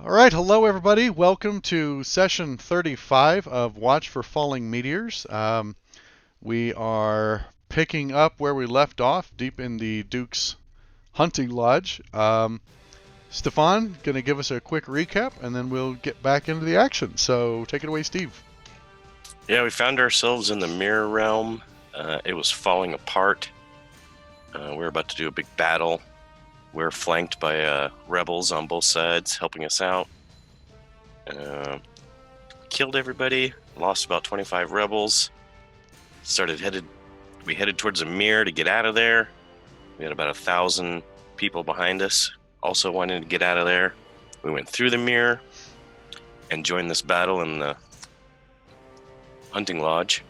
All right, hello everybody. Welcome to session 35 of Watch for Falling Meteors. We are picking up where we left off, deep in the Duke's hunting lodge. Stefan going to give us a quick recap, and then we'll get back into the action. So take it away, Steve. Yeah, we found ourselves in the mirror realm. It was falling apart. We were about to do a big battle. We're flanked by rebels on both sides, helping us out. Killed everybody, lost about 25 rebels. We headed towards a mirror to get out of there. We had about 1,000 people behind us, also wanting to get out of there. We went through the mirror and joined this battle in the hunting lodge.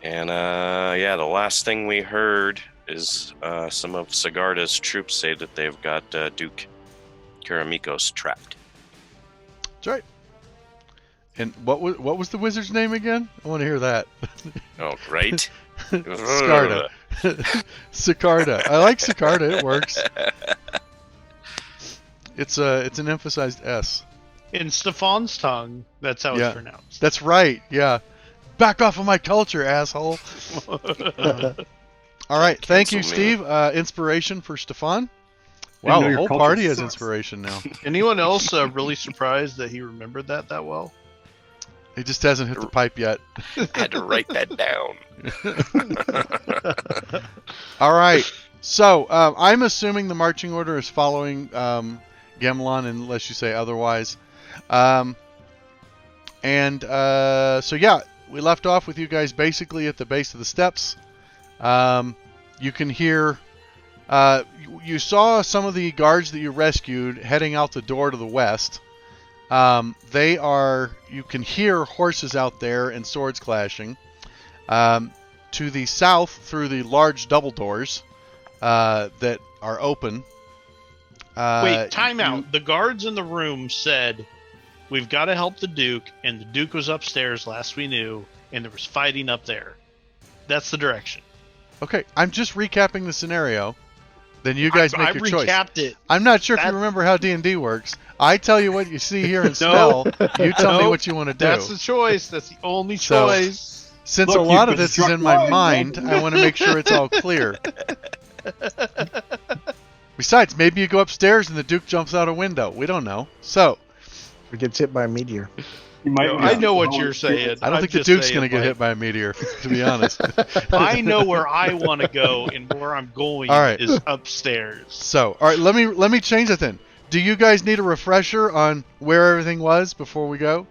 And the last thing we heard is some of Sigarda's troops say that they've got Duke Karamikos trapped. That's right. And what was the wizard's name again? I want to hear that. Oh, right. Sigarda. Sigarda. I like Sigarda. It works. It's an emphasized S. In Stefan's tongue, that's how it's pronounced. That's right. Yeah. Back off of my culture, asshole. All right. Thank you, Steve. Inspiration for Stefan. Wow, the whole party has inspiration now. Anyone else really surprised that he remembered that well? He just hasn't hit the pipe yet. I had to write that down. All right. So I'm assuming the marching order is following Gemlon, unless you say otherwise. So we left off with you guys basically at the base of the steps. You can hear. You saw some of the guards that you rescued heading out the door to the west. You can hear horses out there and swords clashing. To the south, through the large double doors that are open. Wait, time out. The guards in the room said, "We've got to help the Duke," and the Duke was upstairs last we knew, and there was fighting up there. That's the direction. Okay, I'm just recapping the scenario. Then you guys make your choice. I recapped it. I'm not sure if you remember how D&D works. I tell you what you see, hear, and smell. You tell me what you want to do. That's the choice. That's the only choice. Since a lot of this is in my mind, I want to make sure it's all clear. Besides, maybe you go upstairs and the Duke jumps out a window. We don't know. So, or gets hit by a meteor. I know what you're saying. I don't think the Duke's going to get hit by a meteor, to be honest. I know where I want to go, and where I'm going is upstairs. So, all right, let me change it then. Do you guys need a refresher on where everything was before we go?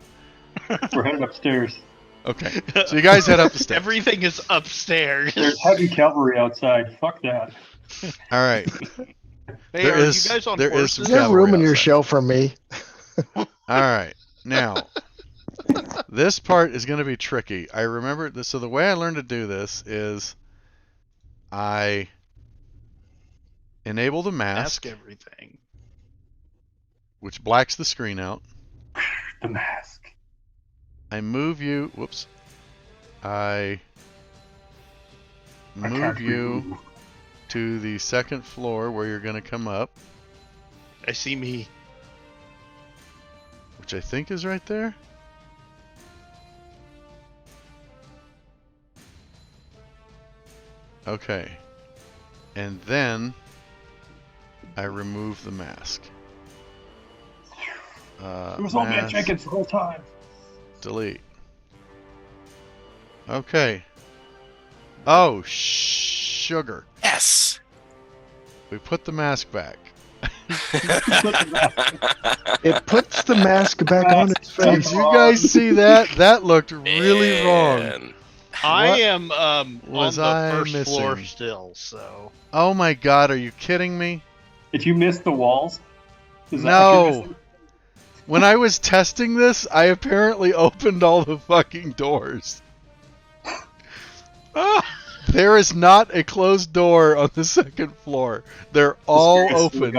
We're headed upstairs. Okay, so you guys head up the steps. Everything is upstairs. There's heavy cavalry outside. Fuck that. All right. Hey, you guys on horses? Is there room in your shelf for me? All right. Now, this part is going to be tricky. I remember this. So the way I learned to do this is I enable the mask. Everything. Which blacks the screen out. The mask. I move you. Whoops. I move you to the second floor where you're going to come up. I see me. Which I think is right there. Okay. And then I remove the mask. It was all Matt Jenkins the whole time. Delete. Okay. Oh, sugar. Yes. We put the mask back. It puts the mask back on its face. Did you guys see that? That looked really wrong. I am on the first missing? floor still, so. Oh my god, are you kidding me? Did you miss the walls? No. When I was testing this, I apparently opened all the fucking doors. There is not a closed door on the second floor. They're all open.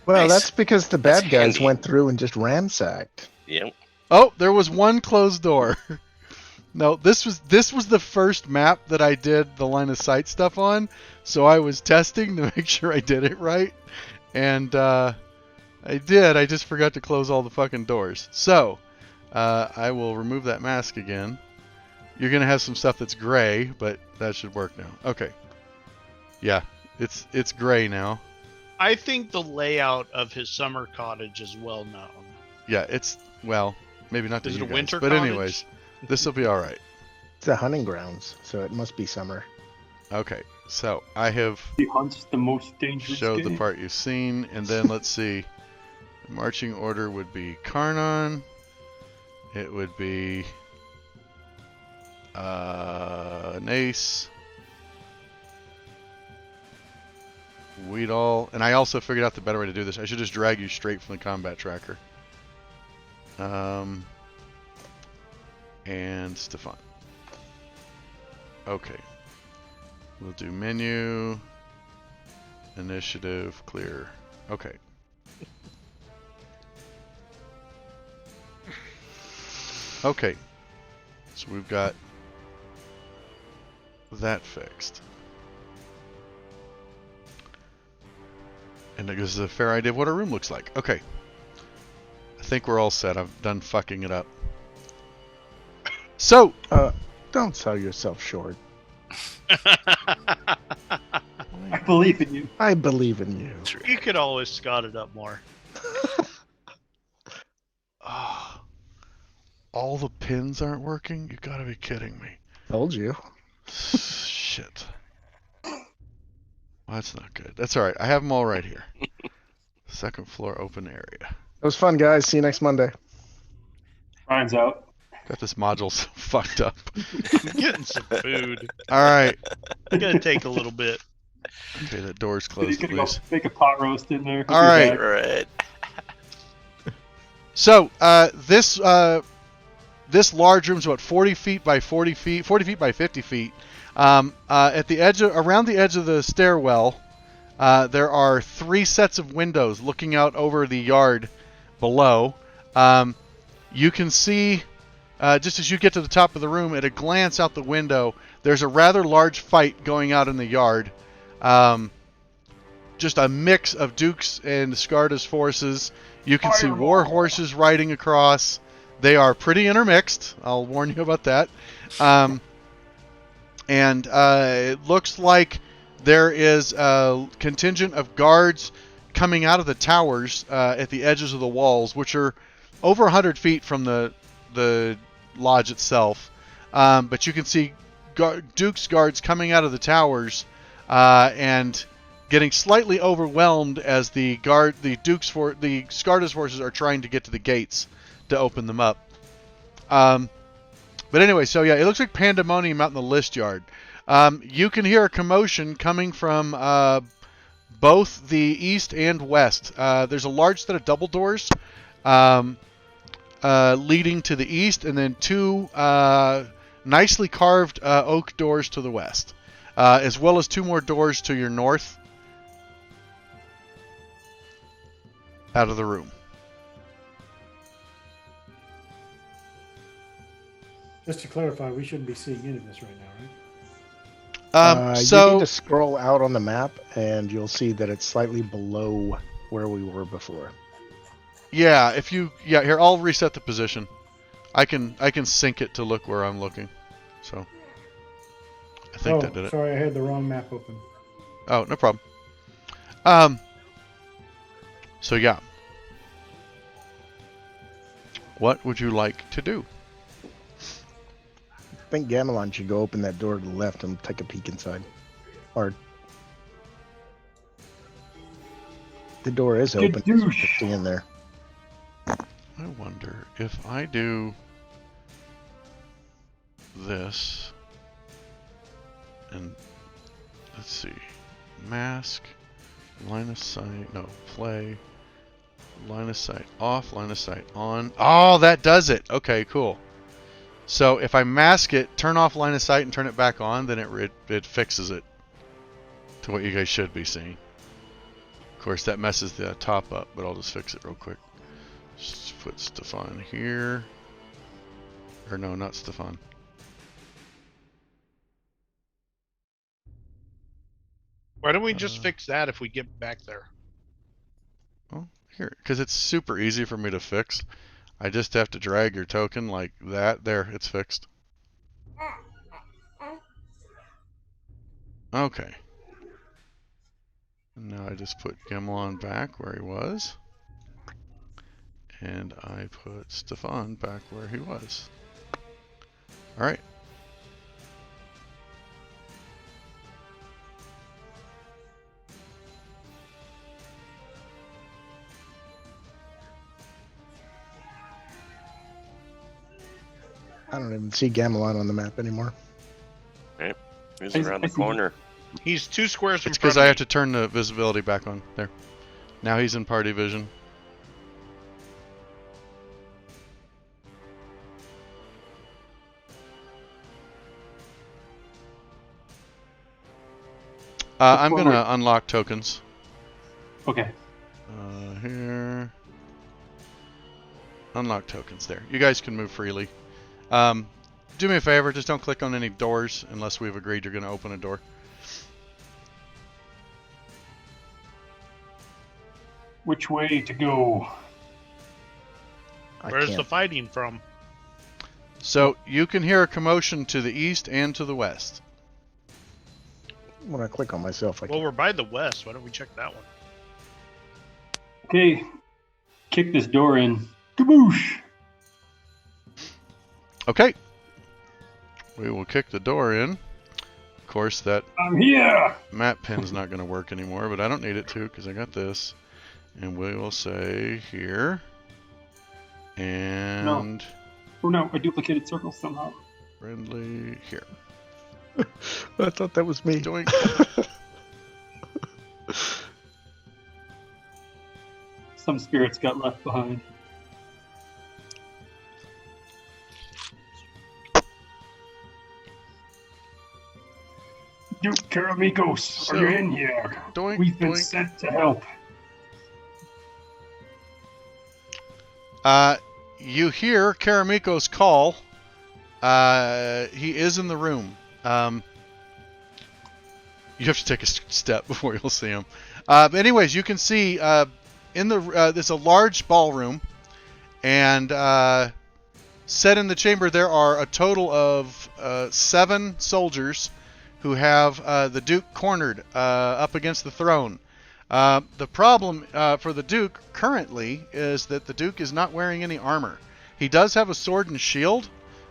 Well, that's because the bad guys went through and just ransacked. Yep. Oh, there was one closed door. No, this was the first map that I did the line of sight stuff on, so I was testing to make sure I did it right. And I did. I just forgot to close all the fucking doors. So, I will remove that mask again. You're gonna have some stuff that's gray, but that should work now. Okay. Yeah, it's gray now. I think the layout of his summer cottage is well known. Yeah, well, maybe not to Is it you a guys, winter but cottage? anyways, this will be all right. It's the hunting grounds, so it must be summer. Okay, so I have He hunts the most dangerous showed the game. part you've seen, and then let's see. The marching order would be Karnan. It would be Nace, Weedall, and I also figured out the better way to do this. I should just drag you straight from the combat tracker. And Stefan. Okay. We'll do menu, initiative, clear. Okay. Okay. So we've got that fixed. And it gives us a fair idea of what our room looks like. Okay. I think we're all set. I've done fucking it up. So, Don't sell yourself short. I believe in you. I believe in you. You could always scot it up more. oh, all the pins aren't working? You gotta be kidding me. Told you. Shit. Well, that's not good. That's alright. I have them all right here. Second floor open area. It was fun, guys. See you next Monday. Ryan's out. Got this module so fucked up. I'm getting some food. Alright. It's gonna take a little bit. Okay, that door's He's closed, gonna go please. make a pot roast in there. All right. Right. So, this large room's about 40 feet by 40 feet, 40 feet by 50 feet. At the edge around the edge of the stairwell, there are 3 sets of windows looking out over the yard below. You can see, just as you get to the top of the room, at a glance out the window, there's a rather large fight going out in the yard. Just a mix of Dukes and Skarda's forces. You can see war horses riding across. They are pretty intermixed. I'll warn you about that. And it looks like there is a contingent of guards coming out of the towers at the edges of the walls, which are over 100 feet from the lodge itself. But you can see Duke's guards coming out of the towers and getting slightly overwhelmed as the Skarda's forces are trying to get to the gates to open them up. But anyway, so yeah, it looks like pandemonium out in the list yard. You can hear a commotion coming from both the east and west. There's a large set of double doors leading to the east, and then 2 nicely carved oak doors to the west, as well as 2 more doors to your north out of the room. Just to clarify, we shouldn't be seeing any of this right now, right? You need to scroll out on the map, and you'll see that it's slightly below where we were before. Yeah, here, I'll reset the position. I can sync it to look where I'm looking. So I think that did it. Sorry, I had the wrong map open. Oh, no problem. So yeah. What would you like to do? I think Gamelon should go open that door to the left and take a peek inside. Or the door is open. See in there. I wonder if I do this and let's see, mask, line of sight, no, play, line of sight off, line of sight on. Oh, that does it. Okay, cool. So if I mask it, turn off line of sight and turn it back on, then it fixes it to what you guys should be seeing. Of course, that messes the top up, but I'll just fix it real quick. Just put Stefan here. Or no, not Stefan. Why don't we just fix that if we get back there? Well, Here, because it's super easy for me to fix. I just have to drag your token like that. There, it's fixed. Okay. And now I just put Gamelon back where he was. And I put Stefan back where he was. Alright. I don't even see Gamelon on the map anymore. Right. He's around the corner. He's 2 squares in It's front because of I me. have to turn the visibility back on. There. Now he's in party vision. I'm going to unlock tokens. Okay. Here. Unlock tokens there. You guys can move freely. Do me a favor, just don't click on any doors unless we've agreed you're going to open a door. Which way to go? Where's the fighting from? So you can hear a commotion to the east and to the west. When I click on myself, Well, we're by the west. Why don't we check that one? Okay. Kick this door in. Kaboosh! Okay. We will kick the door in. Of course, that I'm here! map pin's not going to work anymore, but I don't need it to because I got this. And we will say here. And... Oh no, I duplicated circles somehow. Friendly here. I thought that was me. Doink. Some spirits got left behind. Duke Karamikos, are you in here? Doink, We've been doink. sent to help. You hear Karamiko's call. He is in the room. You have to take a step before you'll see him. Anyways, you can see in the there's a large ballroom, and set in the chamber there are a total of 7 soldiers who have the Duke cornered up against the throne. The problem for the Duke currently is that the Duke is not wearing any armor. He does have a sword and shield,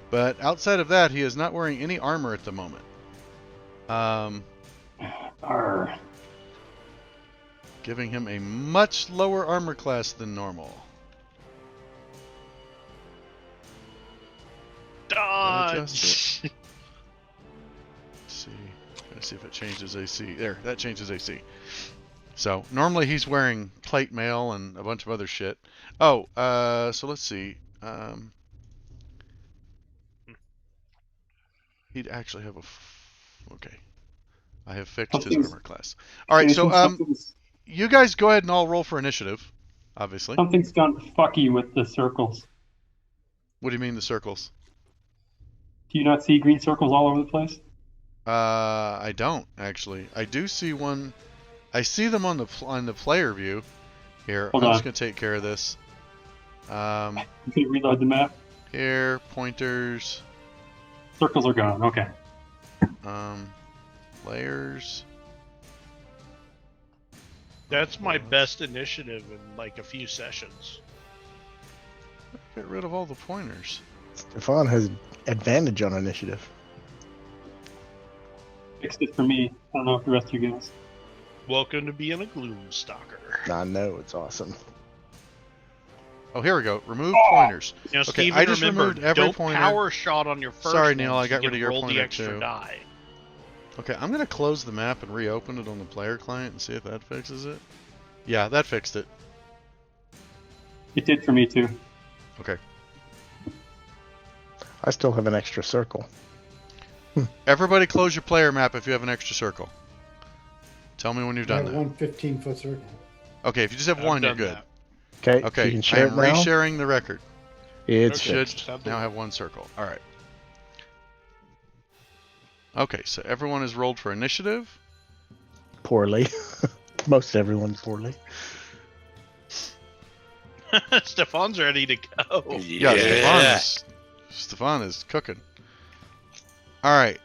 but outside of that, he is not wearing any armor at the moment. Arr. Giving him a much lower armor class than normal. Dodge! Let's see. Let's see if it changes AC. There, that changes AC. So normally he's wearing plate mail and a bunch of other shit. Oh, so let's see. He'd actually have a. Okay, I have fixed his armor class. All right, so you guys go ahead and all roll for initiative. Obviously. Something's gone fucky with the circles. What do you mean the circles? Do you not see green circles all over the place? I don't actually. I do see one. I see them on the player view. Here, I'm just gonna take care of this. Can you reload the map? Here, pointers. Circles are gone. Okay. Players. That's my best initiative in like a few sessions. Get rid of all the pointers. Stefan has advantage on initiative. Fixed it for me. I don't know if the rest of you guys. Welcome to being a Gloomstalker. I know, it's awesome. Oh, here we go. Remove pointers. You know, Okay, Steven, I just remember, removed every don't pointer. power shot on your first Sorry, one, Neil, so I got you rid of can your roll pointer the extra too. die. Okay, I'm gonna close the map and reopen it on the player client and see if that fixes it. Yeah, that fixed it. It did for me too. Okay. I still have an extra circle. Everybody close your player map if you have an extra circle. Tell me when you've I done have that. one 15-foot circle. Okay, if you just have I've one, you're done good. that. Okay, Okay, you can I share am it now. resharing the record. It's Okay. Should Just have now the- have one circle. All right. Okay, so everyone has rolled for initiative. poorly. Most everyone poorly. Stefan's ready to go. Yeah, Stefan is cooking. All right.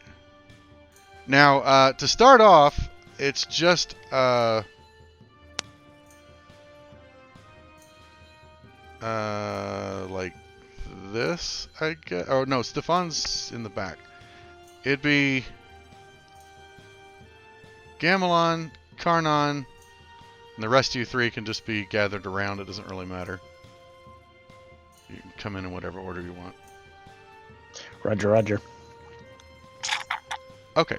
Now, to start off, it's just like this, I guess. Oh no, Stefan's in the back. It'd be Gamelon, Karnon, and the rest of you three can just be gathered around. It doesn't really matter. You can come in whatever order you want. Roger, roger. Okay.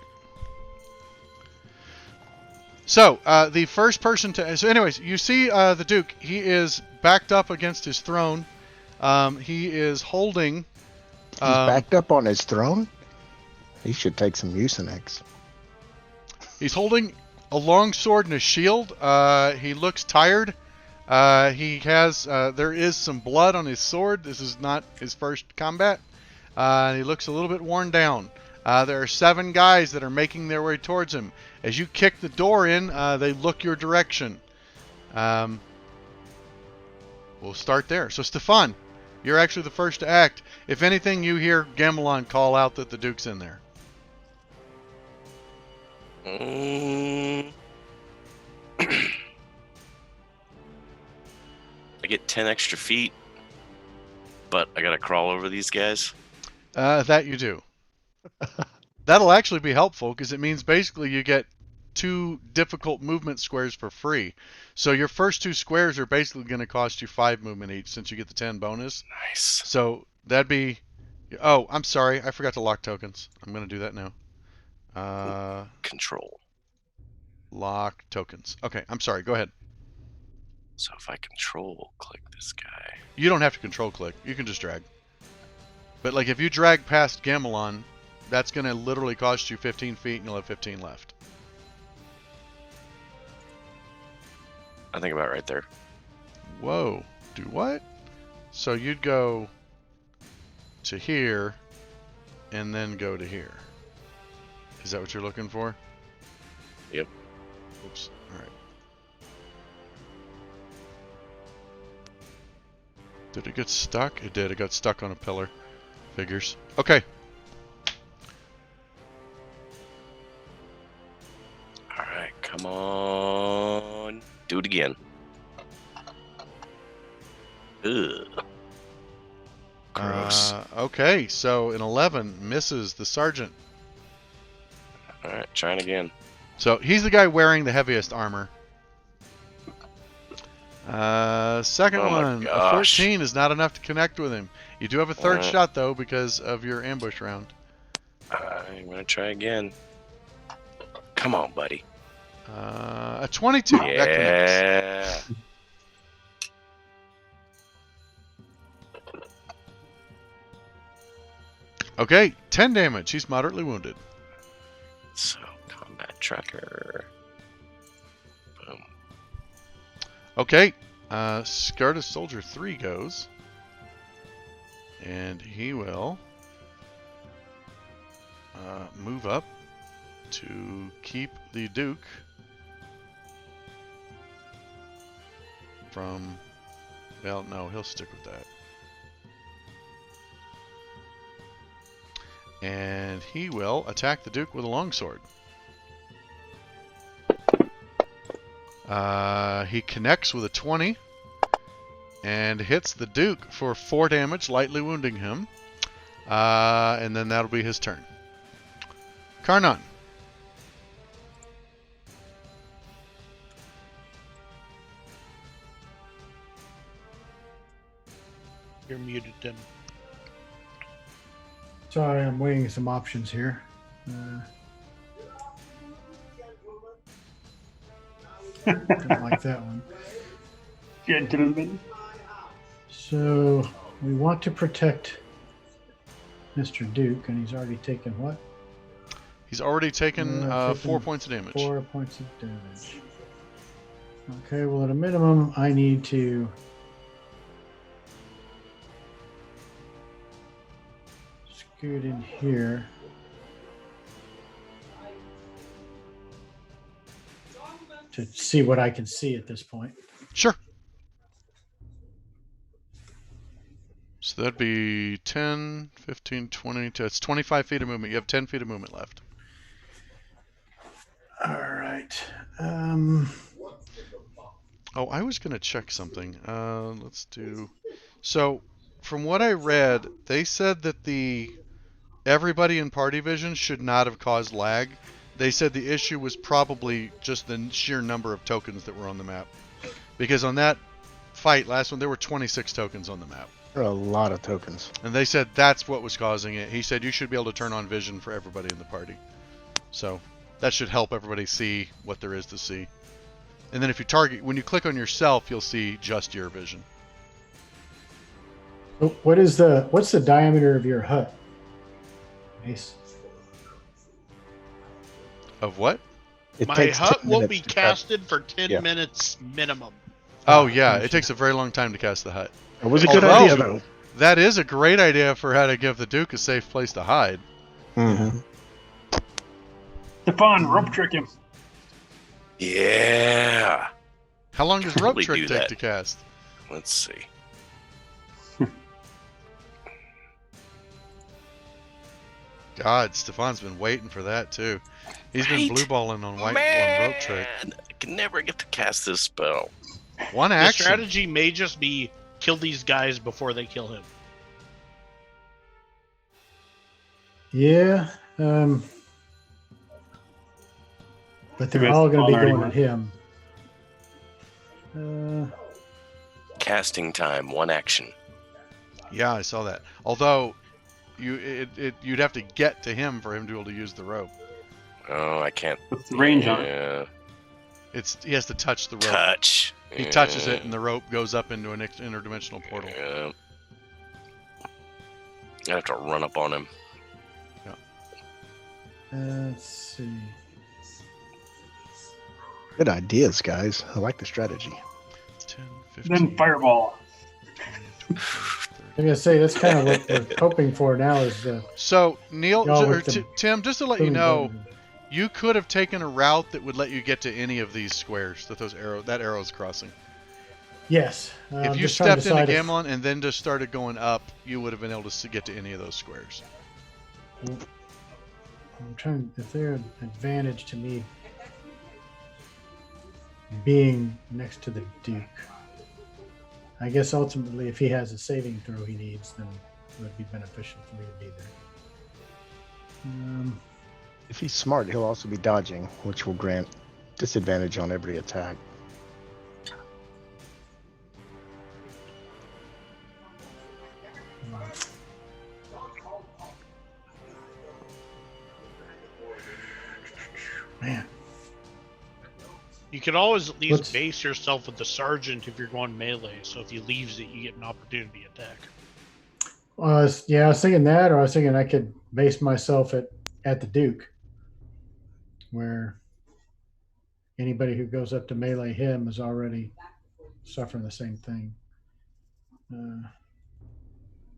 So, the first person to... So anyways, you see the Duke. He is backed up against his throne. He is holding... He's backed up on his throne? He should take some Mucinex. He's holding a long sword and a shield. He looks tired. He has... there is some blood on his sword. This is not his first combat. He looks a little bit worn down. There are 7 guys that are making their way towards him. As you kick the door in, they look your direction. We'll start there. So, Stefan, you're actually the first to act. If anything, you hear Gamelon call out that the Duke's in there. I get 10 extra feet, but I gotta crawl over these guys. That you do. That'll actually be helpful because it means basically you get 2 difficult movement squares for free. So your first 2 squares are basically going to cost you 5 movement each since you get the 10 bonus. Nice. So that'd be... Oh, I'm sorry. I forgot to lock tokens. I'm going to do that now. Control. Lock tokens. Okay, I'm sorry. Go ahead. So if I control click this guy... You don't have to control click. You can just drag. But like if you drag past Gamelon, that's going to literally cost you 15 feet and you'll have 15 left. I think about right there. Whoa. Do what? So you'd go to here and then go to here. Is that what you're looking for? Yep. Oops. All right. Did it get stuck? It did. It got stuck on a pillar. Figures. Okay. Alright, come on. Do it again. Ugh. Gross. Okay, so an 11 misses the sergeant. Alright, trying again. So he's the guy wearing the heaviest armor. Second Oh my one, a gosh. 14 is not enough to connect with him. You do have a third shot though because of your ambush round. I'm gonna try again. Come on, buddy. A 22. That connects. Yeah. Okay, 10 damage. He's moderately wounded. So, combat tracker. Boom. Okay, Scartus Soldier 3 goes. And he will move up to keep the Duke from... Well, no, he'll stick with that. And he will attack the Duke with a longsword. He connects with a 20 and hits the Duke for 4 damage, lightly wounding him. And then that'll be his turn. Karnon. You're muted, Tim. Sorry, I'm weighing some options here. Don't like that one. Gentlemen. So we want to protect Mr. Duke, and he's already taken what? He's already taken taken 4 points of damage. 4 points of damage. Okay, well, at a minimum, I need to scoot in here. To see what I can see at this point. Sure. So that'd be 10, 15, 20. It's 25 feet of movement. You have 10 feet of movement left. All right. Oh, I was going to check something. Let's do... So, from what I read, they said that everybody in party vision should not have caused lag. They said the issue was probably just the sheer number of tokens that were on the map. Because on that fight, last one, there were 26 tokens on the map. There are a lot of tokens. And they said that's what was causing it. He said you should be able to turn on vision for everybody in the party. So, that should help everybody see what there is to see. And then if you when you click on yourself, you'll see just your vision. What's the diameter of your hut? Nice. Of what? My hut will be casted for 10 minutes minimum. Oh, yeah. It takes a very long time to cast the hut. It was a good idea, though. That is a great idea for how to give the Duke a safe place to hide. Mm-hmm. Stefan, rope trick him. Yeah. How long does rope trick take that. to cast? Let's see. God, Stefan's been waiting for that too. He's been Right? blue balling on on rope trick. I can never get to cast this spell. One The action. strategy may just be kill these guys before they kill him. Yeah. But they're all going to be going at him. Casting time, one action. Yeah, I saw that. Although you'd have to get to him for him to be able to use the rope. Oh, I can't. What's the range on it? Yeah. He has to touch the rope. Touch. He touches it, and the rope goes up into an interdimensional portal. Yeah. I have to run up on him. Let's see. Good ideas, guys. I like the strategy. 10, 15, Then fireball. 20, 30. I'm going to say that's kind of what we're hoping for now is So, Neil, Y'all or with the Tim, just to let you know, you could have taken a route that would let you get to any of these squares that arrow's crossing. Yes. If you stepped into Gamlon and then just started going up, you would have been able to get to any of those squares. I'm trying, if they're an advantage to me being next to the Duke. I guess ultimately if he has a saving throw he needs, then it would be beneficial for me to be there. If he's smart, he'll also be dodging, which will grant disadvantage on every attack. Man. You could always at least base yourself with the sergeant if you're going melee, so if he leaves it, you get an opportunity attack. Yeah, I was thinking that, or I was thinking I could base myself at the Duke, where anybody who goes up to melee him is already suffering the same thing.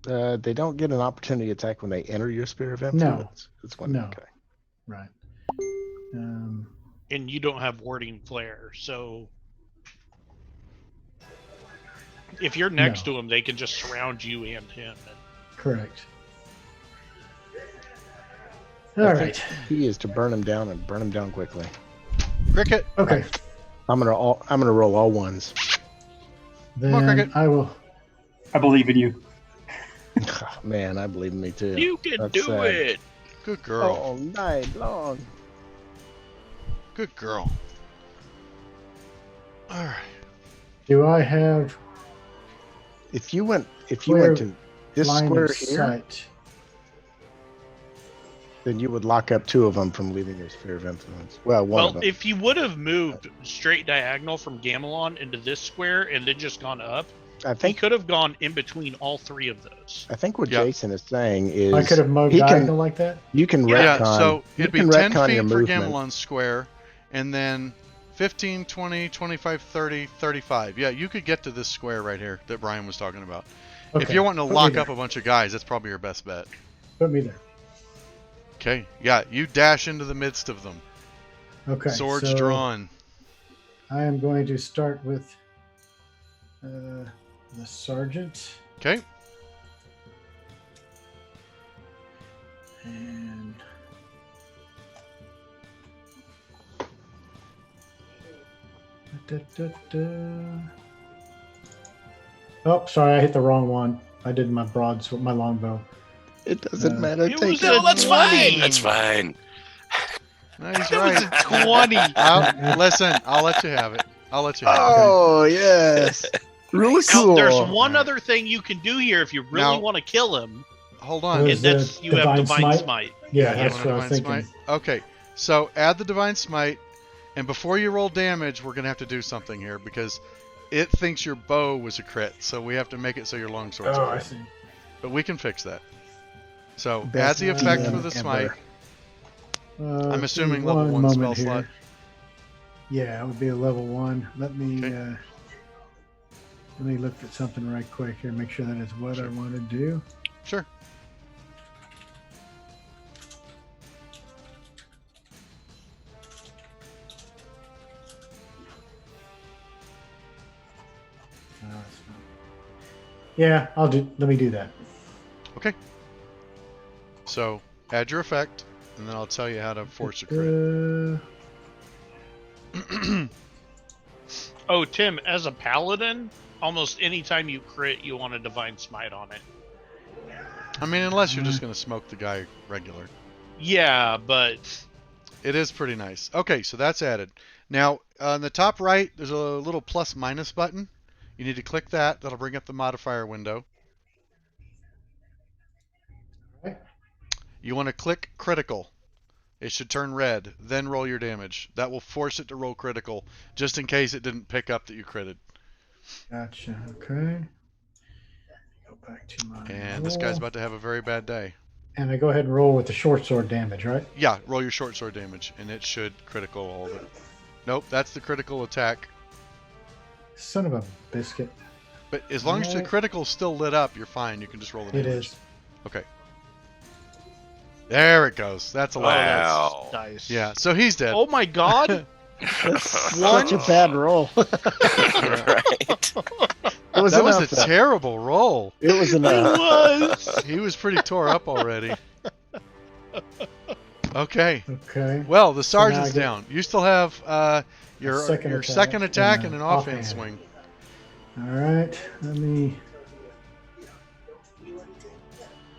They don't get an opportunity attack when they enter your sphere of influence. No. Okay. Right. And you don't have warding flare, so if you're next to him, they can just surround you and him. Correct. All right. He is to burn him down and burn him down quickly. Cricket. Okay. I'm gonna roll all ones. Then Come on, Cricket. I will. I believe in you. Man, I believe in me too. You can do it. Good girl. All night long. Good girl. All right. Do I have? If you went to this line square of here, sight? then you would lock up two of them from leaving your sphere of influence. Well, one of Well, them. if you would have moved straight diagonal from Gamelon into this square and then just gone up, I he think could have gone in between all three of those. I think what Jason is saying is I could have mowed he diagonal can, like that. you can Yeah, retcon. so it'd be you can 10 retcon feet your for movement. Gamelon Square, and then 15, 20, 25, 30, 35. Yeah, you could get to this square right here that Brian was talking about. Okay. If you're wanting to Put me lock there. up a bunch of guys, that's probably your best bet. Put me there. Okay, yeah, you dash into the midst of them. Okay. Swords so drawn. I am going to start with the sergeant. Okay. And oh, sorry, I hit the wrong one. I did my my longbow. It doesn't matter. It Take was it. a That's 20. fine. That's fine. No, he's It was right. a 20. Listen, I'll let you have it. I'll let you have it. Oh yes, really Now, cool. there's one Alright. other thing you can do here if you really Now- want to kill him, Hold What on. is and that's the you have Divine Divine Smite? Smite. Yeah, You that's want what a I was divine thinking. smite? Okay, so add the divine smite, and before you roll damage, we're gonna have to do something here because it thinks your bow was a crit, so we have to make it so your longsword's Oh, a I crit. see. But we can fix that. So add Best the effect DM for the smite. Let's I'm see, assuming level 1 spell moment here. slot. Yeah, it would be a level 1. Let me Okay. let me look at something right quick here. Make sure that is what I want to do. Sure. No, it's not. Yeah, let me do that. Okay. So add your effect, and then I'll tell you how to force a crit. Oh, Tim, as a paladin, almost any time you crit, you want a Divine Smite on it. I mean, unless you're just gonna smoke the guy regular. Yeah, but It is pretty nice. Okay, so that's added. Now, on the top right, there's a little plus minus button. You need to click that. That'll bring up the modifier window. Right. You want to click critical. It should turn red. Then roll your damage. That will force it to roll critical, just in case it didn't pick up that you critted. Gotcha. Okay. Go back to my And this guy's about to have a very bad day. And I go ahead and roll with the short sword damage, right? Yeah, roll your short sword damage, and it should critical all of it. Nope, that's the critical attack. Son of a biscuit. But as long as the Alright. critical's still lit up, you're fine. You can just roll the It damage. is. Okay. There it goes. That's a lot. Wow. Nice. Yeah, so he's dead. Oh my God! That's such a bad roll. Right. It was That was enough, a though. terrible roll. It was It enough. was. He was pretty tore up already. Okay. Okay. Well, the So now I sergeant's get down. You still have your second second attack and an offhand. offhand swing. All right. Let me.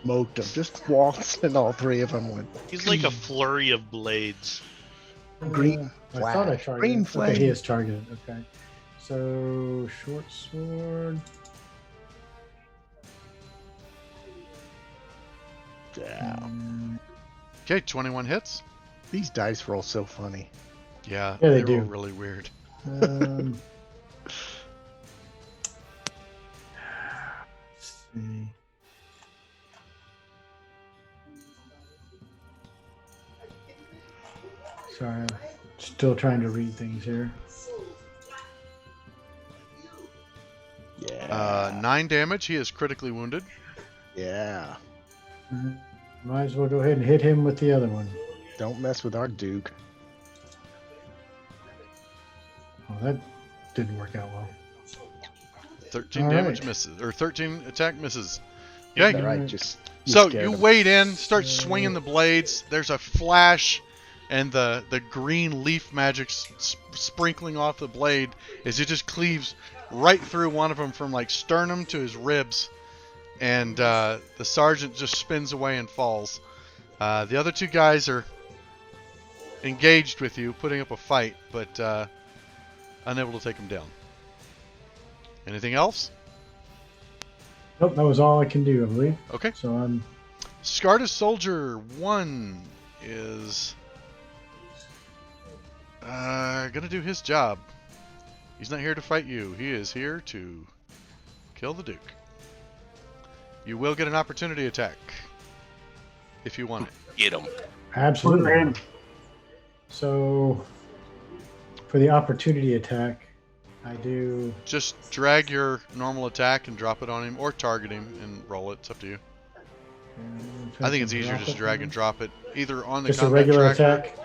Smoked him. Just waltzed, and all three of them went. He's like a flurry of blades. Green I thought I flash. targeted. Green Okay, flame. he is targeted. Okay. So short sword. Yeah. Okay, 21 hits. These dice roll so funny. Yeah, Yeah, they roll do. really weird. Let's see. Sorry, I'm still trying to read things here. Yeah. 9 damage. He is critically wounded. Yeah. Might as well go ahead and hit him with the other one. Don't mess with our Duke. Oh, that didn't work out well. 13 All damage right. misses, or 13 attack misses. All Okay, right, just so scared you him. wade in, start swinging the blades. There's a flash, and the green leaf magic sprinkling off the blade as it just cleaves right through one of them from like sternum to his ribs, and the sergeant just spins away and falls. The other two guys are engaged with you, putting up a fight, but unable to take him down. Anything else? Nope, that was all I can do, I believe. Okay. So I'm Scartus Soldier 1 is gonna do his job. He's not here to fight you. He is here to kill the Duke. You will get an opportunity attack if you want it. Get him. absolutely. So for the opportunity attack, I do. Just drag your normal attack and drop it on him, or target him and roll it. It's up to you. I think it's easier just to drag and drop it either on the Just a combat regular tracker. attack.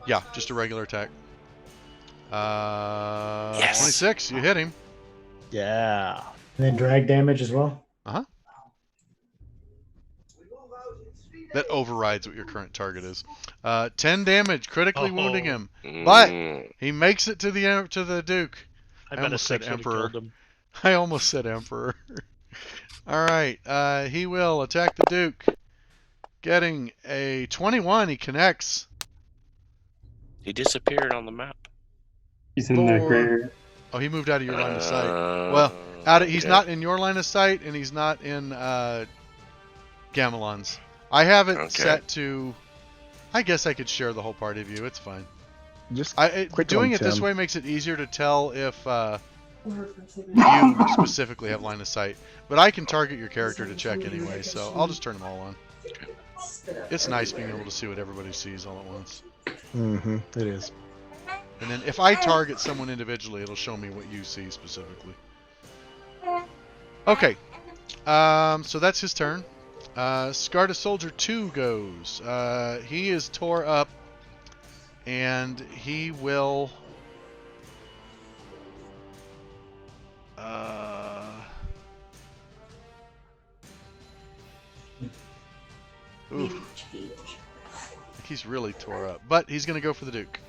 Yeah, just a regular attack. Yes. 26. You hit him. Yeah. And then drag damage as well. that overrides what your current target is. 10 damage, critically wounding him, Mm. but he makes it to the Duke. I bet a almost said 6 would have Emperor. killed him. I almost said Emperor. All right, he will attack the Duke, getting a 21. He connects. He disappeared on the map. He's in the gray For area. oh, he moved out of your line of sight. Well, he's Okay. not in your line of sight, and he's not in Gamelon's. I have it Okay. set to. I guess I could share the whole party view. It's fine. Just Doing it this way makes it easier to tell if you specifically have line of sight. But I can target your character to check anyway, so I'll just turn them all on. It's nice being able to see what everybody sees all at once. Mm-hmm. It is. And then if I target someone individually, it'll show me what you see specifically. Okay. So that's his turn. Scarta Soldier 2 goes. He is tore up, and he will... Oof. He's really tore up. But he's going to go for the Duke.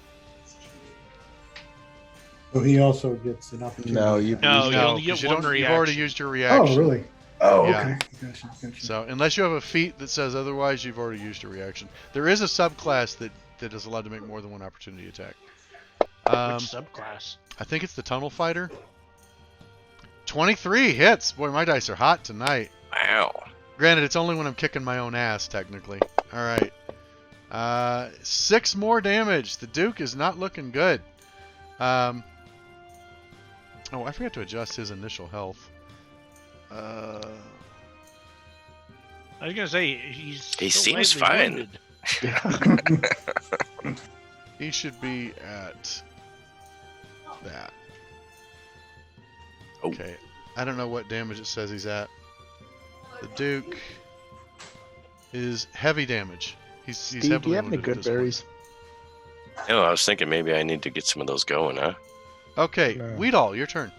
So he also gets an opportunity. No, you only get 'cause you one don't- reaction. You've already used your reaction. Oh, really? Oh, Yeah. okay. Gotcha. So unless you have a feat that says otherwise, you've already used your reaction. There is a subclass that is allowed to make more than one opportunity attack. Which subclass? I think it's the Tunnel Fighter. 23 hits. Boy, my dice are hot tonight. Wow. Granted, it's only when I'm kicking my own ass, technically. All right. 6 more damage. The Duke is not looking good. Oh, I forgot to adjust his initial health. I was gonna say He still seems lightly fine. wounded. He should be at that. Oh. Okay. I don't know what damage it says he's at. The Duke is heavy damage. He's Steve, heavily do you have any wounded at good this point. berries? Oh, I was thinking maybe I need to get some of those going, huh? Okay, No. Weedall, your turn.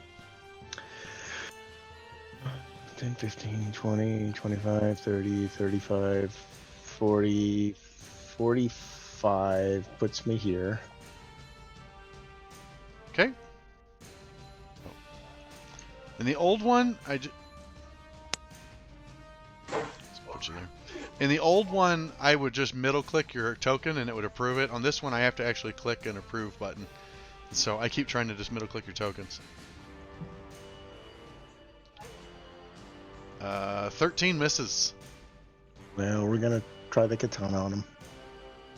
10, 15, 20, 25, 30, 35, 40, 45 puts me here. Okay. And the old one, let's put you there. In the old one, I would just middle click your token and it would approve it. On this one, I have to actually click an approve button. So I keep trying to just middle click your tokens. 13 misses. Well, we're gonna try the katana on him.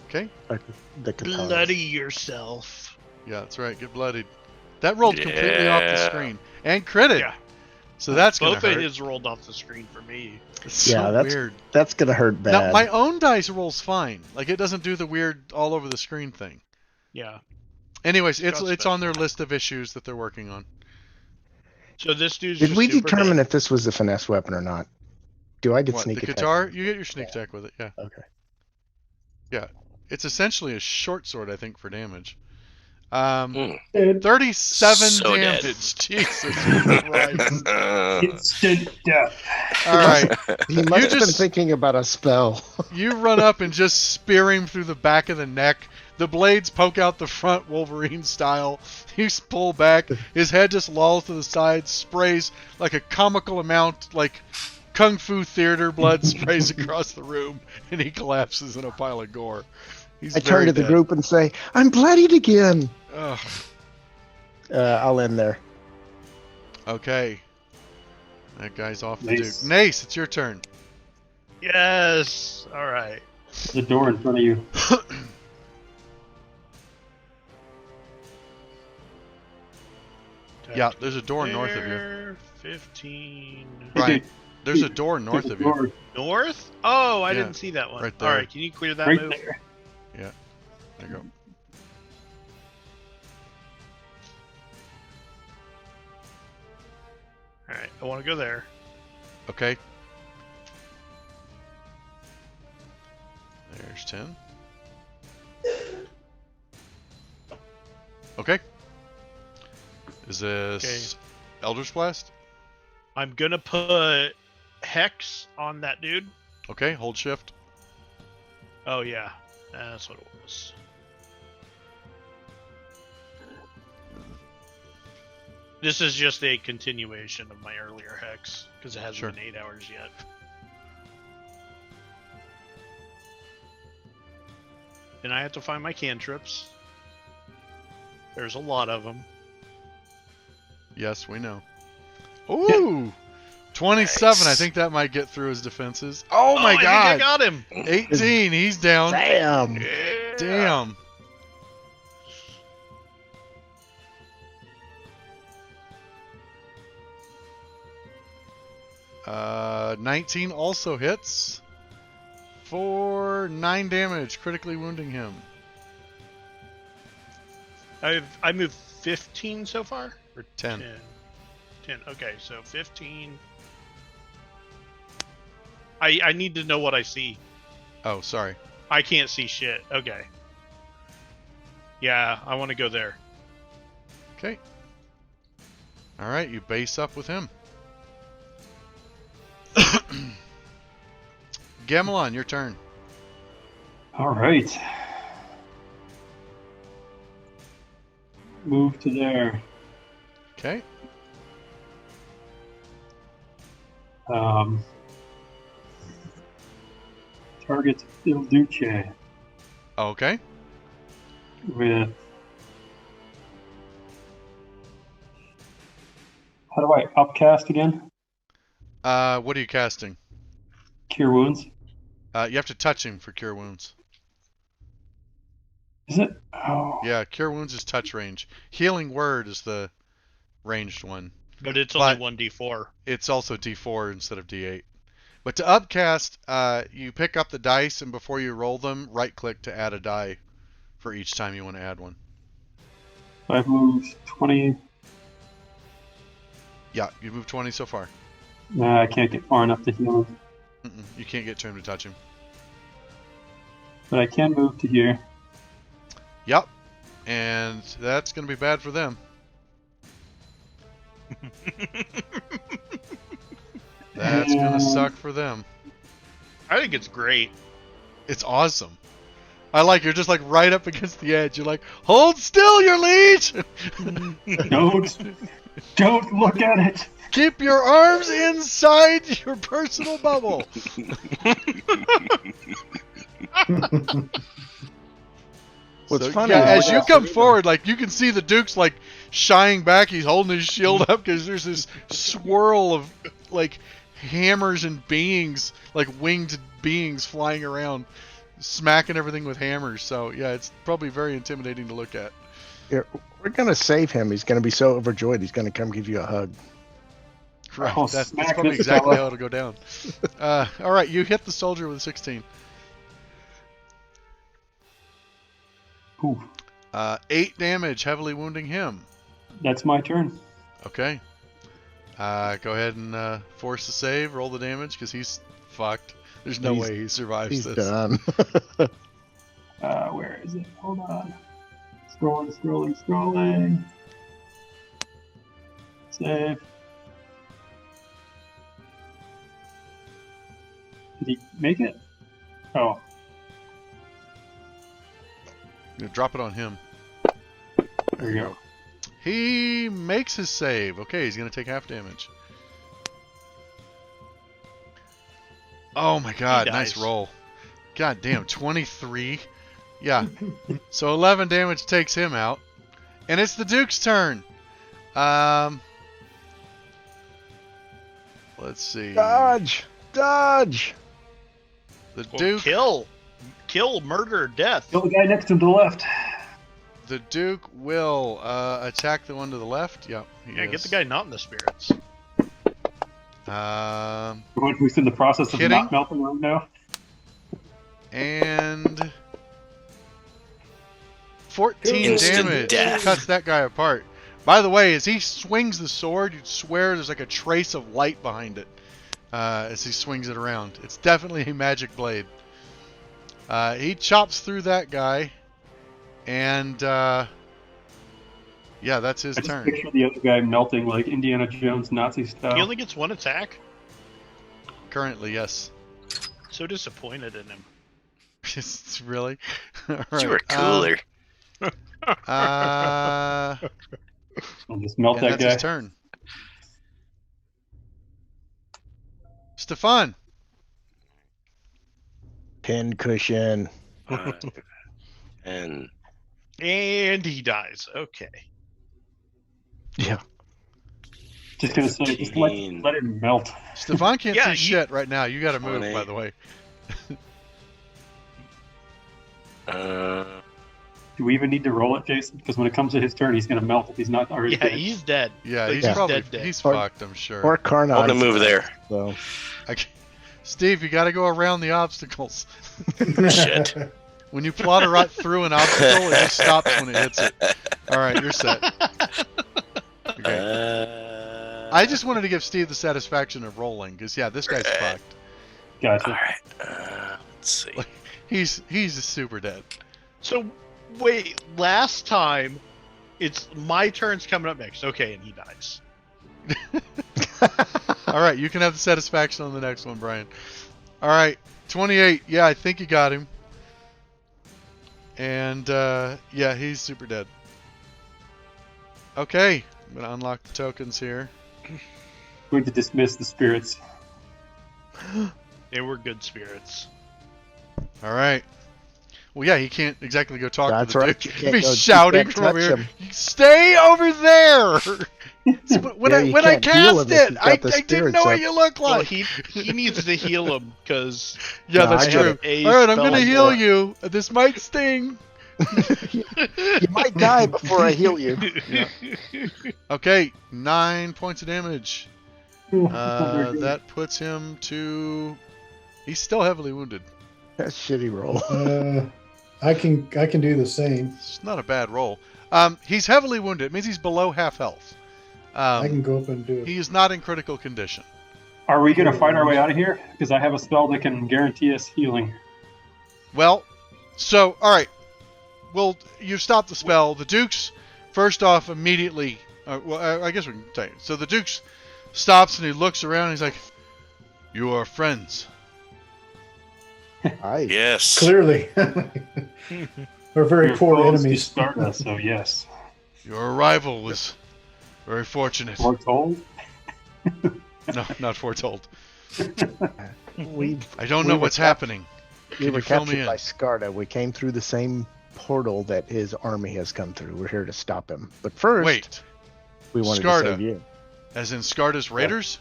Okay. The katana. Bloody yourself. Yeah, that's right. Get bloodied. That rolled completely off the Yeah. screen. And critted. Yeah. So that's going Both to of hurt. his rolled off the screen for me. It's Yeah, so that's weird. That's gonna hurt bad. Now, my own dice rolls fine. Like, it doesn't do the weird all over the screen thing. Yeah. Anyways, it's Got on their list of issues that they're working on. So this dude's Did just we super determine dead. if this was a finesse weapon or not? Do I get What, sneak the attack? guitar? You get your sneak attack with it, yeah. Okay. Yeah. It's essentially a short sword, I think, for damage. Mm. 37 So dead. damage. Jesus Christ. Instant death. All right. He must have been just- thinking about a spell. You run up and just spear him through the back of the neck. The blades poke out the front, Wolverine style. You pull back. His head just lolls to the side, sprays like a comical amount, like Kung Fu theater blood sprays across the room, and he collapses in a pile of gore. He's I very turn to the dead. group and say, "I'm bloodied again." Ugh. I'll end there. Okay. That guy's off the Nace. Duke. Nace, it's your turn. Yes. All right. There's a door in front of you. Yeah, there's a door north of you. There, 15. Right. There's a door north There's a of you. door North? Oh, I Yeah, didn't see that one. right All there. right, can you clear that right move? there. There you go. All right, I want to go there. Okay. There's 10. Okay. Is this Elder's Blast? I'm gonna put Hex on that dude. Okay, hold shift. Oh yeah, that's what it was. This is just a continuation of my earlier hex because it hasn't Sure. been 8 hours yet. And I have to find my cantrips. There's a lot of them. Yes, we know. Ooh! 27. I Nice. think that might get through his defenses. Oh my I think god! I got him. 18. He's down. Damn. Yeah. Damn. Uh, 19 also hits for 9 damage, critically wounding him. I moved 15 so far? Or 10. 10. Okay, so 15. I need to know what I see. Oh, sorry. I can't see shit. Okay. Yeah, I want to go there. Okay. All right, you base up with him. Gamelon, your turn. All right. Move to there. Okay. Target Il Duce Okay. with. How do I upcast again? What are you casting? Cure Wounds. You have to touch him for cure wounds. Is it? Oh. Yeah, cure wounds is touch range. Healing word is the ranged one. But it's But- only 1d4. It's also D4 instead of D8. But to upcast, you pick up the dice, and before you roll them, right-click to add a die for each time you want to add one. I've moved 20. Yeah, you've moved 20 so far. Nah, I can't get far enough to heal him. You can't get to him to touch him. But I can move to here. Yep. And that's going to be bad for them. That's going to suck for them. I think it's great. It's awesome. I like you're just like right up against the edge. You're like, hold still, your liege. Don't look at it. Keep your arms inside your personal bubble. What's So, funny yeah, is as when you I come see forward, like you can see the Duke's like shying back. He's holding his shield up because there's this swirl of like hammers and beings, like winged beings flying around, smacking everything with hammers. So yeah, it's probably very intimidating to look at. Here, we're gonna save him. He's gonna be so overjoyed. He's gonna come give you a hug. Right, Oh, that's smack probably this exactly fella. how it'll go down. All right, you hit the soldier with a 16. Ooh, 8 damage, heavily wounding him. that's my turn. Okay. Go ahead and force the save. Roll the damage because he's fucked. There's no way he survives He's this. done. Where is it? Hold on. Scrolling. Save. Did he make it? Oh, Drop it on him. there you go. He makes his save. Okay, he's going to take half damage. Oh my god, He nice dies. roll. God damn, 23. Yeah. So 11 damage takes him out. And it's the Duke's turn. Let's see. Dodge! Dodge! The Well, Duke kill, murder, death. Kill the guy next to him to the left. The Duke will attack the one to the left. Yep. Yeah, get the guy not in the spirits. The one who's in the process of Hitting? not melting right now. And 14 Instant damage death. cuts that guy apart. By the way, as he swings the sword, you'd swear there's like a trace of light behind it as he swings it around. It's definitely a magic blade. He chops through that guy, and yeah, that's his I just turn. picture the other guy melting like Indiana Jones Nazi style. He only gets one attack. Currently, yes. So disappointed in him. Really? All right. You were cooler. Uh, I'll just melt and that that's guy. his turn. Stefan. Pin cushion. 5, 10. And he dies. Okay. Yeah. Just gonna say, just let 15. it melt. Stefan can't Yeah, see you- shit right now. You got to move, 20. by the way. Do we even need to roll it, Jason? Because when it comes to his turn, he's gonna melt if he's not already Yeah, dead. he's dead. Yeah, Like, he's Yeah. probably dead. he's Or- fucked. I'm sure. Or Karnai. Hold the move there. So Steve, you got to go around the obstacles. Shit. When you plot a right through an obstacle, it just stops when it hits it. All right, you're set. Okay. I just wanted to give Steve the satisfaction of rolling, because yeah, this guy's fucked. Gotcha. All right. Let's see. He's super dead. So, wait, last time, it's my turn's coming up next. Okay, and he dies. All right, you can have the satisfaction on the next one, Brian. All right, 28. Yeah, I think you got him. And yeah, he's super dead. Okay, I'm gonna unlock the tokens here. Going to dismiss the spirits. They were good spirits. All right. Well, yeah, he can't exactly go talk That's to the right, dude. you can't He's go- you shouting can't from over touch here. him. Stay over there. when Yeah, I you when I can't heal cast him if it, you've I got the didn't spirits know what up. you look Well, like. he needs to heal him because Yeah, No, that's I get true. it. All right, I'm Spell gonna like heal that. you. This might sting. You might die before I heal you. Okay, 9 points of damage. Very good. That puts him to. He's still heavily wounded. That's shitty roll. I can do the same. It's not a bad roll. He's heavily wounded. It means he's below half health. I can go up and do it. He is not in critical condition. Are we gonna fight our way out of here? Because I have a spell that can guarantee us healing. Well, so all right. Well, you've stopped the spell. The Dukes, first off, immediately. Well, I guess we can tell you. So the Dukes stops and he looks around. And he's like, "You are friends." Yes. Clearly, we're very We're poor foes to enemies. start us, so yes. Your arrival was very fortunate. Foretold? No, not foretold. We I don't know what's happening. we Can were you fill me captured in? by Skarda. We came through the same portal that his army has come through. We're here to stop him. But first, Wait, we wanted Skarda. to save you. as in Skarda's Raiders?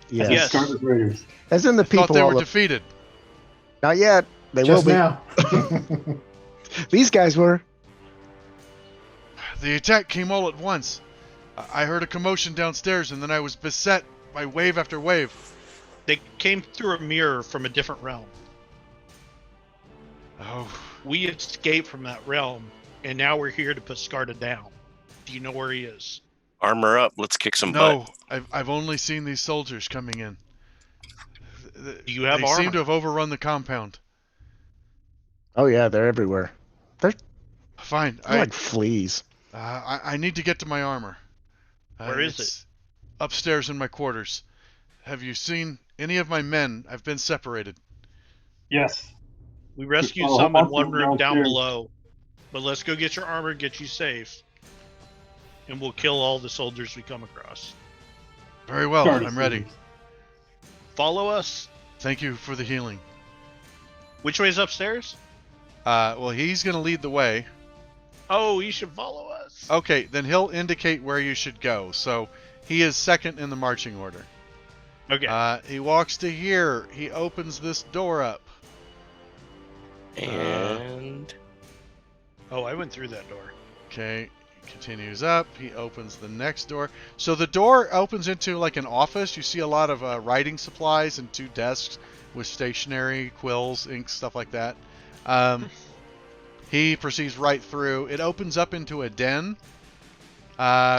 Yes. Yes. Scarlet Raiders. As in the Thought people they all were of- defeated. Not yet. They Just will be. now. These guys were. The attack came all at once. I heard a commotion downstairs, and then I was beset by wave after wave. They came through a mirror from a different realm. Oh, We escaped from that realm, and now we're here to put Skarda down. Do you know where he is? Armor up. Let's kick some no, butt. I've only seen these soldiers coming in. Do you have they armor? seem to have overrun the compound. Oh yeah, they're everywhere. Fine, They're like fleas. I need to get to my armor. Where is it's upstairs in my quarters. Have you seen any of my men? I've been separated. Yes. We rescued Oh, some in I'll one go room down downstairs. below. But let's go get your armor, get you safe. And we'll kill all the soldiers we come across. Very well, Scarlet I'm ready. Raiders. Follow us. Thank you for the healing. Which way is upstairs? Well, he's going to lead the way. Oh, you should follow us. Okay, then he'll indicate where you should go. So he is second in the marching order. Okay. He walks to here. He opens this door up. And Oh, I went through that door. Okay, he continues up. He opens the next door. So the door opens into like an office. You see a lot of writing supplies and 2 desks with stationery, quills, ink, stuff like that. He proceeds right through. It opens up into a den,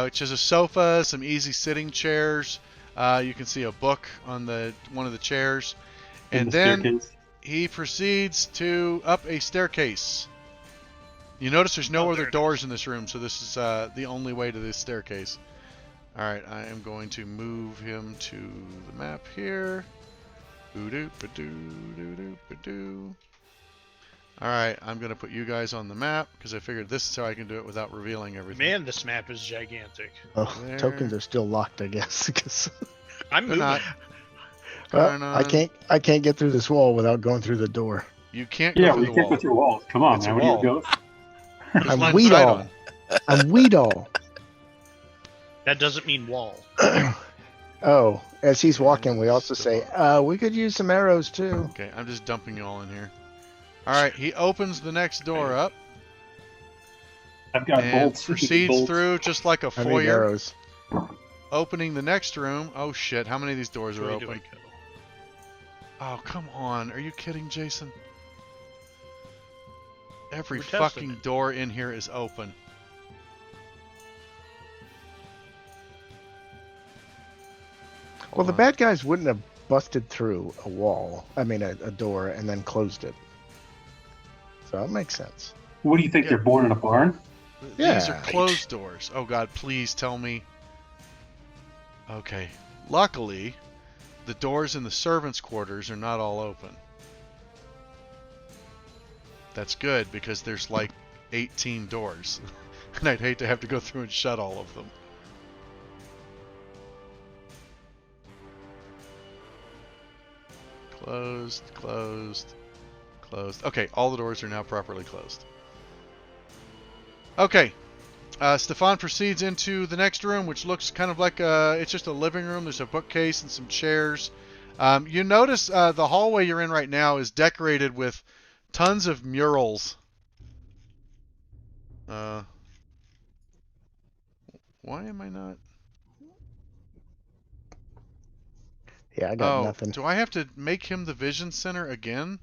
which is a sofa, some easy sitting chairs. You can see a book on one of the chairs. And the then staircase. he proceeds to up a staircase. You notice there's no Oh, other there it doors is. in this room, so this is the only way to this staircase. Alright, I am going to move him to the map here. Boo-doo, ba-doo, doo-doo, ba-doo. All right, I'm going to put you guys on the map because I figured this is how I can do it without revealing everything. Man, this map is gigantic. Oh, There. tokens are still locked, I guess. 'Cause, I'm They're moving. not. I can't get through this wall without going through the door. You can't go Yeah, through we the can't wall. go through walls. Come on, It's a man. What are you, a wall. ghost? Put a I'm line of sight Weedall. on. I'm Weedall. That doesn't mean wall. Oh, as he's walking, we also Still say, we could use some arrows too. Okay, I'm just dumping you all in here. All right, he opens the next door up I've got and bolts. proceeds bolts. through just like a I need foyer, arrows. opening the next room. Oh shit, how many of these doors are Where do I open? go? Oh, come on. Are you kidding, Jason? Every We're testing fucking it. door in here is open. Well, the Hold on. bad guys wouldn't have busted through a wall. I mean, a door and then closed it. So that makes sense. What do you think? Yeah. They're born in a barn? These are Yeah. closed doors. Oh god, please tell me. Okay. Luckily, the doors in the servants' quarters are not all open. That's good because there's like 18 doors. And I'd hate to have to go through and shut all of them. Closed, closed, closed. Okay, all the doors are now properly closed. Okay. Stefan proceeds into the next room, which looks kind of like it's just a living room. There's a bookcase and some chairs. You notice the hallway you're in right now is decorated with tons of murals. Why am I not? Yeah, I got Oh, nothing. do I have to make him the vision center again?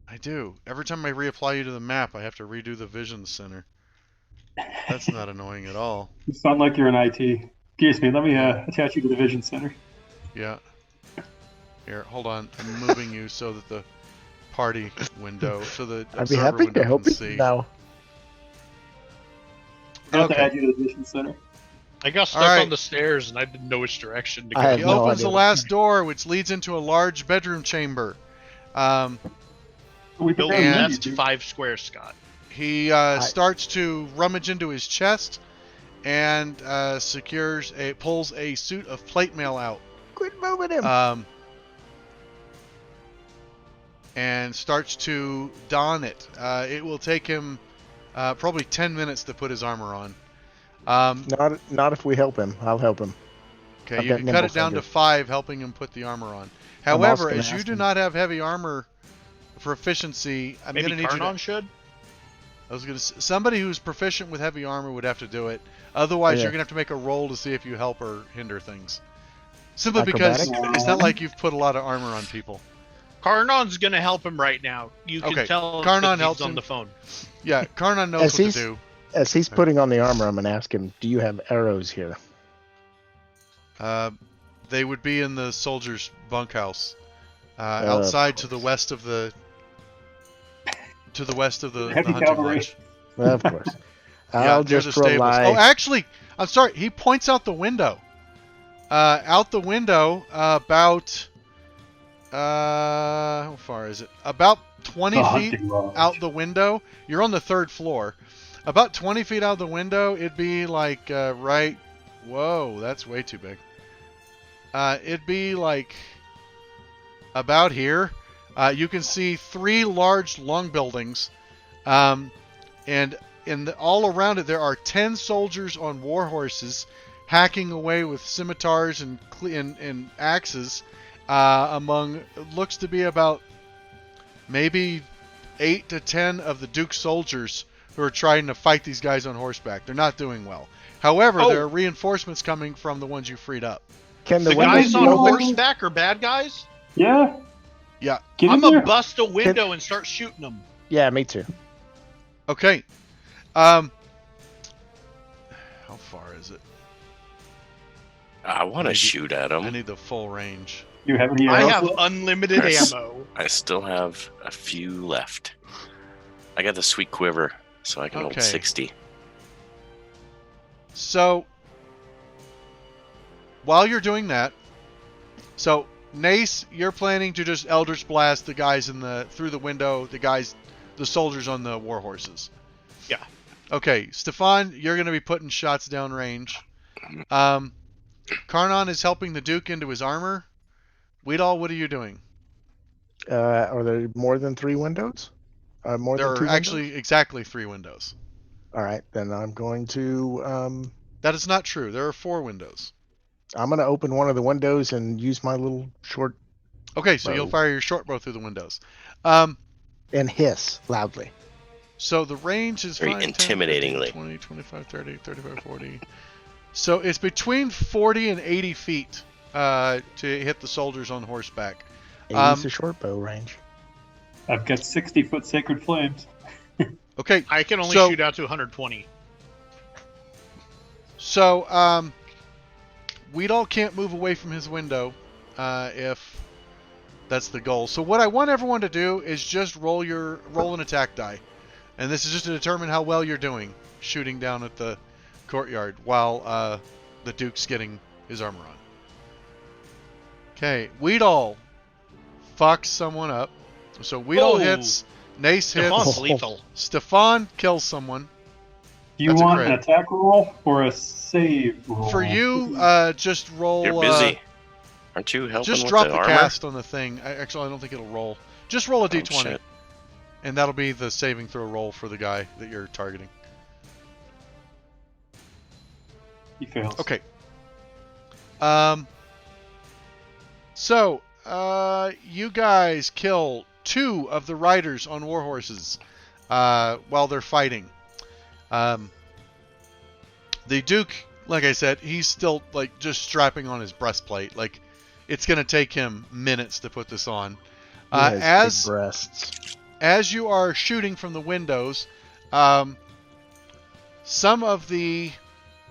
I do. Every time I reapply you to the map, I have to redo the vision center. That's not annoying at all. You sound like you're in IT. Excuse me. Let me Yeah. attach you to the vision center. Yeah. Here, hold on. I'm moving you so that the party window, so the I'd be observer happy window to help can you see. now. I have to Okay. add you to the vision center. I got stuck Alright. on the stairs and I didn't know which direction to I go. had He no opens idea. the last door, which leads into a large bedroom chamber. We Built prepared And- to that's meet you. 5 squares, Scott. He starts to rummage into his chest and pulls a suit of plate mail out. Quit moving him. And starts to don it. It will take him probably 10 minutes to put his armor on. Not if we help him. I'll help him. Okay, I've you got can cut nimble it down to fingers. 5, helping him put the armor on. I'm also However, gonna as you ask do him- not have heavy armor for efficiency, I'm Maybe going to need you Karnon to... should? I was going to... Somebody who's proficient with heavy armor would have to do it. Otherwise, Yeah. you're going to have to make a roll to see if you help or hinder things. Simply because Acrobatic? it's not like you've put a lot of armor on people. Karnon's gonna help him right now. You can Okay, tell Karnon if helps he's on him. the phone. Yeah, Karnon knows As what to he's- do. As he's putting on the armor, I'm going to ask him, do you have arrows here? They would be in the soldiers' bunkhouse, Of outside to the course. west of the Heavy hunting cavalry. lodge. Of course. Yeah, I'll near just the stables. rely. Oh, actually, I'm sorry. He points out the window. Out the window, about how far is it? About 20 The feet hunting lodge. out the window. You're on the 3rd floor. About 20 feet out the window, it'd be like right. Whoa, that's way too big. It'd be like about here. You can see 3 large long buildings, and all around it there are 10 soldiers on war horses, hacking away with scimitars and axes. Among it looks to be about maybe 8 to 10 of the Duke's soldiers who are trying to fight these guys on horseback. They're not doing well. However, Oh. there are reinforcements coming from the ones you freed up. Can The the guys windows on be no- open? horseback are bad guys? Yeah. Yeah. Get I'm in gonna there. bust a window and start shooting them. Yeah, me too. Okay. How far is it? I want to Maybe- shoot at I him. need the full range. You have any I arrows have left? unlimited Yes. ammo. I still have a few left. I got the sweet quiver, so I can Okay. hold 60. So, while you're doing that, so Nace, you're planning to just Eldritch Blast the guys through the window, the soldiers on the war horses. Yeah. Okay, Stefan, you're going to be putting shots down range. Karnan is helping the Duke into his armor. Weedall, what are you doing? Are there more than 3 windows? More There than 2 are actually windows? exactly 3 windows. All right, then I'm going to That is not true. There are 4 windows. open one of the windows and use my little short Okay, so bow you'll fire your short bow through the windows. Um, and hiss loudly. So the range is Very 5, 10, 15, intimidatingly. 20, 25, 30, 35, 40. So it's between 40 and 80 feet to hit the soldiers on horseback. And use the short bow range. I've got 60-foot sacred flames. Okay. I can only So- shoot out to 120. So Weedall can't move away from his window if that's the goal. So what I want everyone to do is just roll an attack die. And this is just to determine how well you're doing shooting down at the courtyard while the Duke's getting his armor on. Okay, Weedall fucks someone up. So Weedall Oh. hits, Nace hits, Stefan's lethal. Stefan kills someone. Do you That's a want crit. an attack roll or a save roll? For you, just roll. You're busy. Aren't you helping Just with drop the the armor? cast on the thing. Actually, I don't think it'll roll. Just roll a Oh, d20, shit. and that'll be the saving throw roll for the guy that you're targeting. He fails. Okay. So, you guys kill 2 of the riders on war horses while they're fighting. The Duke, like I said, he's still like just strapping on his breastplate. Like, it's gonna take him minutes to put this on. He has big breasts. As you are shooting from the windows, some of the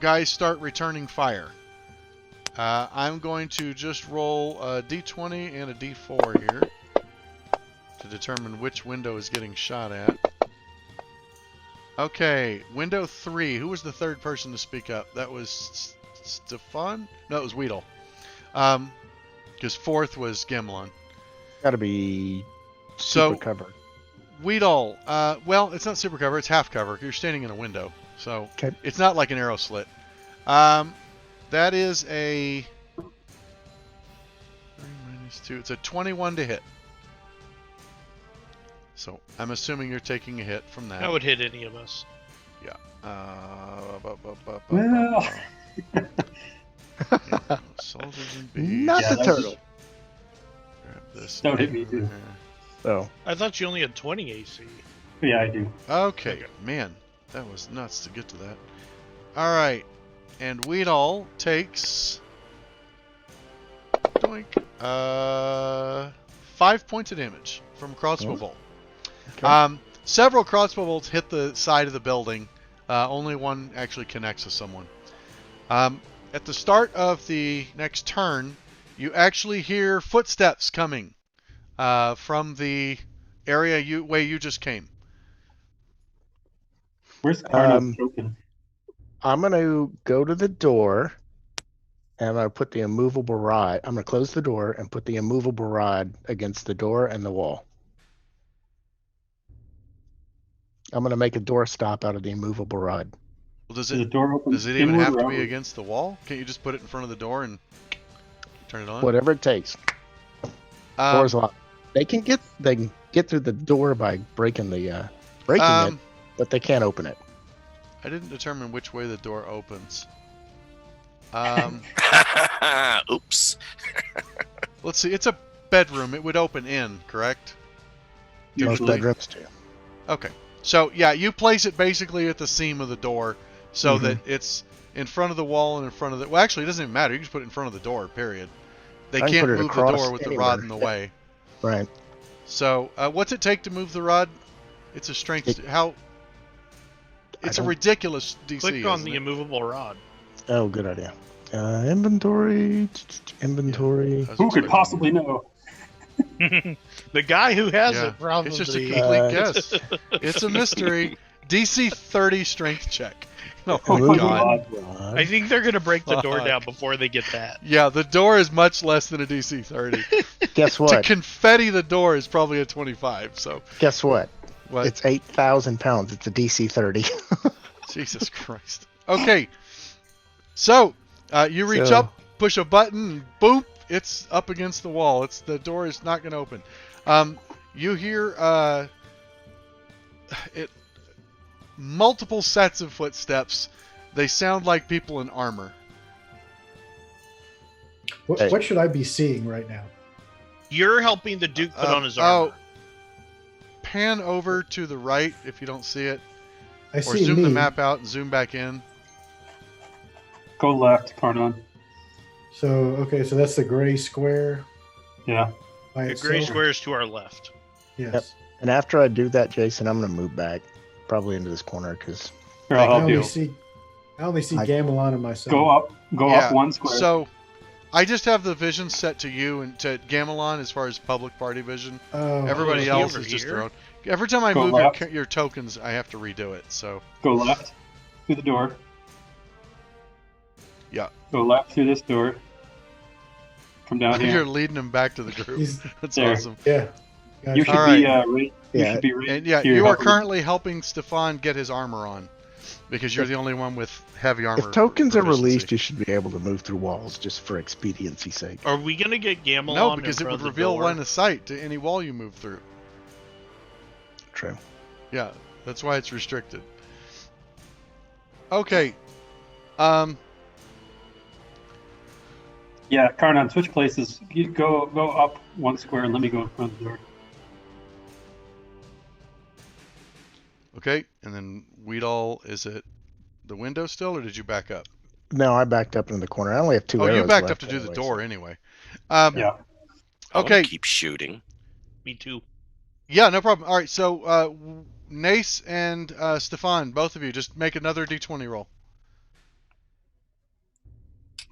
guys start returning fire. I'm going to just roll a d20 and a d4 here to determine which window is getting shot at. Okay, window 3. Who was the third person to speak up? That was Stefan? No, it was Weedle. Because 4th was Gimlon. Got to be So- super covered. Weedle, well, it's not super cover, it's half cover. You're standing in a window, so Okay. it's not like an arrow slit. That is a 3 minus 2. It's a 21 to hit. So I'm assuming you're taking a hit from that. That would hit any of us. Yeah. Well. Yeah, soldiers and bees. Not Yeah, the that was- turtle. Grab this. That would hit me too. here. Oh, I thought you only had 20 AC. Yeah, I do. Okay, man, that was nuts to get to that. All right, and Weedall takes doink, 5 points of damage from a crossbow bolt. okay. Several crossbow bolts hit the side of the building. Only one actually connects with someone. At the start of the next turn, you actually hear footsteps coming from the area way you just came. Where's Carnot Um, broken? I'm going to go to the door and I'm going to put the immovable rod. I'm going to close the door and put the immovable rod against the door and the wall. I'm going to make a door stop out of the immovable rod. Well, does Is the it door open? does it even inward have or to be outward? against the wall? Can't you just put it in front of the door and turn it on? Whatever it takes. Door's locked. They can get through the door by breaking it, but they can't open it. I didn't determine which way the door opens. Oops. Let's see. It's a bedroom. It would open in, correct? Most Usually. bedrooms do. Okay. So, yeah, you place it basically at the seam of the door so Mhm. that it's in front of the wall and in front of the... Well, actually, it doesn't even matter. You can just put it in front of the door, period. They I can can't put it move the across door with the anywhere. rod in the way. Right. So, what's it take to move the rod? It's a strength... It's a don't- ridiculous DC, Click on isn't the it? immovable rod. Oh, good idea. Inventory. Inventory. I was Who could expecting- possibly know? The guy who has Yeah, it probably. it's just a complete Uh, guess. It's a mystery. DC 30 strength check. Oh Oh my my god. God. I think they're gonna break the door Fuck. down before they get that. Yeah, the door is much less than a DC 30. Guess To what? confetti the door is probably a 25. So Guess what? what? It's 8,000 pounds. It's a DC 30. Jesus Christ. Okay, so you reach So- up, push a button, and boop, it's up against the wall. The door is not going to open. You hear multiple sets of footsteps. They sound like people in armor. What should I be seeing right now? You're helping the Duke put on his armor. Pan over to the right if you don't see it, I or see zoom me. the map out and zoom back in. Go left, Cardon. So okay, so that's the gray square. Yeah. By The itself? gray square is to our left. Yes. Yep. And after I do that, Jason, I'm going to move back, probably into this corner, because Here, I'll I help only you. see I- Gamelon and myself. Go up one square. So, I just have the vision set to you and to Gamelon as far as public party vision. Oh, Everybody is he else over is just here? their own. Every time I Go move left. your tokens, I have to redo it. So, Go left through the door. yeah. Go left through this door. Come down You're here. leading them back to the group. He's- That's There. awesome. yeah. You Gotcha. should All be right. right. You Yeah. should be right And yeah, here you are helping. currently helping Stefan get his armor on because you're the only one with heavy armor. if tokens are proficiency. released, you should be able to move through walls just for expediency's sake. Are we gonna get Gamelon? No, because in it front would of the reveal door? line of sight to any wall you move through. True. Yeah, that's why it's restricted. Okay. Um. Yeah, Cardon, switch places. You go up one square and let me go in front of the door. Okay, and then Weedall is at the window still, or did you back up? No, I backed up into the corner. I only have two Oh, arrows you backed left up to do the anyway, door so- anyway. Yeah. I wanna Okay. keep shooting. Me too. Yeah, no problem. All right, so Nace and Stefan, both of you, just make another D20 roll.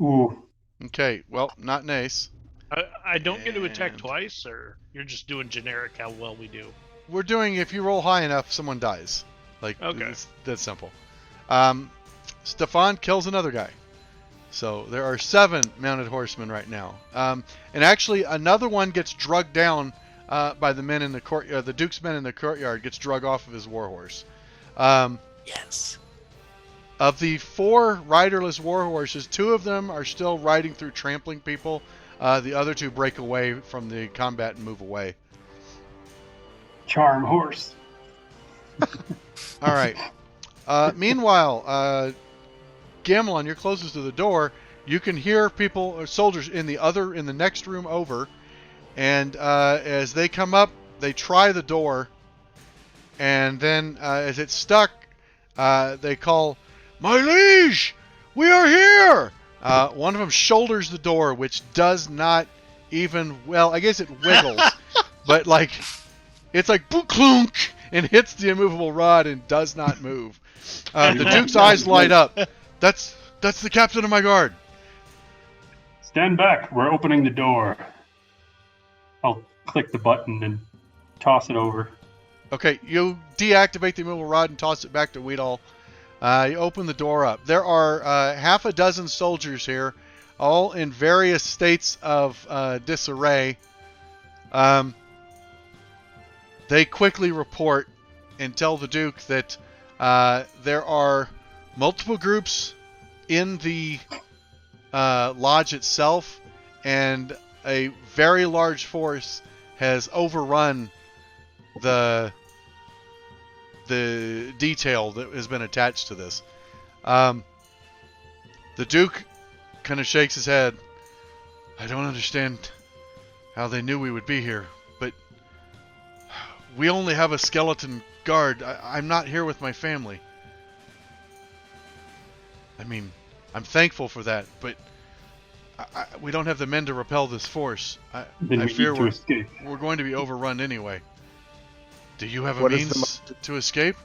Ooh. Okay, well, not Nace. I don't get to attack And- twice, or you're just doing generic how well we do. We're doing if you roll high enough, someone dies. Like, Okay. it's that simple. Stefan kills another guy. So there are 7 mounted horsemen right now. And actually, another one gets drugged down by the men in the courtyard. The Duke's men in the courtyard gets drug off of his warhorse. Yes. Of the 4 riderless warhorses, 2 of them are still riding through, trampling people. The other 2 break away from the combat and move away. Charm horse. All right. Meanwhile, Gamelon, you're closest to the door. You can hear people or soldiers in the next room over, and as they come up, they try the door, and then as it's stuck, they call, "My liege, we are here!" One of them shoulders the door, which does not even, well, I guess it wiggles, but like, it's like boop clunk and hits the immovable rod and does not move. The Duke's eyes light up. That's the captain of my guard. Stand back. We're opening the door. I'll click the button and toss it over. Okay, you deactivate the immovable rod and toss it back to Weedall. You open the door up. There are half a dozen soldiers here, all in various states of disarray. They quickly report and tell the Duke that there are multiple groups in the lodge itself, and a very large force has overrun the detail that has been attached to this. The Duke kind of shakes his head. I don't understand how they knew we would be here, but we only have a skeleton guard. I'm not here with my family. I mean, I'm thankful for that, but we don't have the men to repel this force. Then I we fear need to escape. we're going to be overrun anyway. Do you have a What is the means to escape?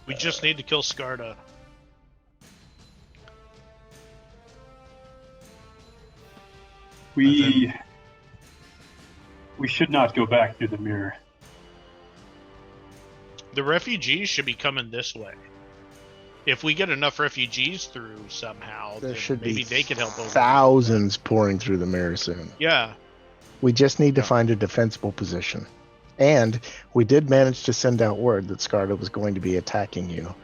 We just need to kill Skarda. We should not go back through the mirror. The refugees should be coming this way. If we get enough refugees through somehow, There then should maybe be they could help over. thousands pouring through the mirror soon. Yeah. We just need to Yeah. find a defensible position. And we did manage to send out word that Scarda was going to be attacking you.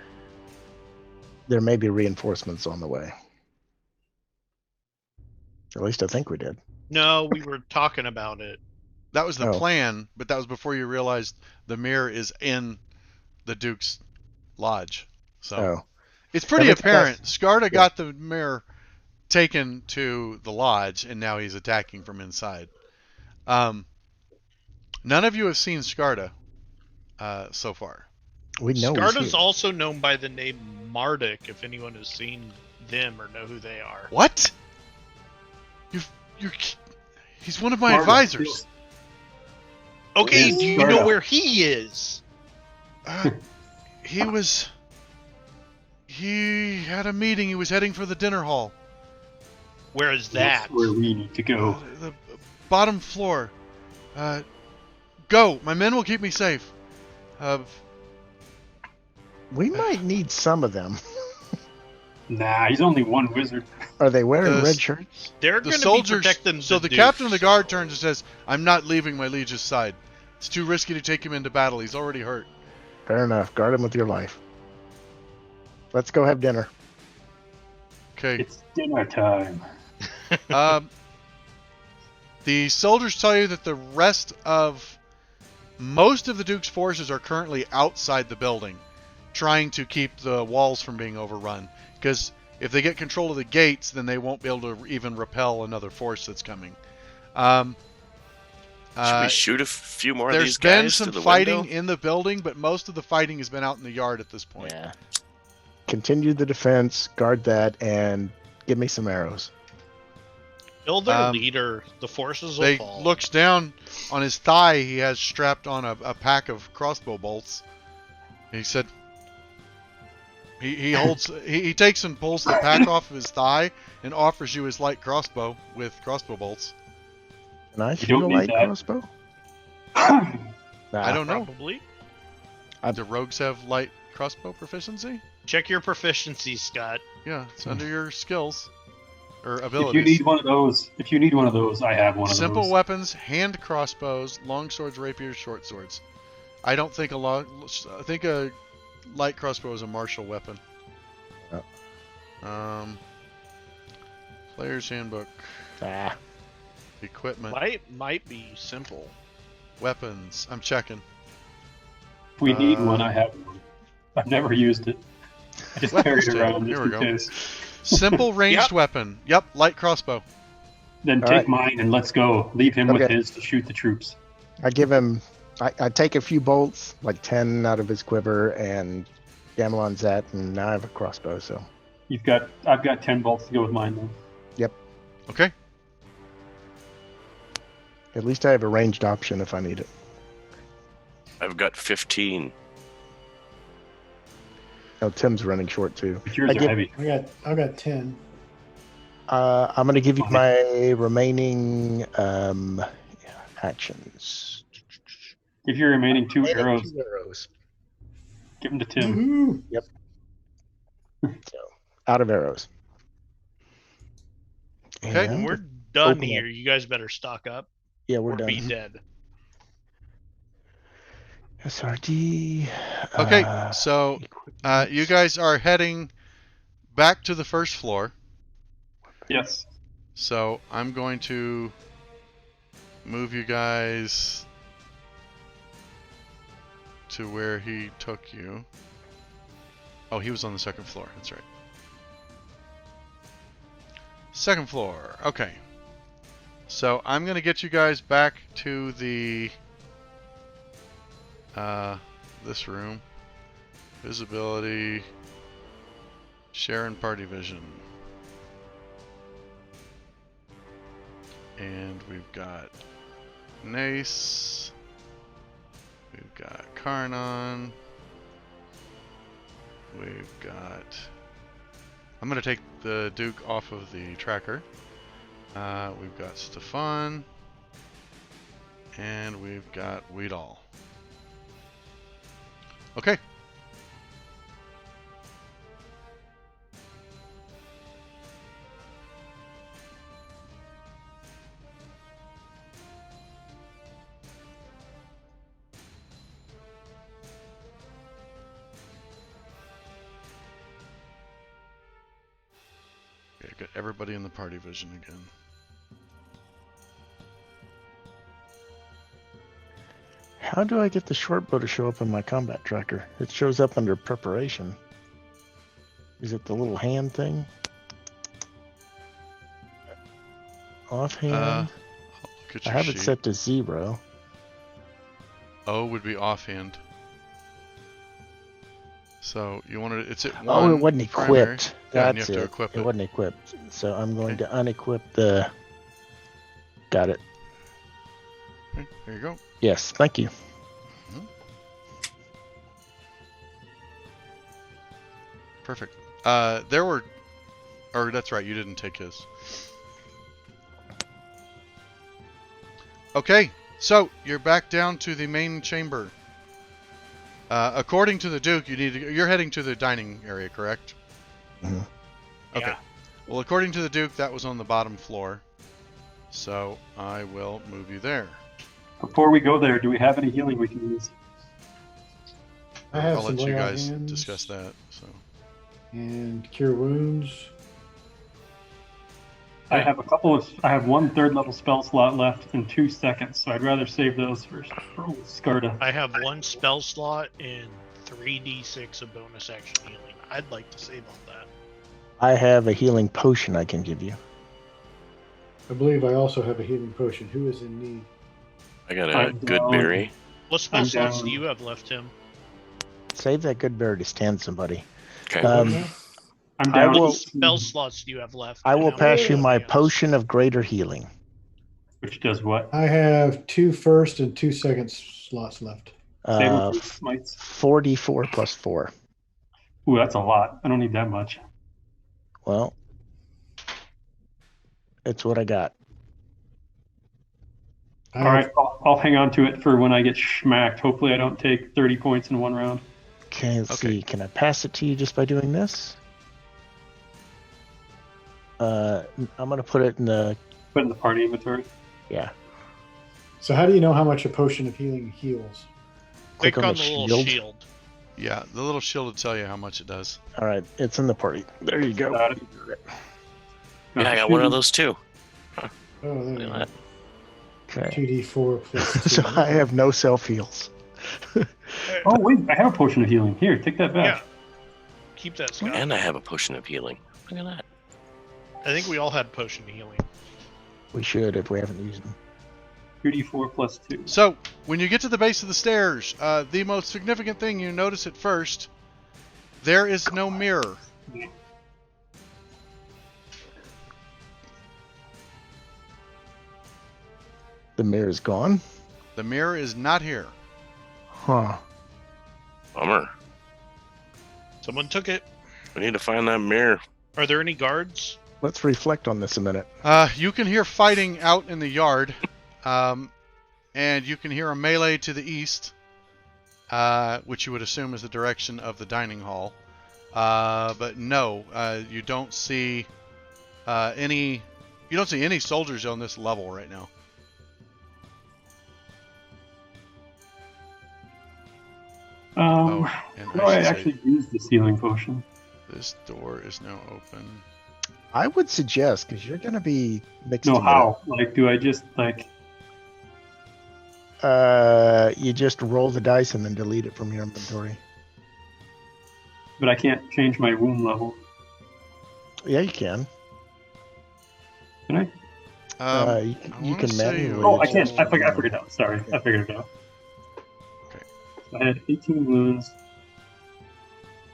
There may be reinforcements on the way. At least I think we did. No, we were talking about it. That was the Oh. plan, but that was before you realized the mirror is in the Duke's lodge. So Oh. it's pretty Every time I- apparent. Scarda got the mirror taken to the lodge, and now he's attacking from inside. None of you have seen Scarda so far. We know he's Scarda's here. also known by the name Marduk, if anyone has seen them or know who they are. What? He's one of my Marvel advisors. feels- Okay, Is do you Scarda- know where he is? He had a meeting. He was heading for the dinner hall. Where is That's that? where we need to go. The bottom floor. Go. My men will keep me safe. We might need some of them. Nah, he's only one wizard. Are they wearing The- red shirts? They're The going to be soldiers. protecting So the Duke, captain of the so- guard turns and says, "I'm not leaving my liege's side. It's too risky to take him into battle. He's already hurt." Fair enough. Guard him with your life. Let's go have dinner. Okay. It's dinner time. The soldiers tell you that the rest of most of the Duke's forces are currently outside the building, trying to keep the walls from being overrun. Because if they get control of the gates, then they won't be able to even repel another force that's coming. Should we shoot a few more of There's these been guys some to the fighting window? in the building, but most of the fighting has been out in the yard at this point. Yeah. Continue the defense, guard that, and give me some arrows. Kill their Um, leader. The forces will They fall. looks down on his thigh. He has strapped on a pack of crossbow bolts. He said, he holds, he takes and pulls the pack off of his thigh and offers you his light crossbow with crossbow bolts. Can I shoot don't a need light that. crossbow? I Nah. don't know. Probably. Do rogues have light crossbow proficiency? Check your proficiency, Scott. Yeah, it's under your skills or If abilities. you need one of those, I have one of Simple those. weapons, hand crossbows, long swords, rapiers, short swords. I don't think I think a light crossbow is a martial weapon. Player's handbook, Ah. equipment, Light might be simple. weapons. I'm checking. If we need Uh, one, I have one. I've never used it. I just carry Weapons it table. around Here just we in go. case. Simple ranged Yep. weapon. Yep, light crossbow. Then All take right. mine and let's go. Leave him with Okay. his to shoot the troops. I give him. I take a few bolts, like 10 out of his quiver, and Gamelon's that, and now I have a crossbow. So I've got 10 bolts to go with mine then. Okay. at least I have a ranged option if I need it. I've got 15. Oh, Tim's running short too. But yours I are get- heavy. I got 10. I'm going to give you my remaining actions. Give your remaining two Remaining arrows. 2 arrows. Give them to Tim. Woohoo! So, out of arrows. Okay, And- We're done open here. You guys better stock up yeah, we're or done. be dead. SRD. Okay, so you guys are heading back to the first floor. Yes. So I'm going to move you guys to where he took you. Oh, he was on the second floor. That's right. Second floor. Okay. So I'm going to get you guys back to the this room. Visibility. Share and party vision. And we've got Nace. We've got Karnon. We've got... I'm going to take the Duke off of the tracker. We've got Stefan. And we've got Weedall. Okay. Okay, got everybody in the party vision again. How do I get the short bow to show up in my combat tracker? It shows up under preparation. Is it the little hand thing? Offhand? Look at I your have sheet. it set to 0. O would be offhand. So you wanted it's at 1. Oh, it wasn't primary. equipped. Yeah, and That's you have it. to equip It it. wasn't equipped. So I'm going Okay. to unequip the. Got it. Okay, there you go. Yes, thank you. Perfect. That's right, you didn't take his. Okay, so you're back down to the main chamber. According to the Duke, you're heading to the dining area, correct? Mhm. Okay. Yeah. Well, according to the Duke, that was on the bottom floor. So I will move you there. Before we go there, do we have any healing we can use? I have I'll some let you lay on guys hands discuss that. So and cure wounds. I have I have 1 third-level spell slot left in 2 seconds, so I'd rather save those for Skarta. I have 1 spell slot and 3d6 of bonus action healing. I'd like to save on that. I have a healing potion I can give you. I believe I also have a healing potion. Who is in need? I got a I'm good down. berry. What spell I'm slots down. do you have left, Tim? Save that good bird to stand somebody. Okay. Um, I'm I down. will- What spell slots do you have left? I and will how pass many you my hands? potion of greater healing. Which does what? I have 2 first and 2 second slots left. Same Uh, with smites. 44 plus 4. Ooh, that's a lot. I don't need that much. Well, it's what I got. I All have, right, I'll hang on to it for when I get schmacked. Hopefully, I don't take 30 points in 1 round. Okay, let's Okay. see. Can I pass it to you just by doing this? I'm going to put it in the. Put in the party inventory. Yeah. So how do you know how much a potion of healing heals? Click Click on on the the little shield. shield. yeah, the little shield will tell you how much it does. All right, it's in the party. There you go. Got it. Yeah, I got one of those too. Oh, there Look you at go. that. Okay. 2d4 plus 2. So I have no self heals. Oh wait, I have a potion of healing. Here, take that Yeah. back. Keep that, Scott. And I have a potion of healing. Look at that. I think we all had potion healing. We should if we haven't used them. 3d4 plus 2. So when you get to the base of the stairs, the most significant thing you notice at first, there is no mirror. The mirror is gone. The mirror is not here. Huh. Bummer. Someone took it. We need to find that mirror. Are there any guards? Let's reflect on this a minute. You can hear fighting out in the yard, and you can hear a melee to the east, which you would assume is the direction of the dining hall. But no, you don't see any. You don't see any soldiers on this level right now. And and how do I should say actually use this healing potion? this door is now open. I would suggest, because you're going to be mixed No, in how? Like, do I just like? you just roll the dice and then delete it from your inventory. But I can't change my wound level. Yeah, you can. Can I? You, I you wanna can say manually. Oh, I roll- can't. I figured it out. Sorry, I figured it out. Okay. So I had 18 wounds.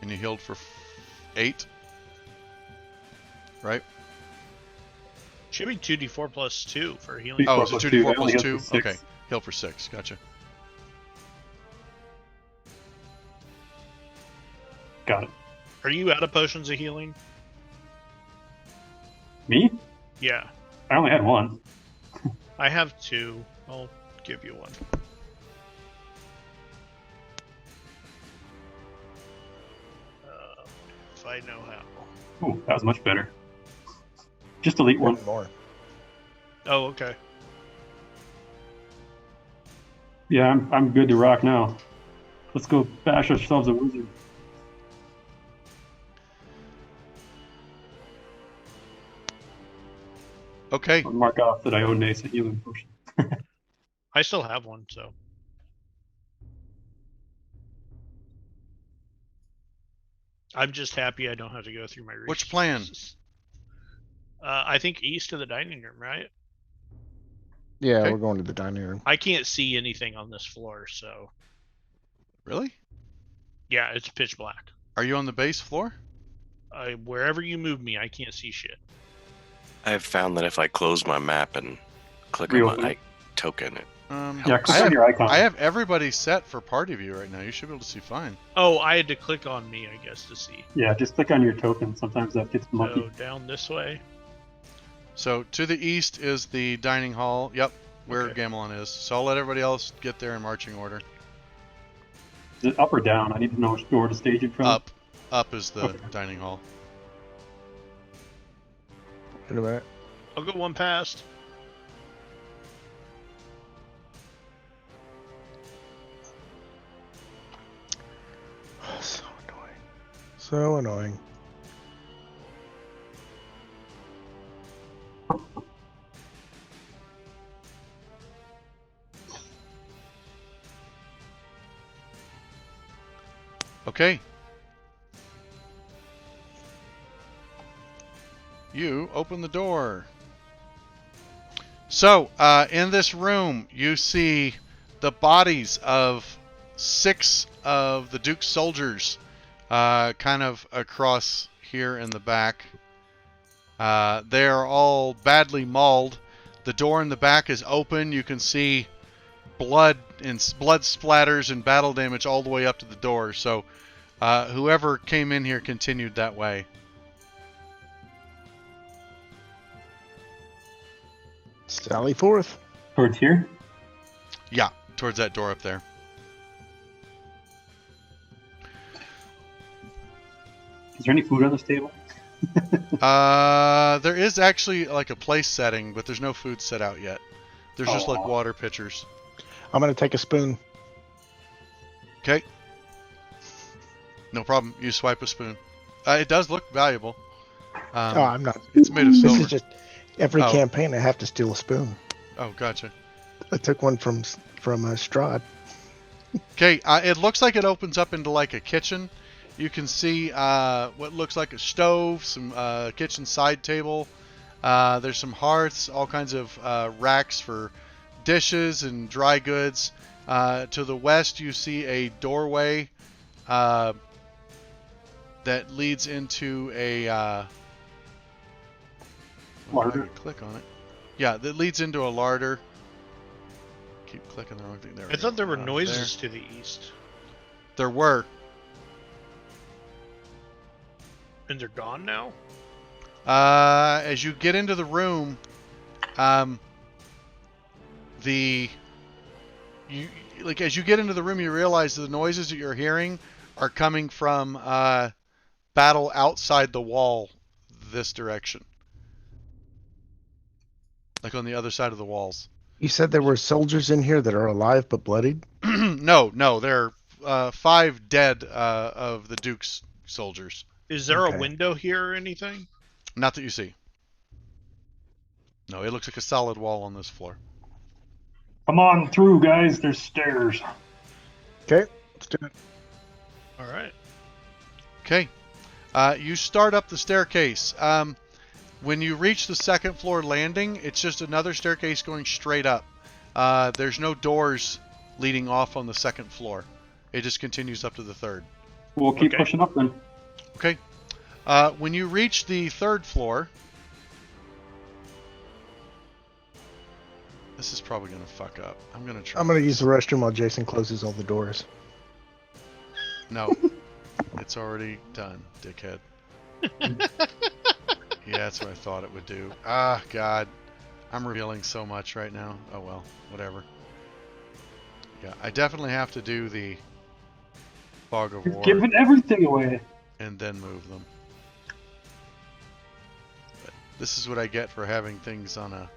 And you healed for 8. Right? Should be 2d4 plus 2 for healing. Oh, 4 is it plus 2d4 2, I plus only healed 2? for 6. Okay. Heal for 6. Gotcha. Got it. Are you out of potions of healing? Me? Yeah. I only had 1. I have 2. I'll give you 1. I know how. Oh, that was much better. Just delete one. One more. Oh, okay. Yeah, I'm good to rock now. Let's go bash ourselves a wizard. Okay. I'll mark off that I own Nace a healing potion. I still have one, so. I'm just happy I don't have to go through my resources. Which plan? I think east of the dining room, right? Yeah, Okay. we're going to the dining room. I can't see anything on this floor, so. Really? Yeah, it's pitch black. Are you on the base floor? Wherever you move me, I can't see shit. I've found that if I close my map and click Reopen on my it. token, it Yeah, click on your icon. I have everybody set for party view right now. You should be able to see fine. Oh, I had to click on me, I guess, to see. Yeah, just click on your token. Sometimes that gets monkey. So down this way. So to the east is the dining hall. Yep, where Okay. Gamelon is. So I'll let everybody else get there in marching order. Is it up or down? I need to know which door to stage it from. Up. Up is the Okay. dining hall. Wait a minute. I'll go one past. So annoying. So annoying. Okay. You open the door. So, in this room, you see the bodies of 6 of the Duke's soldiers kind of across here in the back. They are all badly mauled. The door in the back is open. You can see blood splatters and battle damage all the way up to the door. So, whoever came in here continued that way. Sally forth. Towards here? Yeah, towards that door up there. Is there any food on this table? There is actually like a place setting, but there's no food set out yet. There's just like Aw. water pitchers. I'm gonna take a spoon. Okay. No problem. You swipe a spoon. It does look valuable. Oh, I'm not. It's made of This silver. is just every Oh. campaign. I have to steal a spoon. Oh, gotcha. I took one from Strahd. Okay, it looks like it opens up into like a kitchen. You can see what looks like a stove, some kitchen side table. There's some hearths, all kinds of racks for dishes and dry goods. To the west, you see a doorway that leads into a Larder. Click on it. Yeah, that leads into a larder. Keep clicking the wrong thing there. I thought there were There. noises to the east. There were. And they're gone now? As you get into the room, as you get into the room, you realize the noises that you're hearing are coming from battle outside the wall, this direction, like on the other side of the walls. You said there were soldiers in here that are alive but bloodied. No, there are 5 dead of the Duke's soldiers. Is there Okay. a window here or anything? Not that you see. No, it looks like a solid wall on this floor. Come on through, guys. There's stairs. Okay, let's do it. All right. Okay. You start up the staircase. When you reach the second floor landing, it's just another staircase going straight up. There's no doors leading off on the second floor. It just continues up to the third. We'll keep Okay. pushing up then. Okay. When you reach the third floor, this is probably going to fuck up. I'm going to try. I'm gonna use the restroom while Jason closes all the doors. No. It's already done, dickhead. Yeah, that's what I thought it would do. Ah, God. I'm revealing so much right now. Oh, well. Whatever. Yeah, I definitely have to do the Fog of You're War giving everything away. and then move them. This is what I get for having things on a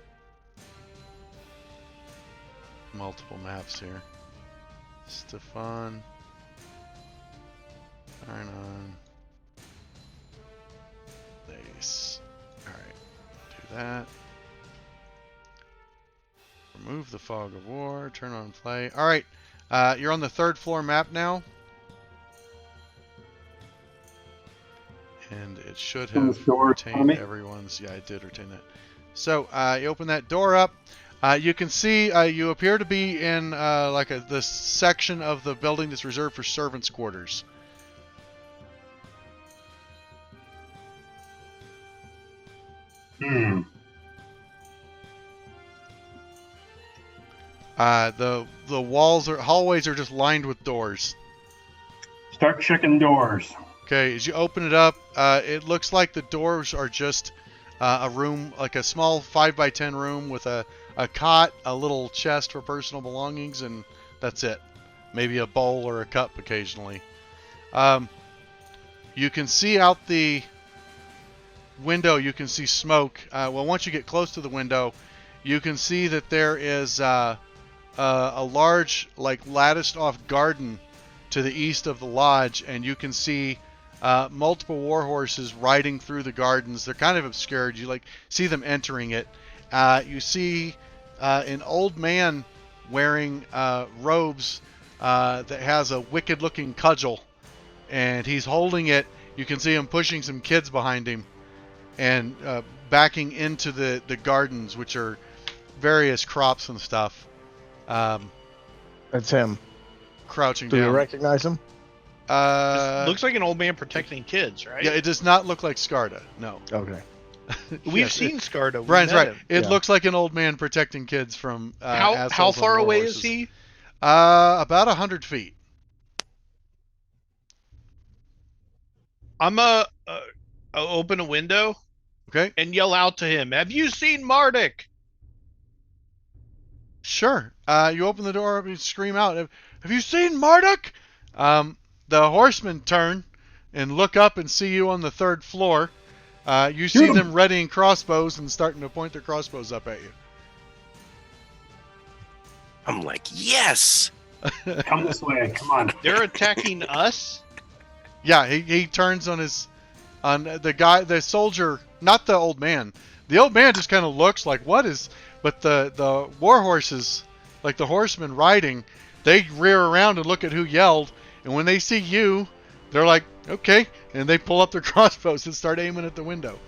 multiple maps here. Stefan. Turn on. Base. Alright. Do that. Remove the fog of war. Turn on play. Alright. You're on the 3rd floor map now. And it should have retained everyone's. Yeah, I did retain that. So you open that door up. You can see you appear to be in this section of the building that's reserved for servants' quarters. Hmm. The hallways are just lined with doors. Start checking doors. Okay, as you open it up, it looks like the doors are just a room, like a small 5x10 room with a cot, a little chest for personal belongings, and that's it. Maybe a bowl or a cup occasionally. You can see out the window, you can see smoke. Well, once you get close to the window, you can see that there is a large, latticed-off garden to the east of the lodge, and you can see multiple war horses riding through the gardens. They're kind of obscured. You see them entering it. You see an old man wearing robes that has a wicked-looking cudgel, and he's holding it. You can see him pushing some kids behind him and backing into the gardens, which are various crops and stuff. That's him. Crouching Do down. you recognize him? Looks like an old man protecting kids, right? Yeah, it does not look like Skarda. No. Okay. We've seen Skarda. Brian's right. It Yeah. looks like an old man protecting kids from How assholes on far war away horses. is he? About 100 feet. I'm open a window Okay. and yell out to him, "Have you seen Marduk?" Sure. You open the door up and scream out, "Have you seen Marduk?" The horsemen turn and look up and see you on the 3rd floor. You see them readying crossbows and starting to point their crossbows up at you. I'm like, yes! Come this way. Come on. They're attacking us. Yeah, he turns on the guy, the soldier, not the old man. The old man just kind of looks like, what is... But the war horses, like the horsemen riding, they rear around and look at who yelled. And when they see you, they're like, okay. And they pull up their crossbows and start aiming at the window.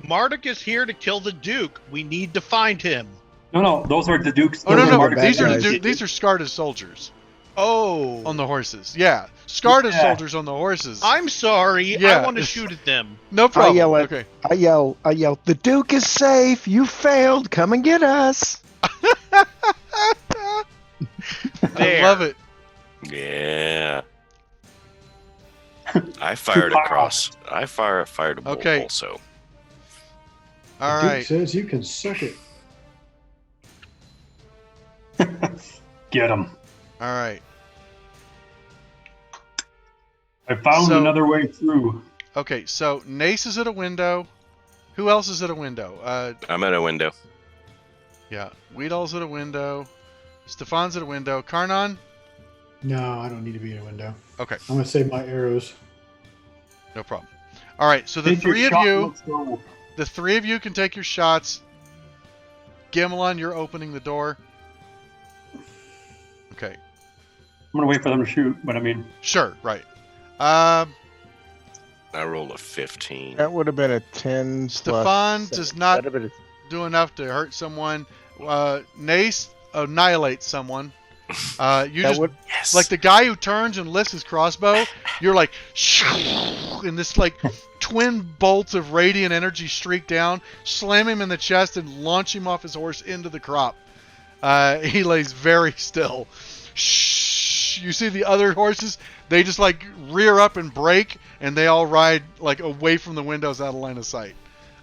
Marduk is here to kill the Duke. We need to find him. No, those are the Dukes. Oh, no. Marduk These are guys. these are Skarda's soldiers Oh. on the horses. Yeah. Skarda's Yeah. soldiers on the horses. I'm sorry. Yeah. I want to shoot at them. No problem. I yell, the Duke is safe. You failed. Come and get us. I There. love it. Yeah. I fired across. I fired a bolt Okay. also. All Duke right. says you can suck it. Get him. All right. I found So- another way through. Okay, so Nace is at a window. Who else is at a window? I'm at a window. Yeah. Weedall's at a window. Stefan's at a window. Karnan? No, I don't need to be in a window. Okay, I'm gonna save my arrows. no problem. All right, so the Take your three of shot, you, let's go. the three of you can take your shots. Gimelon, you're opening the door. Okay, I'm gonna wait for them to shoot, but I mean, sure, right. I rolled a 15. That would have been a 10 Stefan plus does 7. not That'd have been do enough to hurt someone. Nace annihilates someone. You that just would, Yes. like the guy who turns and lifts his crossbow. You're like, and this like twin bolts of radiant energy streak down, slam him in the chest, and launch him off his horse into the crop. He lays very still. You see the other horses? They just like rear up and brake, and they all ride like away from the windows out of line of sight.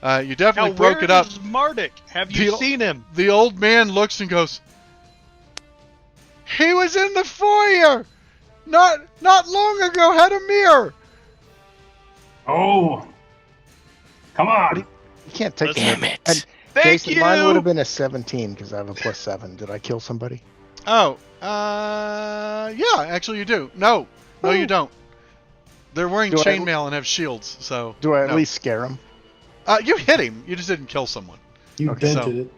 You definitely Now, broke where it up. is Marduk? Have you The- seen him? The old man looks and goes, "He was in the foyer, not long ago. Had a mirror." oh, come on. can't take Damn them. it. And Thank Jason, you. mine would have been a 17 because I have a +7. Did I kill somebody? Oh, yeah, actually you do. No, you Oh. don't. They're wearing Do I- chainmail and have shields, so. Do I at no. least scare him? You hit him. You just didn't kill someone. You Okay. dented it.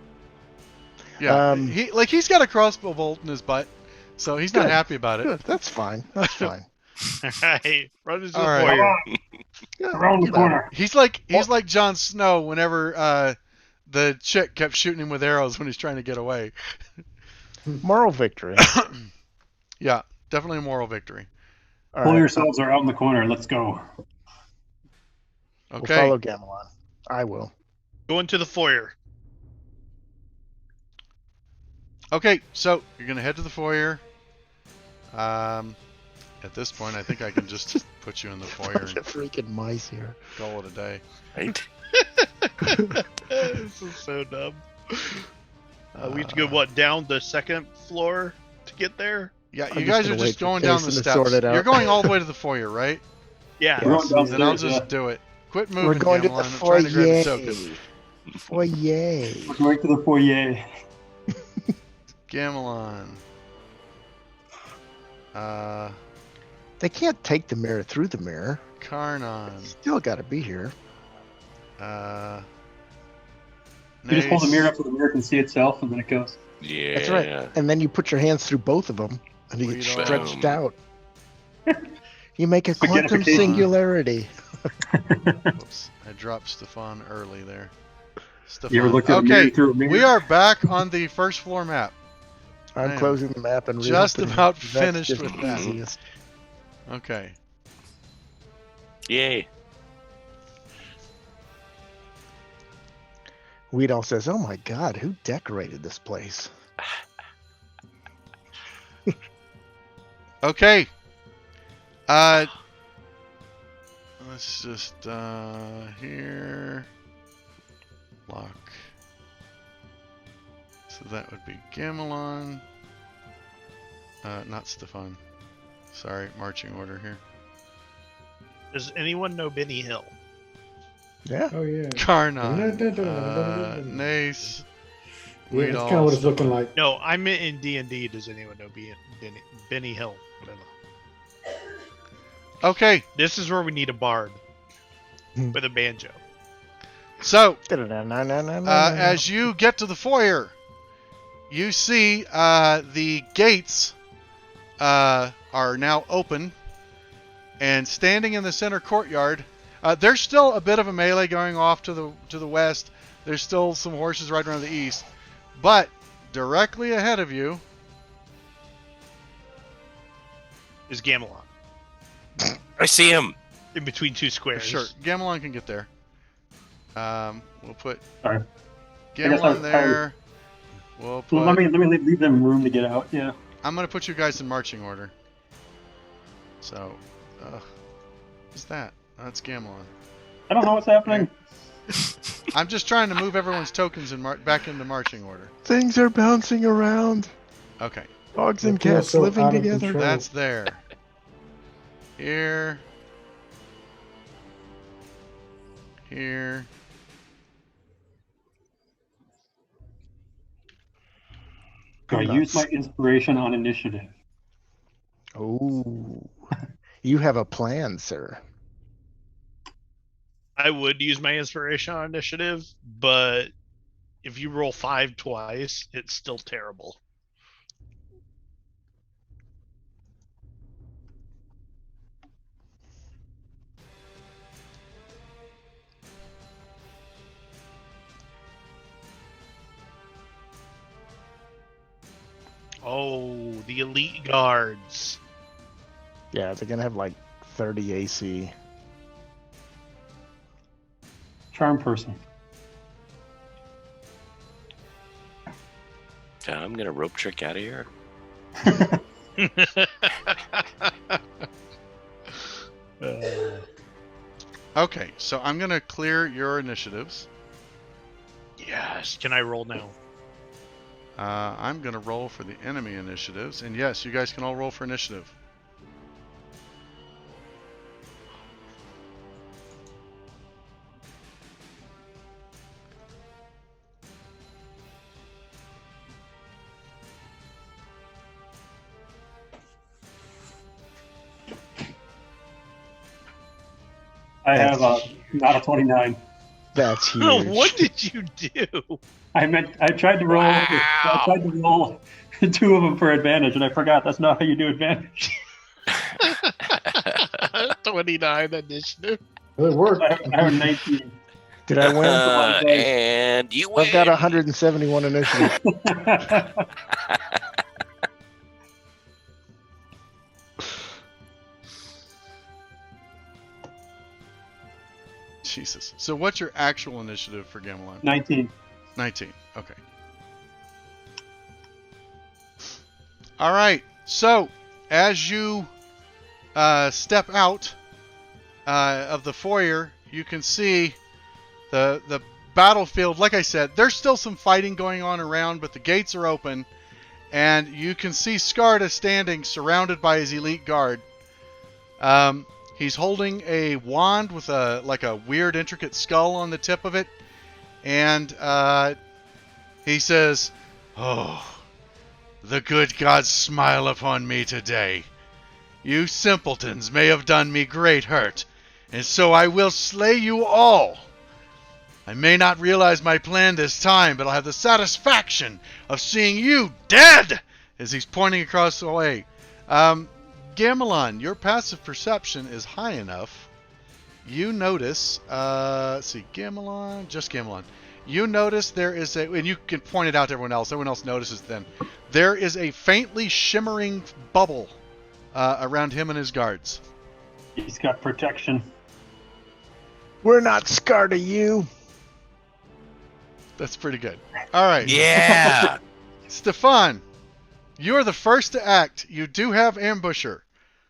Yeah, Um, he's got a crossbow bolt in his butt, so he's not Good. happy about it. Good. That's fine. That's fine. All right, run into All the right. foyer. Yeah, Around the get out. corner. He's like Jon Snow whenever the chick kept shooting him with arrows when he's trying to get away. Moral victory. Yeah, definitely a moral victory. All Pull right. yourselves are out in the corner. Let's go. We'll Okay. follow Gamelon. I will. Go into the foyer. Okay, so you're gonna head to the foyer. At this point, I think I can just put you in the foyer Bunch and of freaking mice here. call it a day. Right? This is so dumb. We have to go what down the second floor to get there? Yeah, I'm you just guys gonna are wait just for going down the Jason to sort steps. it out. You're going all the way to the foyer, right? Yeah. We're going downstairs. Then I'll just yeah. do it. Quit We're moving, going to Gamelon. the I'm trying to grab a token. foyer. Foyer. We're going to the foyer. Gamelon. They can't take the mirror through the mirror. Karnon. Still got to be here. You just hold the Nace. mirror up so the mirror can see itself, and then it goes. Yeah. That's right. And then you put your hands through both of them, and you get Sweet stretched home. out. You make a quantum Spaghettification. singularity. Oops, I dropped Stefan early there. You ever Stefan. looked at a mirror Okay, through a mirror? we are back on the first floor map. I'm Man. closing the map and Just reopening. about That's finished just with the that. easiest. Okay. Yay. Weedall says, "Oh my God, who decorated this place?" Okay. Let's just here lock. So that would be Gamelon. Not Stefan. Sorry, marching order here. Does anyone know Benny Hill? Yeah. Oh yeah. Karnon. Nace. Yeah, that's Weedall, kind of what it's Stefan. looking like. No, I meant in D&D. Does anyone know Benny Hill? Whatever. Okay, This is where we need a bard Hmm. with a banjo. so As as you get to the foyer, you see the gates are now open, and standing in the center courtyard, there's still a bit of a melee going off to the west. There's still some horses right around the east, but directly ahead of you, Is Gamelon I see him. in between two squares? sure, Gamelon can get there. We'll put Sorry. I guess I was Gamelon there. We'll put. Well, let me leave them room to get out. Yeah. I'm gonna put you guys in marching order. So, what's that? That's Gamelon. I don't know what's happening. I'm just trying to move everyone's tokens back into marching order. things are bouncing around. Okay, Dogs They and feel cats so living out of together. control. that's there. Here. Here. Do I use my inspiration on initiative? Oh, you have a plan, sir. I would use my inspiration on initiative, but if you roll 5 twice, it's still terrible. Oh, the elite guards. Yeah, they're gonna have like 30 AC. Charm person. Yeah, I'm gonna rope trick out of here. Okay, so I'm gonna clear your initiatives. Yes. Can I roll now? I'm gonna roll for the enemy initiatives, and yes, you guys can all roll for initiative. I have not a 29. That's huge. What did you do? I tried to roll. I tried to roll 2 of them for advantage, and I forgot that's not how you do advantage. 29 initiative. Well, it worked. I have a 19. Did I win? And you win. I've got 171 initiative. Jesus. So what's your actual initiative for Gamelon? 19. 19. Okay. All right. So as you step out of the foyer, you can see the battlefield. Like I said, there's still some fighting going on around, but the gates are open, and you can see Skarda standing surrounded by his elite guard. He's holding a wand with a weird intricate skull on the tip of it, and he says, "Oh, the good gods smile upon me today. You simpletons may have done me great hurt, and so I will slay you all. I may not realize my plan this time, but I'll have the satisfaction of seeing you dead," as he's pointing across the way. Gamelon, your passive perception is high enough. You notice, let's see, Gamelon, just Gamelon. You notice there is a, and you can point it out to everyone else notices then, there is a faintly shimmering bubble around him and his guards. He's got protection. We're not scared of you. That's pretty good. All right. Yeah. Stefan, you are the first to act. You do have Ambusher.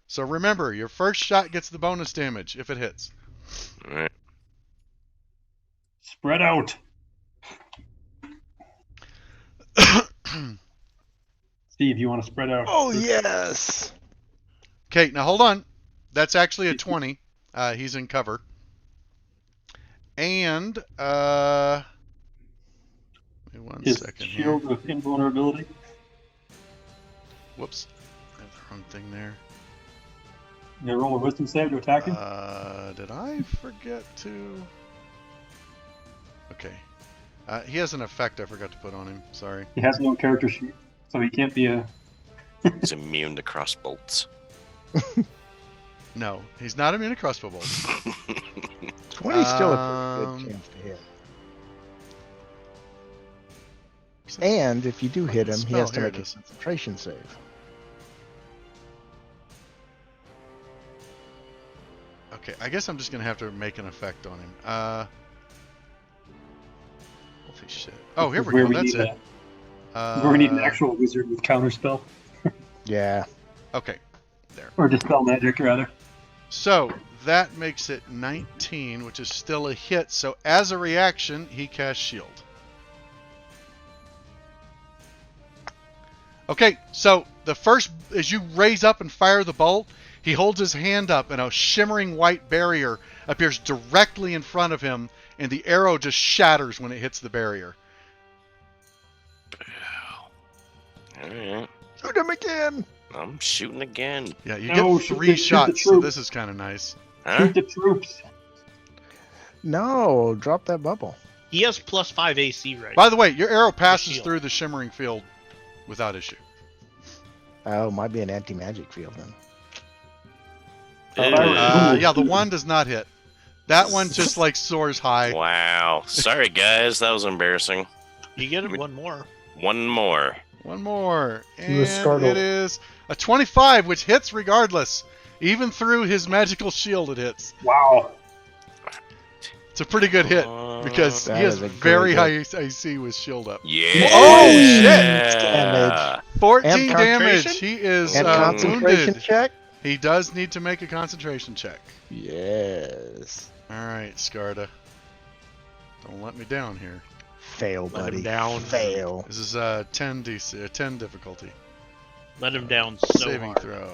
So remember, your first shot gets the bonus damage if it hits. All right. Spread out. Steve, you want to spread out? Oh, yes. Okay, now hold on. That's actually a 20. He's in cover. And, wait one His second shield here. with invulnerability. Whoops. I have the wrong thing there. You roll a wisdom save to attack him? Did I forget to? Okay. He has an effect I forgot to put on him. Sorry. He has no character sheet, so he can't be a... He's immune to cross bolts. No, he's not immune to crossbow bolts. 20 is still a pretty good chance to hit. And if you do hit him, he has to Here make it a is. concentration save. Okay, I guess I'm just gonna have to make an effect on him. Holy shit! Oh, here we Where go. we That's need it. where we need an actual wizard with counterspell. Yeah. Okay, there. Or dispel magic, rather. So that makes it 19, which is still a hit. So as a reaction, he casts shield. Okay, so the first, as you raise up and fire the bolt, he holds his hand up and a shimmering white barrier appears directly in front of him, and the arrow just shatters when it hits the barrier. All right. Shoot him again. I'm shooting again. Yeah, you No, get shoot 3 the shots, so troops. this is kind of nice. Huh? Shoot the troops. No, drop that bubble. He has +5 AC right By the way, your arrow passes shield. through the shimmering field without issue. Oh, might be an anti-magic field then. Yeah, the one does not hit. That one just like soars high. Wow. Sorry, guys. That was embarrassing. You get one more. One more. One more. He was And startled. it is a 25, which hits regardless. Even through his magical shield, it hits. Wow. It's a pretty good hit because That he has is a very great high AC with shield up. Yeah. Oh, shit! Damage. 14 And damage. concentration? He is And concentration wounded. check? He does need to make a concentration check. Yes. All right, Skarda. Don't let me down here. Fail, Let buddy. him down. Fail. This is 10 DC, 10 difficulty. Let him down so Saving hard. throw.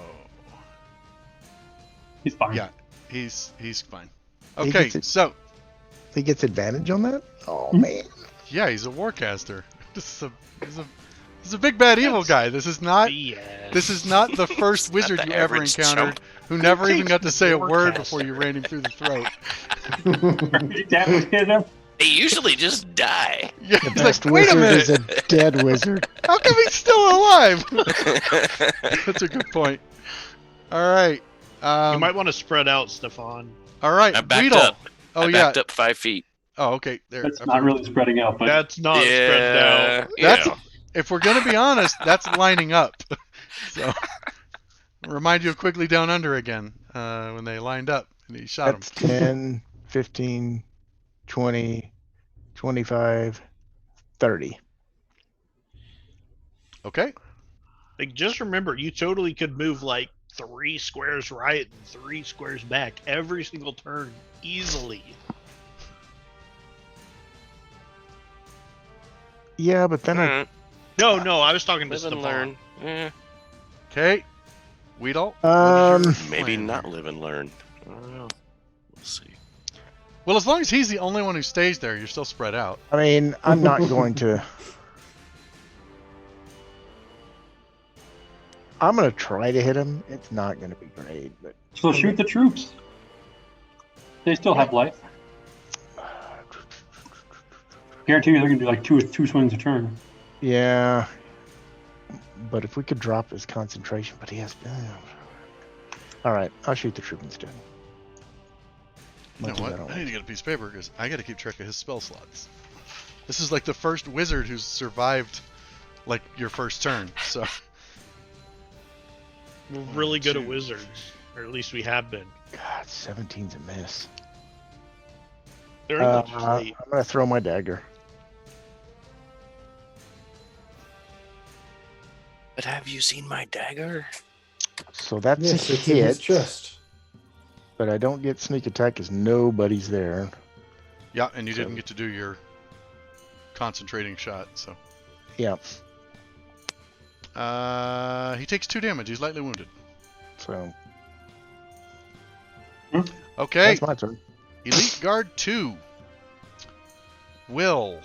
He's fine. Yeah, he's fine. He Okay, gets it. so He gets advantage on that? Oh, Hmm? man. yeah, he's a warcaster. This is a big bad evil guy. This is not BS. the first Not wizard the you ever average encountered chump. who never even takes got to say a word Warcaster. before you ran him through the throat. You devastated him? They usually just die. Yeah, The he's best like, wait a wizard minute, is a dead wizard. how come he's still alive? That's a good point. All right. You might want to spread out, Stefan. All right, I backed Weedle. up. Oh, I yeah. backed up 5 feet. Oh, okay. There. That's I not figured- really spreading out, but That's not spread out. That's Yeah. if we're gonna be honest, that's lining up. So remind you of Quigley Down Under again when they lined up and he shot That's him. 10, 15, 20, 25, 30. Okay. Like, just remember, you totally could move like 3 squares right and 3 squares back every single turn easily. Yeah, but then I Mm, No, I was talking to live and Stefan. learn. Okay. Weedle. Maybe not live and learn. I don't know. We'll see. Well, as long as he's the only one who stays there, you're still spread out. I mean, I'm not going to. I'm going to try to hit him. It's not going to be great, but so shoot the troops. They still have life. Guarantee you they're gonna do like two swings a turn. yeah. But if we could drop his concentration, but he has. All right, I'll shoot the troop instead. You know Monkey, what? I don't I need like. to get a piece of paper because I got to keep track of his spell slots. This is like the first wizard who's survived like your first turn. So We're really good at 2, wizards, or at least we have been. God, 17's a miss. Very much late. I'm going to throw my dagger. But have you seen my dagger? So that's Yes, a it's in his hit, chest. but I don't get sneak attack because nobody's there. yeah, and you So- didn't get to do your concentrating shot. So Yeah, he takes 2 damage. He's lightly wounded. so Okay. that's my turn. Elite Guard 2. Will.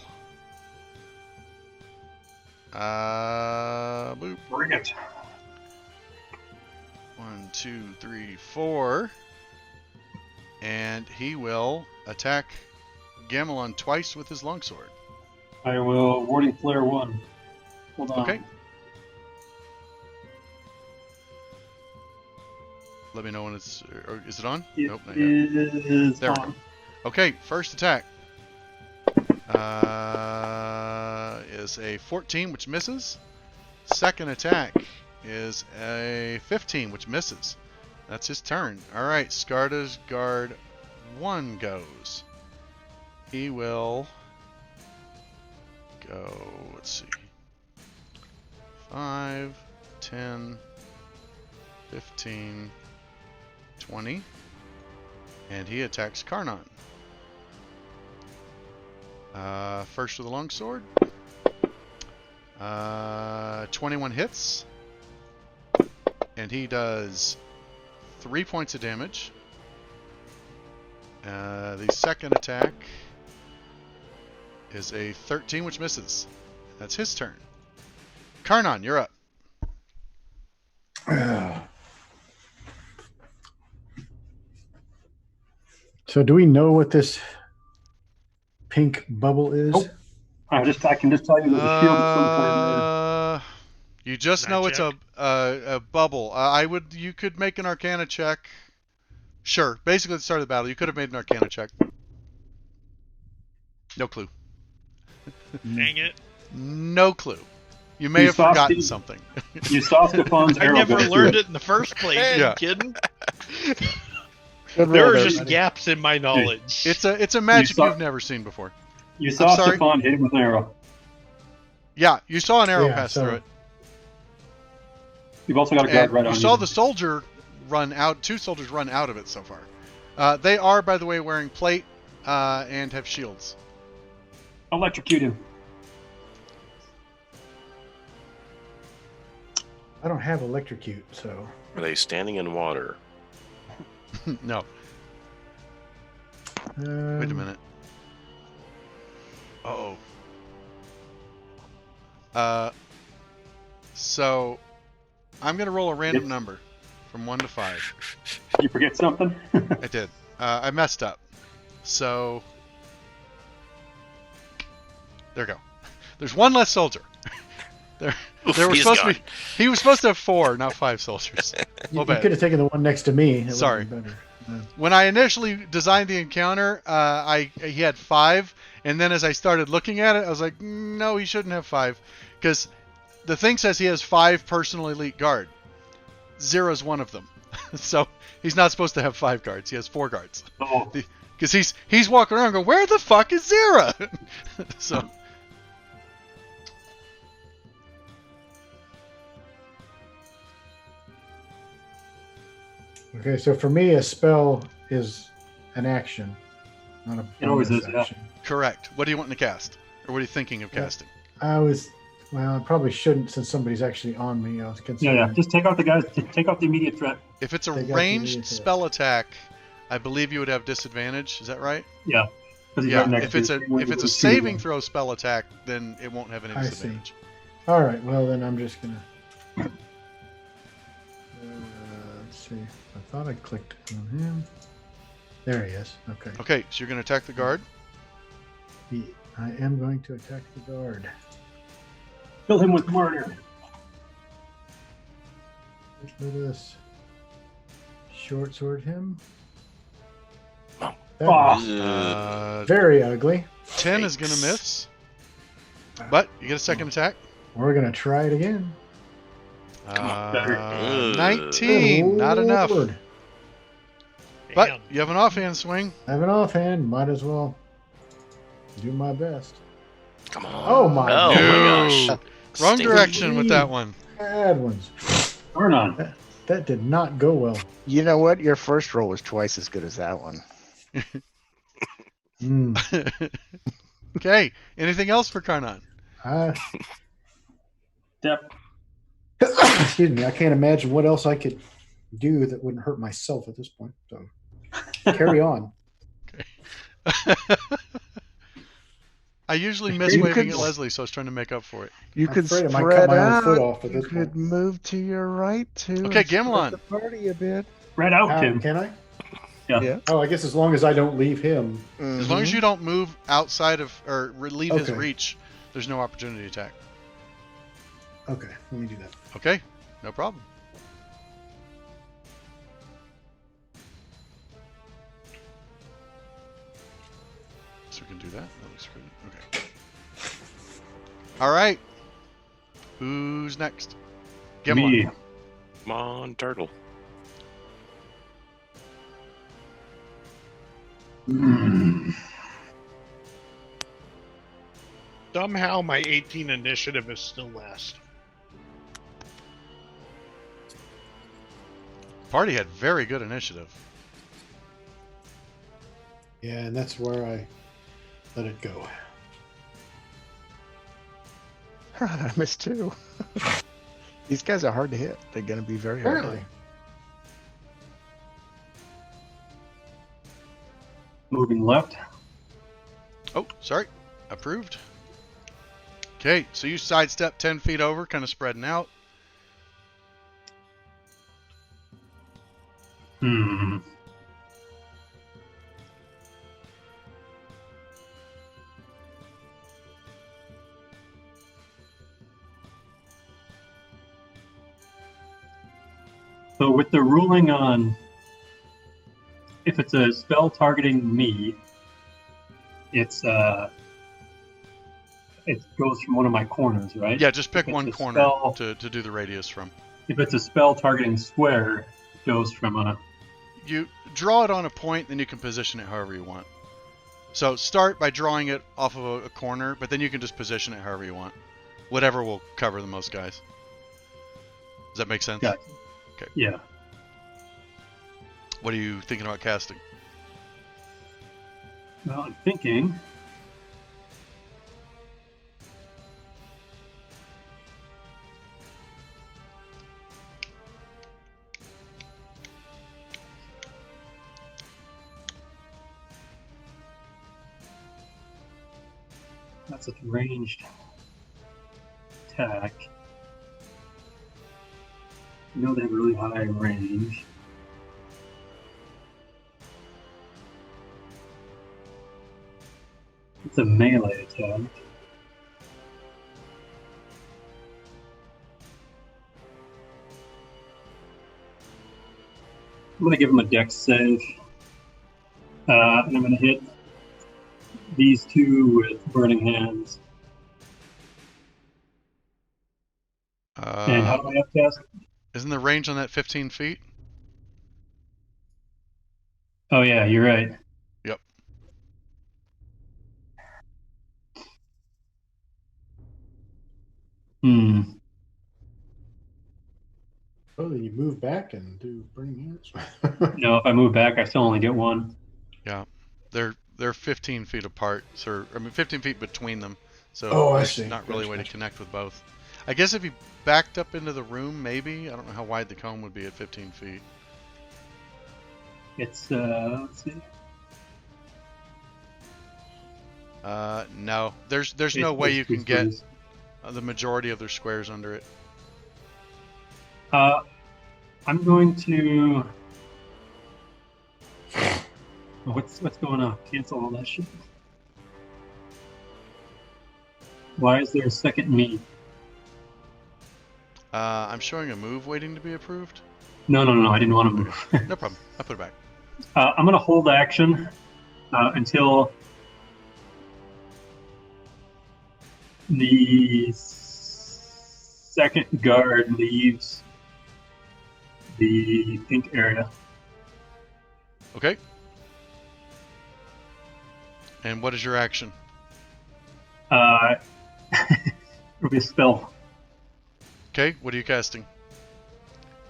Boop. Bring it. 1, 2, 3, 4. And he will attack Gamelon twice with his longsword. I will warding flare 1. Hold on. Okay. Let me know when it's. Or is it on? It Nope, not yet. is There we on. Okay, first attack is a 14, which misses. Second attack is a 15, which misses. That's his turn. All right, Skarda's guard 1 goes. He will go, let's see, 5, 10, 15, 20. And he attacks Karnan. First with the longsword. 21 hits. And he does 3 points of damage. The second attack is a 13, which misses. That's his turn. Karnan, you're up. So do we know what this pink bubble is? Nope. I can just tell you there's a shield of some kind there. You just Can I know it's check? a bubble. You could make an Arcana check. Sure. Basically, at the start of the battle, you could have made an Arcana check. No clue. Dang it. No clue. You may You have saw forgotten Steve- something. You saw Stefan's I arrow never go through learned it. it in the first place. Yeah. Are you kidding? Good There roll are there, just buddy. gaps in my knowledge. It's a magic saw- you've never seen before. You saw sorry? Stefan hit him with an arrow. Yeah, you saw an arrow Yeah, pass so- through it. You've also got a guard And right you on saw you. the soldier run out. 2 soldiers run out of it so far. They are, by the way, wearing plate and have shields. Electrocute him. I don't have electrocute, so Are they standing in water? No, wait a minute. Uh-oh. So, I'm going to roll a random Yes. number from 1 to 5. Did you forget something? I did. I messed up. So there we go. There's one less soldier. There were He's supposed gone. to be. He was supposed to have 4, not 5 soldiers. You, Well, you bad. could have taken the one next to me. It would've Sorry. been better. When I initially designed the encounter, he had 5, and then as I started looking at it, I was like, no, he shouldn't have 5, because the thing says he has 5 personal elite guard. 0 is one of them, so he's not supposed to have 5 guards. He has 4 guards, Oh, because he's walking around going, where the fuck is 0? So. Okay, so for me, a spell is an action, not a It always bonus is, yeah. action. Correct. What do you want to cast? Or what are you thinking of casting? Well, I probably shouldn't since somebody's actually on me. I was considering. yeah. Just take out the guys. Take out the immediate threat. If it's a They got the ranged immediate hit. spell attack, I believe you would have disadvantage. Is that right? Yeah. 'Cause he's Yeah. right next If to it's you. if it's a saving throw spell attack, then it won't have any I see. disadvantage. All right, well then I'm just gonna. Let's see. I thought I clicked on him. There he is. Okay. Okay, so you're going to attack the guard. I am going to attack the guard. Kill him with murder. Let us short sword him. Oh. That Ah. was very ugly. 10 is going to miss. But you get a second attack. We're gonna try it again. better. 19, not enough. Lord. But Damn. you have an offhand swing. I have an offhand. Might as well do my best. Come on. Oh my Oh God. my gosh. Wrong Stinky. direction with that one. Bad ones. Turn on. That did not go well. You know what? Your first roll was twice as good as that one. Okay, anything else for Karnan? Step. Excuse me. I can't imagine what else I could do that wouldn't hurt myself at this point. So carry on. I usually miss You waving could- at Leslie, so I was trying to make up for it. You I'm could afraid I spread might cut my own out. foot off at You this could point. move to your right too. Okay, and spread Gamelon. the party a bit. Spread out, Tim. Can I? Yeah. Oh, I guess as long as I don't leave him. As long as you don't move outside of or leave his Okay. reach, there's no opportunity attack. Okay, let me do that. Okay, no problem. So we can do that. That looks good. Okay. All right. Who's next? Gimlin. Me. Come on, turtle. Somehow my 18 initiative is still last. Party had very good initiative. Yeah, and that's where I let it go. I missed two. These guys are hard to hit. They're going to be very hard. to Apparently. hit. Moving left. Oh, sorry. Approved. Okay, so you sidestep 10 feet over, kind of spreading out. So with the ruling on if it's a spell targeting me, it goes from one of my corners, right? Yeah, just pick If it's one a corner spell- to do the radius from. If it's a spell targeting square, it goes from a. You draw it on a point, then you can position it however you want. So start by drawing it off of a corner, but then you can just position it however you want. Whatever will cover the most guys. Does that make sense? Gotcha. Okay. Yeah. What are you thinking about casting? Well, I'm thinking. That's a ranged attack. You know they have really high range. It's a melee attack. I'm going to give him a dex save. And I'm going to hit these two with Burning Hands. And how do I upcast? Isn't the range on that 15 feet? Oh, yeah, you're right. Yep. Hmm. Oh, then you move back and do burning hands. No, if I move back, I still only get one. Yeah. They're 15 feet apart. So, I mean, 15 feet between them. So Oh, I there's see. not really a way to Gotcha. connect with both. I guess if you backed up into the room, maybe. I don't know how wide the cone would be at 15 feet. It's, let's see. No. There's no It's way you can get squeeze. the majority of their squares under it. I'm going to. What's going on? Cancel all that shit. Why is there a second me? I'm showing a move waiting to be approved. No, I didn't want to move. No problem. I'll put it back. I'm going to hold action until the second guard leaves the pink area. Okay. And what is your action? It'll be a spell. Okay, what are you casting?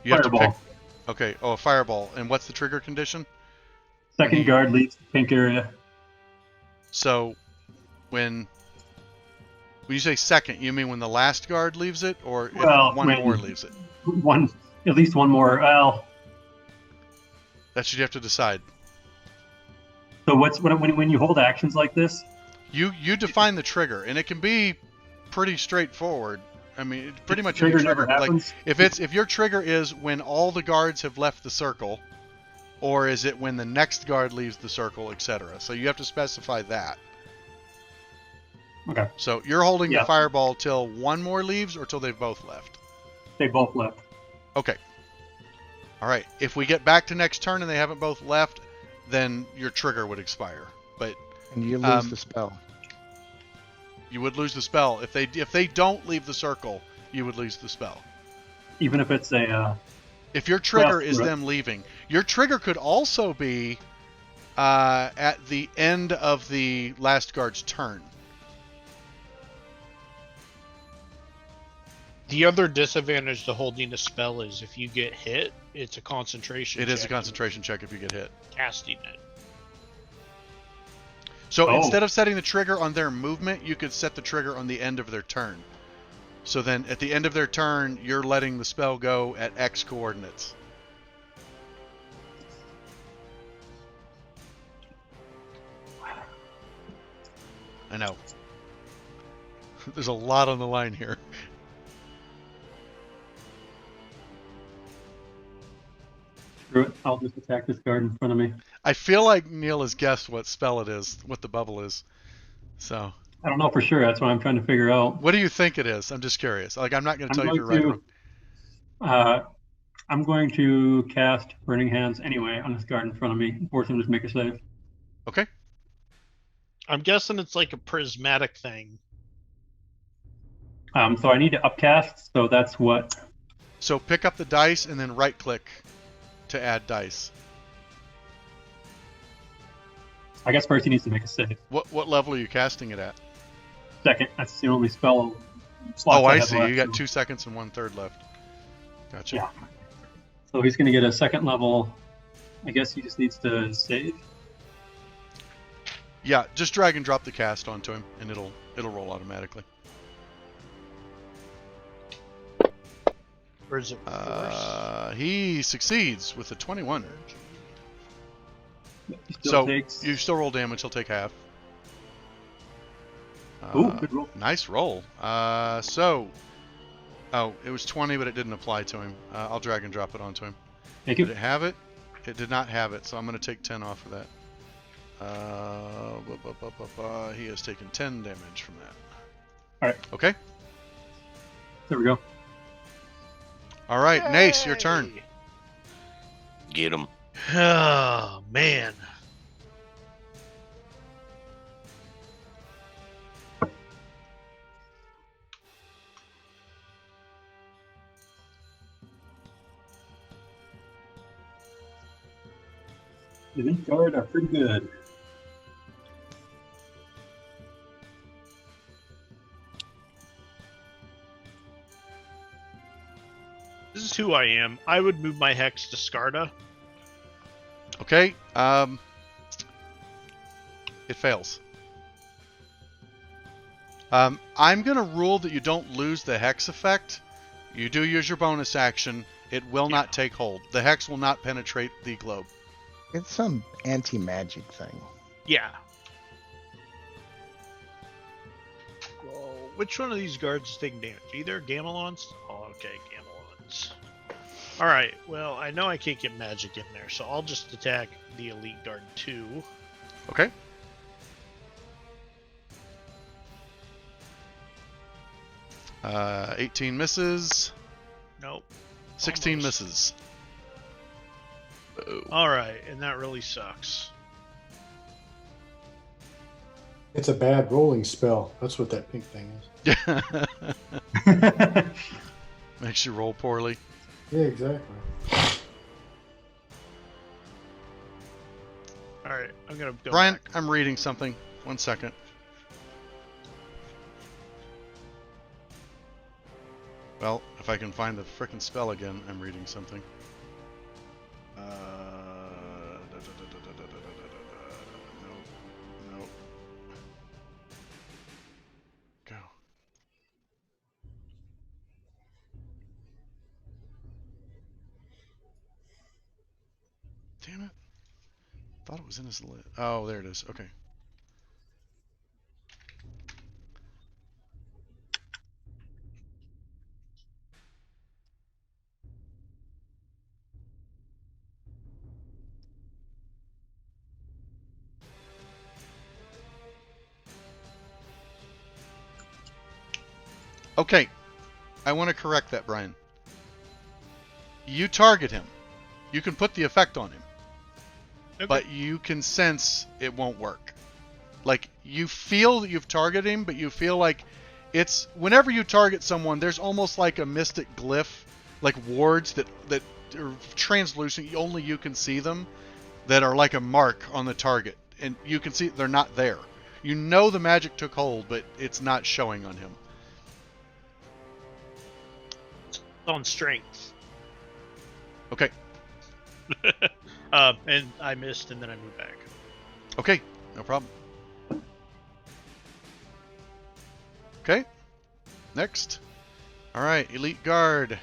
You have to Fireball. pick. Okay, oh, a fireball. And what's the trigger condition? Second guard leaves the pink area. So, when you say second, you mean when the last guard leaves it, or if one when- more leaves it? At least one more. Well, That's what you have to decide. so when you hold actions like this? You define the trigger, and it can be pretty straightforward. I mean, pretty much trigger any never trigger. Like happens. if your trigger is when all the guards have left the circle, or is it when the next guard leaves the circle, etc. So you have to specify that. Okay. So you're holding Yeah. the fireball till one more leaves, or till they've both left. They both left. Okay. All right. If we get back to next turn and they haven't both left, then your trigger would expire. But And you lose the spell. you would lose the spell if they don't leave the circle. You would lose the spell. Even if it's a. If your trigger Well, is right. them leaving, your trigger could also be at the end of the last guard's turn. The other disadvantage to holding a spell is if you get hit, it's a concentration. It is a check concentration check if you get hit. casting it. So Oh. instead of setting the trigger on their movement, you could set the trigger on the end of their turn. So then at the end of their turn, you're letting the spell go at X coordinates. I know. There's a lot on the line here. Screw it. I'll just attack this guard in front of me. I feel like Neil has guessed what spell it is, what the bubble is. So, I don't know for sure. That's what I'm trying to figure out. what do you think it is? I'm just curious. Like, I'm not going to I'm tell you if you're going right or to- wrong. I'm going to cast Burning Hands anyway on this guard in front of me. Force him to make a save. Okay. I'm guessing it's like a prismatic thing. So I need to upcast. So that's what. So pick up the dice and then right click to add dice. I guess first he needs to make a save. What level are you casting it at? Second. That's the only spell. slots Oh, I have see. left, You got so- 2 seconds and 1/3 left. Gotcha. Yeah. So he's going to get a second level. I guess he just needs to save. Yeah, just drag and drop the cast onto him, and it'll roll automatically. Or is it reverse? He succeeds with a 21. He still So takes. you still roll damage. He'll take half. Ooh, good roll. Nice roll. So Oh, it was 20, but it didn't apply to him. I'll drag and drop it onto him. Thank Did you. it have it? It did not have it, so I'm going to take 10 off of that. He has taken 10 damage from that. All right. Okay. There we go. All right, Nace, your turn. Get him. Oh, man. The elite guard are pretty good. This is who I am. I would move my hex to Skarda. Okay. It fails. I'm going to rule that you don't lose the hex effect. You do use your bonus action. It will not take hold. The hex will not penetrate the globe. It's some anti-magic thing. Yeah. Well, which one of these guards is taking damage? Either Gamelons? Oh, okay, Gamelons. Alright, well, I know I can't get magic in there, so I'll just attack the Elite Guard 2. Okay. Uh, 18 misses. Nope. 16 Almost. misses. Alright, and that really sucks. It's a bad rolling spell. That's what that pink thing is. Makes you roll poorly. Yeah, exactly. Alright, I'm gonna go Brian, back. I'm reading something. 1 second. Well, if I can find the frickin' spell again, I'm reading something. Nope. Go. Damn it. Thought it was in his list. Oh, there it is. Okay. Okay. I want to correct that, Brian. You target him. You can put the effect on him. Okay. But you can sense it won't work. Like, you feel that you've targeted him, but you feel like it's... Whenever you target someone, there's almost like a mystic glyph, like wards that are translucent, only you can see them, that are like a mark on the target. And you can see they're not there. You know the magic took hold, but it's not showing on him. On strength. Okay. And I missed, and then I moved back. Okay, no problem. Okay, next. All right, Elite Guard.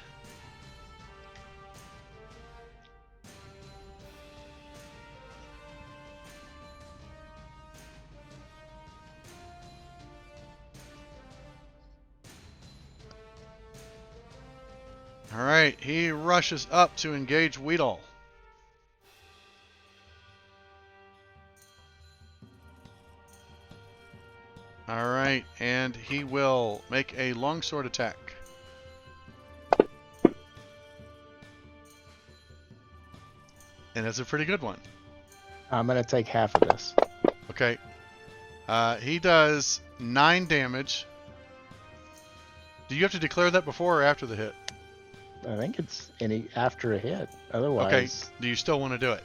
All right, he rushes up to engage Weedle. All right, and he will make a longsword attack. And it's a pretty good one. I'm going to take half of this. Okay. He does 9 damage. Do you have to declare that before or after the hit? I think it's any after a hit. Okay. Otherwise, Do you still want to do it?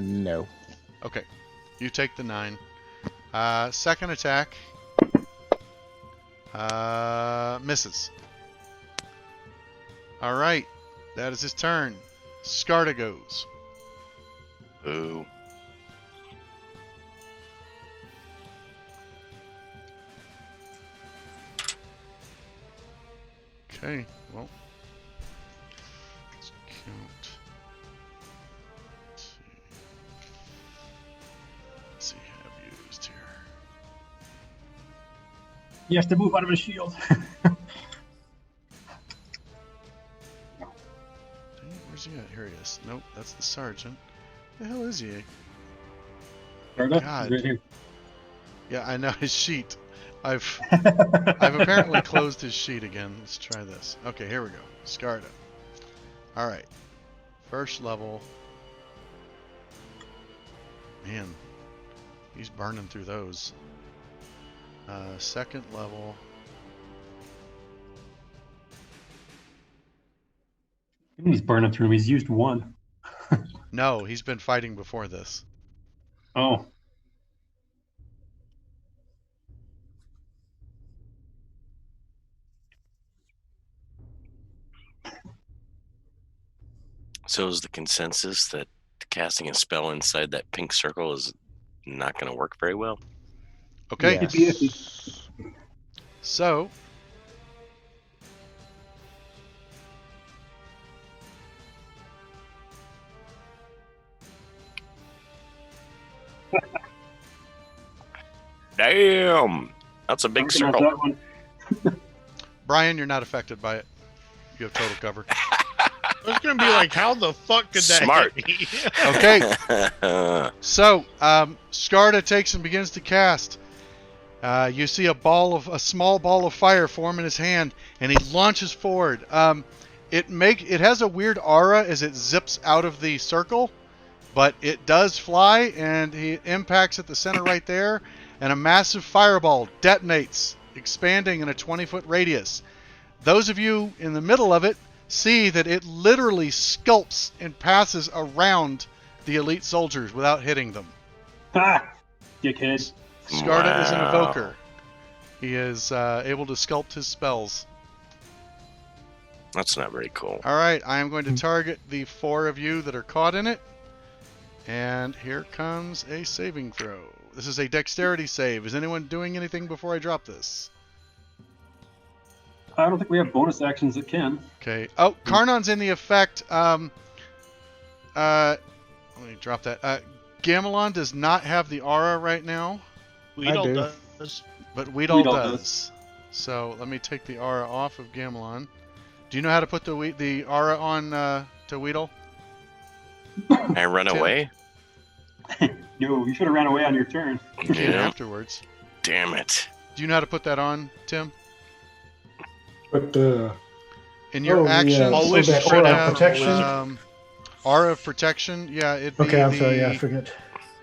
no. Okay. You take the 9. Second attack. Misses. All right. That is his turn. Skarda goes. Ooh. Okay. Well. Let's count. Let's see. Have used here. He has to move out of his shield. Where's he at? Here he is. Nope, that's the sergeant. The hell is he? God. God. Yeah, I know his sheet. I've apparently closed his sheet again. Let's try this. Okay, here we go. Scarda. All right. First level. Man, he's burning through those. Second level. He's burning through him. He's used one. No, he's been fighting before this. Oh. So is the consensus that casting a spell inside that pink circle is not going to work very well? Okay. Yes. So. Damn! That's a big Thinking about circle. that one. Brian, you're not affected by it. You have total cover. I was gonna be like, how the fuck could that Smart. hit me? Okay. So, Scarda takes and begins to cast. You see a small ball of fire form in his hand, and he launches forward. It has a weird aura as it zips out of the circle, but it does fly, and he impacts at the center right there, and a massive fireball detonates, expanding in a 20-foot radius. Those of you in the middle of it see that it literally sculpts and passes around the elite soldiers without hitting them. Ha! Dickhead. Scarda is an Wow. evoker. He is able to sculpt his spells. That's not very cool. All right, I am going to target the 4 of you that are caught in it. And here comes a saving throw. This is a dexterity save. Is anyone doing anything before I drop this? I don't think we have bonus actions that can. Okay. Oh, Karnon's in the effect. Let me drop that. Gamelon does not have the aura right now, Weedle do. does. but Weedle Weedle does. So let me take the aura off of Gamelon. Do you know how to put the aura on to Weedle? I run Tim. away? No, you should have ran away on your turn. You can Yeah. afterwards. Damn it. Do you know how to put that on, Tim? But In your Oh, actions, yeah. Oh, you with should aura have protection? aura of protection. Yeah, it'd be okay, I'm sorry, yeah, I forget.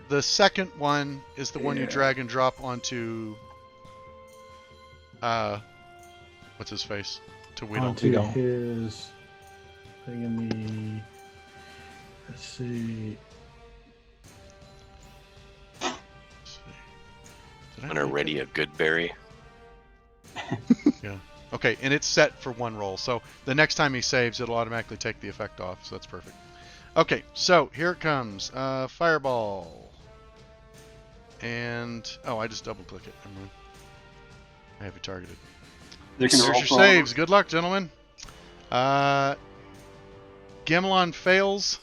the second one is the one you drag and drop onto. What's his face? To Weedle. We Onto don't. his thing in the. Let's see. Did I When are make ready it? a good berry? Yeah. Okay, and it's set for 1 roll, so the next time he saves, it'll automatically take the effect off. So that's perfect. Okay, so here it comes. Fireball. And I just double click it. Never mind. I have it targeted. They can There's roll your for all saves. Good luck, gentlemen. Gamelon fails.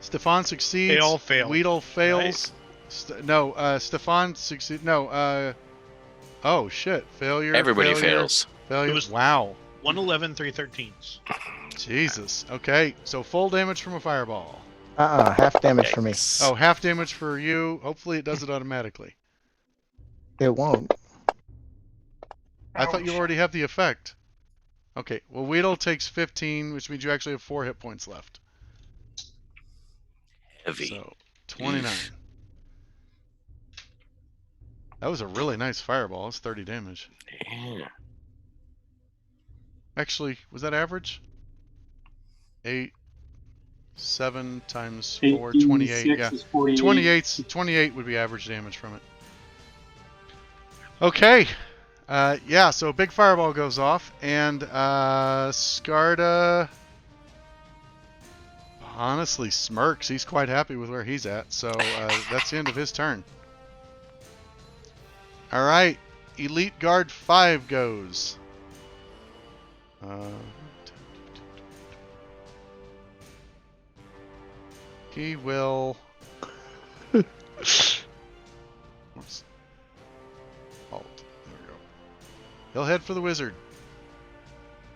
Stefan succeeds. They all fail. Weedle fails. Stefan succeeds. No. Oh shit! Failure. Everybody failure, fails. Failure. It was- Wow. 111, 313s. Jesus. Okay. So full damage from a fireball. Half damage for me. Yikes. Oh, half damage for you. Hopefully it does it automatically. It won't. I thought you already have the effect. Okay. Well, Weedle takes 15, which means you actually have 4 hit points left. Heavy. So 29. That was a really nice fireball. It's 30 damage. Yeah. Actually, was that average? 8, 7 times 4, 18, 28. 6 Yeah. is 48. 28 would be average damage from it. Okay. Yeah, so a big fireball goes off, and Scarda honestly smirks. He's quite happy with where he's at, so that's the end of his turn. All right, Elite Guard 5 goes. He will. Oops. Halt. There we go. He'll head for the wizard.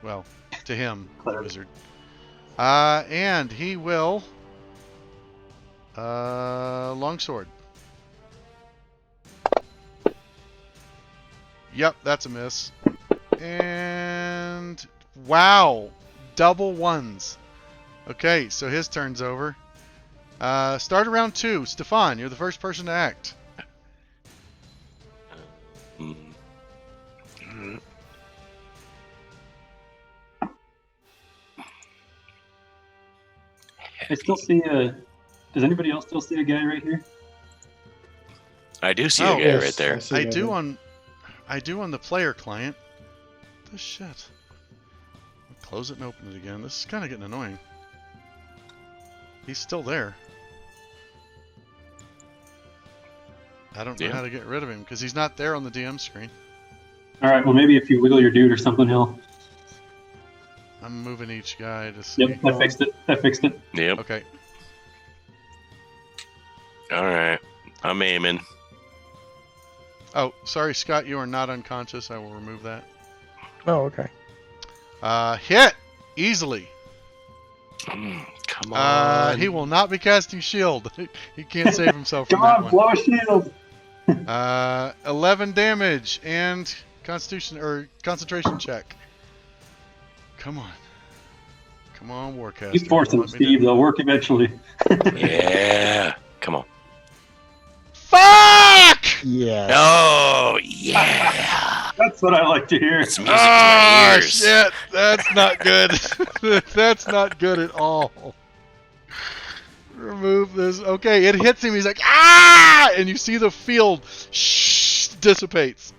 Well, to him, the Cleric. wizard. And he will... longsword. Yep, that's a miss. And... Wow! Double ones. Okay, so his turn's over. Start round 2. Stefan, you're the first person to act. I still see a. Does anybody else still see a guy right here? I do see Oh, a guy Yes, right there. see I that. do on the player client. The shit. Close it and open it again. This is kind of getting annoying. He's still there. I don't know Yeah. how to get rid of him because he's not there on the DM screen. All right. Well, maybe if you wiggle your dude or something, he'll. I'm moving each guy to see. Yep, I fixed it. I fixed it. Yep. Okay. All right. I'm aiming. Oh, sorry, Scott. You are not unconscious. I will remove that. Oh, okay. Hit easily. Come on. He will not be casting shield. He can't save himself from Come on, that blow a shield. one. 11 damage and Constitution or concentration check. Come on. Come on, Warcaster. He's forcing him, Let me do Steve. it. They'll work eventually. Yeah. Come on. Fuck! Yeah. Oh, yeah. That's what I like to hear. It's music to my Ah, ears. shit. That's not good. That's not good at all. Remove this. Okay, it hits him. He's like, ah! And you see the field dissipates.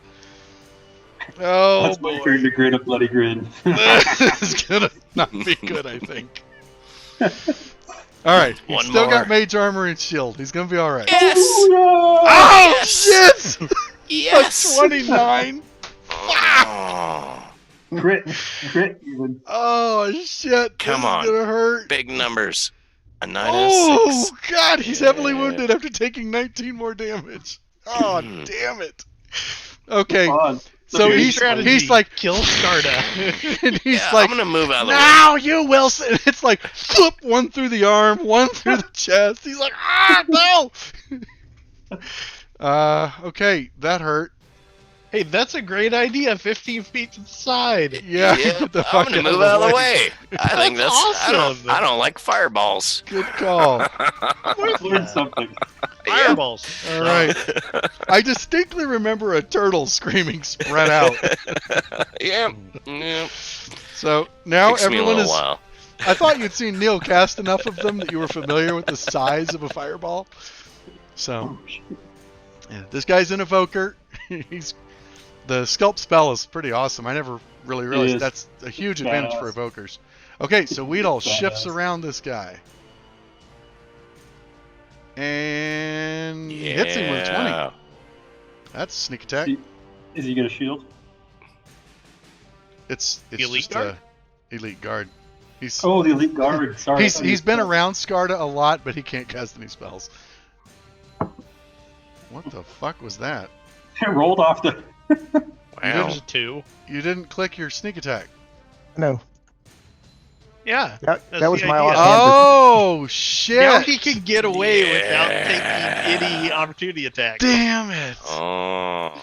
Oh, That's my turn to grin a bloody grin. this is gonna not be good, I think. All right, he's One still more. got mage armor and shield. He's gonna be all right. Yes. Oh Yes. shit! Yes. 29. Oh, Crit even. Oh shit! Come this on. is gonna hurt. big numbers. A 9 and a Oh 6. god, he's heavily Yeah. wounded after taking 19 more damage. Oh Mm. damn it! Okay, Come on. so Good he's strategy. like, Kill Skarda. and he's Yeah, like, I'm gonna move out of the way. now you Wilson. It's like, whoop, one through the arm, one through the chest. He's like, ah, no. Okay, that hurt. Hey, that's a great idea. 15 feet to the side. Yeah, Yeah, get the I'm fuck gonna move out of the way. I think That's that's awesome. I don't like fireballs. Good call. Learn something. Fireballs. All right. I distinctly remember a turtle screaming spread out. Yeah. Yeah. So now Takes me a everyone little is. while. I thought you'd seen Neil cast enough of them that you were familiar with the size of a fireball. So, yeah, this guy's an evoker. The sculpt spell is pretty awesome. I never really realized is. that's a huge advantage for Badass. evokers. Okay, so Weedle Badass. shifts around this guy. And hits him with a 20. Yeah. That's a sneak attack. Is he gonna shield? It's Elite just guard? elite guard. He's Oh, the elite guard. Sorry. I thought he he's been was- around Skarda a lot, but he can't cast any spells. What the fuck was that? It rolled off the. Wow. There's a 2. You didn't click your sneak attack. No, Yeah. that That's was the my idea. offhand. Oh shit! Now he can get away without Yeah. taking any opportunity attacks. Damn it! Oh.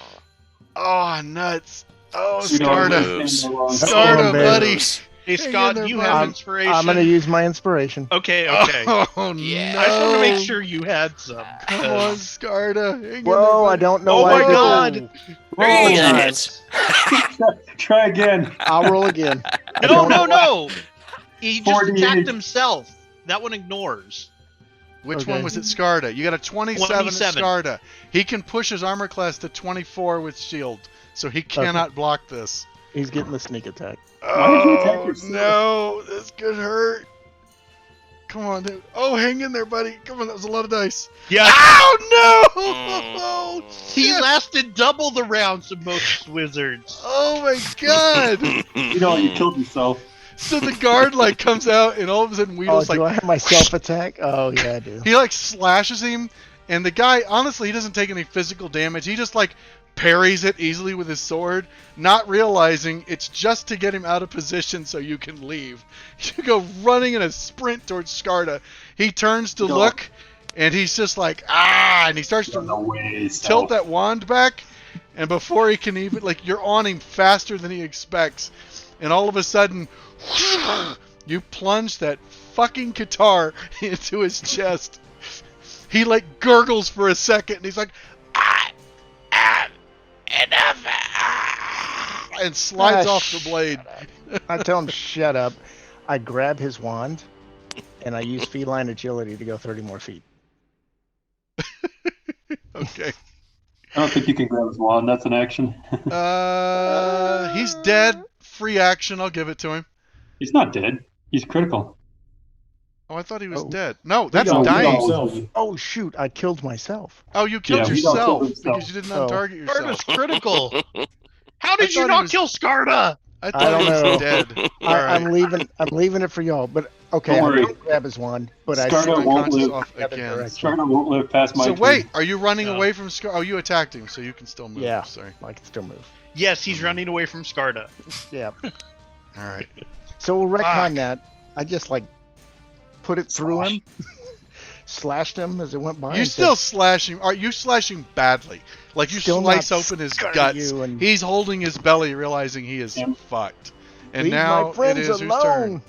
Oh nuts! Oh We don't Skarda! understand the wrong- Skarda, man. buddy! Hey, Hang in Scott, there, you buddy. have inspiration. I'm gonna use my inspiration. Okay, okay. Oh Yeah. no! I just wanted to make sure you had some. Come on, Skarda! Hang in Whoa, there, I buddy. don't know Oh why. my I did God. that. There he Oh, is. Try again. I'll roll again. I No, don't no, know why- no. He just 48. attacked himself. That one ignores. Which Okay. one was it, Skarda? You got a 27 at 27. Skarda. He can push his armor class to 24 with shield, so he cannot block this. He's getting the sneak attack. Why did you attack Oh yourself? no, this could hurt. Come on, dude. Oh, hang in there, buddy. Come on, that was a lot of dice. Yeah. Ow, no! He Shit. lasted double the rounds of most wizards. Oh my god! You know, you killed yourself. So the guard like comes out, and all of a sudden Oh, Weedle's do I like have my self attack? Oh yeah, I do. he like slashes him, and the guy honestly he doesn't take any physical damage. He just like parries it easily with his sword, not realizing it's just to get him out of position so you can leave. You go running in a sprint towards Skarda. He turns to look, and he's just like, ah, and he starts to tilt that wand back, and before he can even, like, you're on him faster than he expects, and all of a sudden, you plunge that fucking guitar into his chest. He, like, gurgles for a second, and he's like, enough, and slides off the blade. I tell him, shut up. I grab his wand, and I use feline agility to go 30 more feet. Okay. I don't think you can grab his wand. That's an action. He's dead. Free action. I'll give it to him. He's not dead. He's critical. Oh, I thought he was dead. No, He that's got dying. himself. Oh, shoot. I killed myself. Oh, you killed Yeah, he don't kill yourself himself. because you didn't Oh. untarget yourself. Skarda's critical. How did I you thought he not was- kill Skarda? I I thought don't he was know. dead. All I'm right. leaving it for y'all. But okay, Don't I worry. don't grab his wand, but I Skarda shoot won't Unconscious live. off the other again. direction. Skarda won't live past my So turn. wait, are you running No. away from Scar? Oh, you attacked him, so you can still move. Yeah. Sorry. I can still move. Yes, he's running away from Skarda. Yeah. All right. So we'll Fuck. retcon that. I just like put it through him, slashed him as it went by. You and still said, slash him. Are you slashing badly? Like you Still slice not open his Skarda guts. you and- He's holding his belly, realizing he is Yep. fucked. And leave now my friends it is whose alone. turn?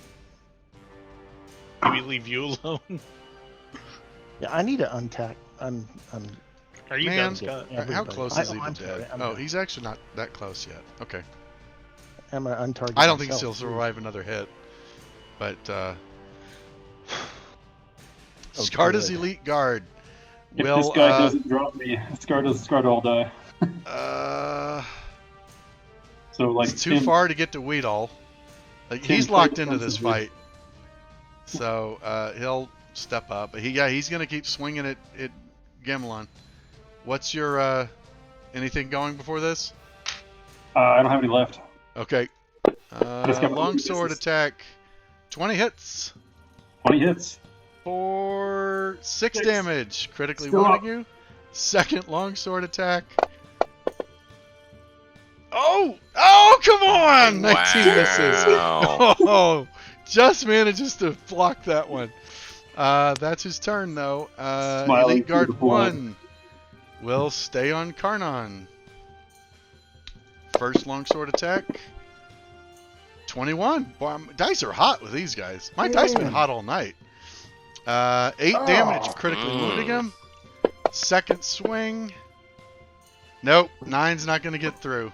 Do we leave you alone? Yeah, I need to untack. Are you Man, done, Scott? How everybody. close I- is he to I'm sorry, dead? I'm Oh, done. he's actually not that close yet. Okay. I'm gonna untarget. I don't think he'll myself. survive another hit. But Oh, Skarda's good. elite guard If will this guy doesn't drop me, Skarda will die. So like it's too far to get to Weedall. Like, Tim, he's play locked into this defensively. fight. So he'll step up. But he's gonna keep swinging at Gamelon. What's your anything going before this? I don't have any left. Okay. Just got my Longsword weaknesses. attack. 20 hits 20 hits. for 6 Six. damage. Critically Still wounding up. you. Second longsword attack. Oh! Oh, come on! 19 misses. Wow. Oh, just manages to block that one. That's his turn, though. Smiling Elite Guard through the blood. 1 will stay on Karnan. First longsword attack. 21. Boy, dice are hot with these guys. My dice been hot all night. 8 damage, critically wounding him. Second swing. Nope, 9's not going to get through.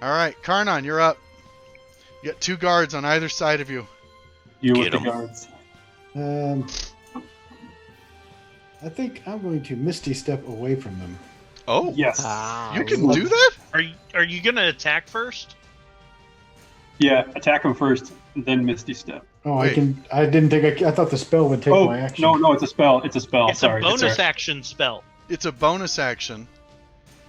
All right, Karnan, you're up. You got 2 guards on either side of you. You Get with the 'em. guards. I think I'm going to Misty Step away from them. Oh, Yes. you can do that? Are you gonna attack first? Yeah, attack him first, then Misty Step. Oh, Wait. I can. I didn't think. I thought the spell would take Oh, my action. no, it's a spell. It's a spell. It's Sorry. a bonus It's action spell. It's a bonus action,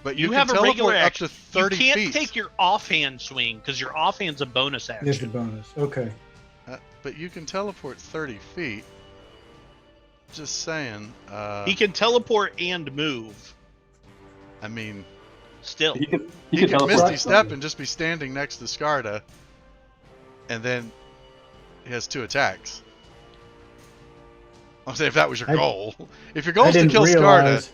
but you, You can have a teleport regular up action. to 30 you can't feet. take your offhand swing because your offhand's a bonus action. Is the bonus? Okay. But you can teleport 30 feet. Just saying. He can teleport and move. I mean, Still, He can he can teleport. Misty Step and just be standing next to Skarda, and then he has 2 attacks. I'll say if that was your I- goal. If your goal I is to didn't kill realize.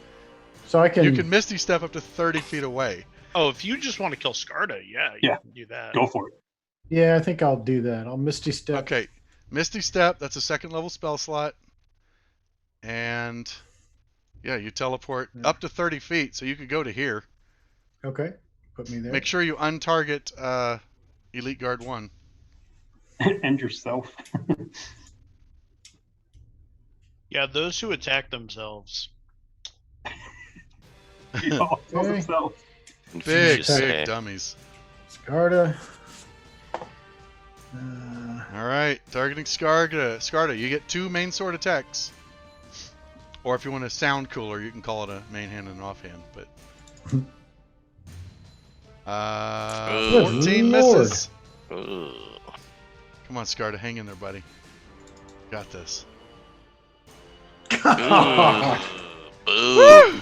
So I Skarda, can. you can Misty Step up to 30 feet away. oh, if you just want to kill Skarda, yeah, you Yeah. can do that. Go for it. Yeah, I think I'll do that. I'll Misty Step. Okay, Misty Step, that's a 2nd level spell slot. And yeah, you teleport up to 30 feet, so you could go to here. Okay. Put me there. Make sure you untarget Elite Guard 1. And yourself. Yeah, those who attack themselves. He almost kills Okay. himself. Big, Infuse big it. dummies. Skarda. All right, targeting Skarda. Skarda, you get 2 main sword attacks. Or if you want to sound cooler, you can call it a main hand and an offhand. But 14 Lord. misses. Ooh. Come on, Skarda, hang in there, buddy. Got this. Ooh. Woo! Ooh.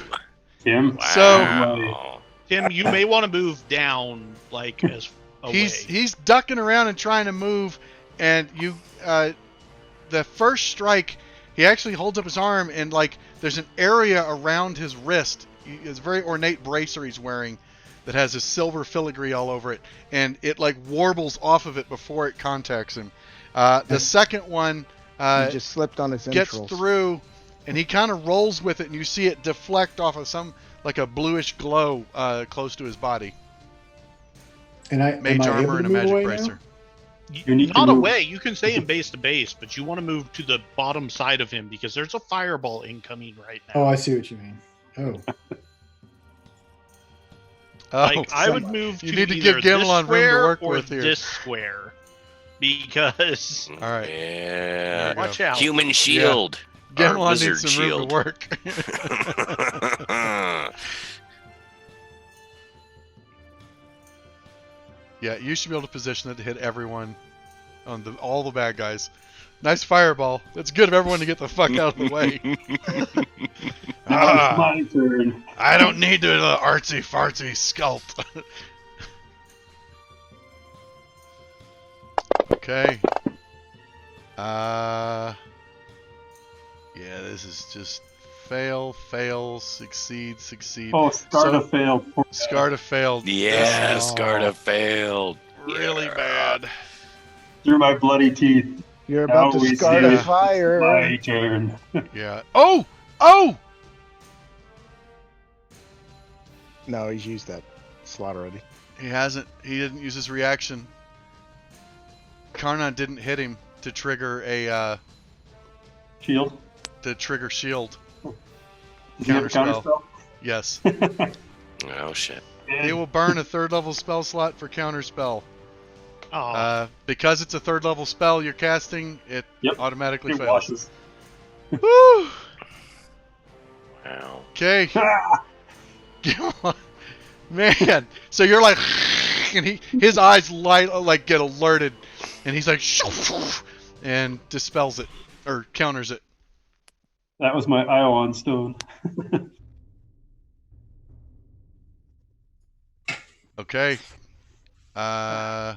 Tim. So- Wow. Tim, you may want to move down, like, as away. He's ducking around and trying to move, and you, the first strike, he actually holds up his arm, and like there's an area around his wrist. It's a very ornate bracer he's wearing that has a silver filigree all over it, and it like warbles off of it before it contacts him. The second one He just slipped on his gets entrails. through, and he kind of rolls with it, and you see it deflect off of some like a bluish glow close to his body. And Mage am I able armor to and a move magic away bracer. now? You need to Not move. away. You can stay in base to base, but you want to move to the bottom side of him because there's a fireball incoming right now. Oh, I see what you mean. Oh, Like Oh, I would move to you need to either give Gamelon this room to square work or with here. this square, because all right. Yeah. watch out. Human shield. Or Gamelon wizard needs some shield. room to work. Yeah, you should be able to position it to hit everyone on all the bad guys. Nice fireball. That's good of everyone to get the fuck out of the way. Now it's my turn. I don't need to artsy fartsy sculpt. Okay. Yeah, this is just fail, succeed. Oh, Scarta So- failed. Poor guy. Scarta failed. Yeah, This is Scarta failed. really Yeah. bad. Through my bloody teeth. You're about Now to we start see a fire. My turn. Yeah. Oh! Oh! No, he's used that slot already. He hasn't. He didn't use his reaction. Karnan didn't hit him to trigger a Shield. shield. Does he have a Counterspell. Yes. Oh shit. He will burn a third level spell slot for counterspell. Oh, Because it's a third level spell you're casting, it Yep. automatically It fails. washes. Woo! Wow. Okay. Man, so you're like, and his eyes light, like get alerted, and he's like, and dispels it or counters it. That was my Ion stone. Okay. oh,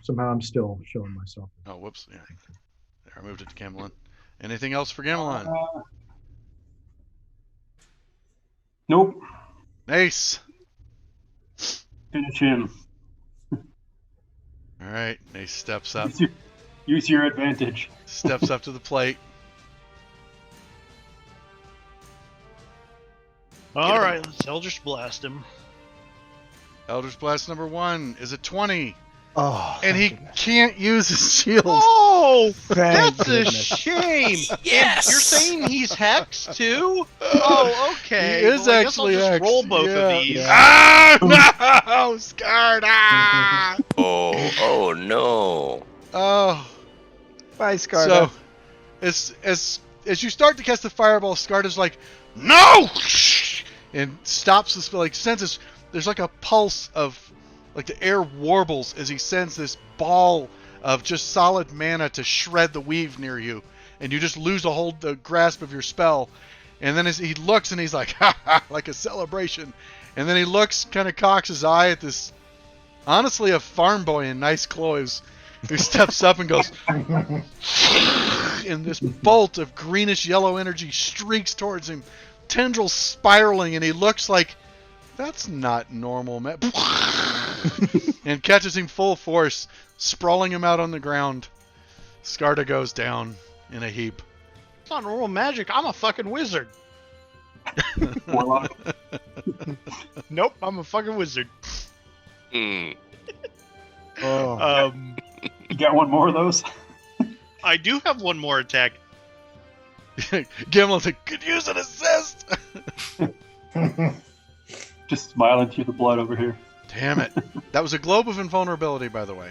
somehow I'm still showing myself. Oh, whoops. Yeah. There, I moved it to Gamelon. Anything else for Gamelon? Nope. Ace. Finish him. All right. Ace steps up. Use your advantage. Steps up to the plate. all right. Let's Eldritch Blast him. Eldritch Blast number 1 is a 20. Oh, And he thank goodness. can't use his shield. Oh, Thank that's goodness. a shame. Yes! And you're saying he's hexed too? Oh, okay. He is Well, I guess I'll actually just hexed, roll both yeah. of these. Yeah. Ah, no! Scarred! Ah! Oh no. Oh. Bye, Scarta. So, as you start to cast the fireball, Scarta's like, no! And stops this, like, senses, there's like a pulse of, like the air warbles as he sends this ball of just solid mana to shred the weave near you. And you just lose the grasp of your spell. And then as he looks and he's like, ha ha, like a celebration. And then he looks, kind of cocks his eye at this, honestly, a farm boy in nice clothes who steps up and goes, and this bolt of greenish yellow energy streaks towards him, tendrils spiraling, and he looks like, that's not normal, man. And catches him full force, sprawling him out on the ground. Scarta goes down in a heap. It's not normal magic. I'm a fucking wizard. Warlock. Nope, I'm a fucking wizard. Hmm. Oh. You got one more of those? I do have one more attack. Gimlin's like, could use an assist. Just smiling through the blood over here. Damn it. That was a globe of invulnerability, by the way.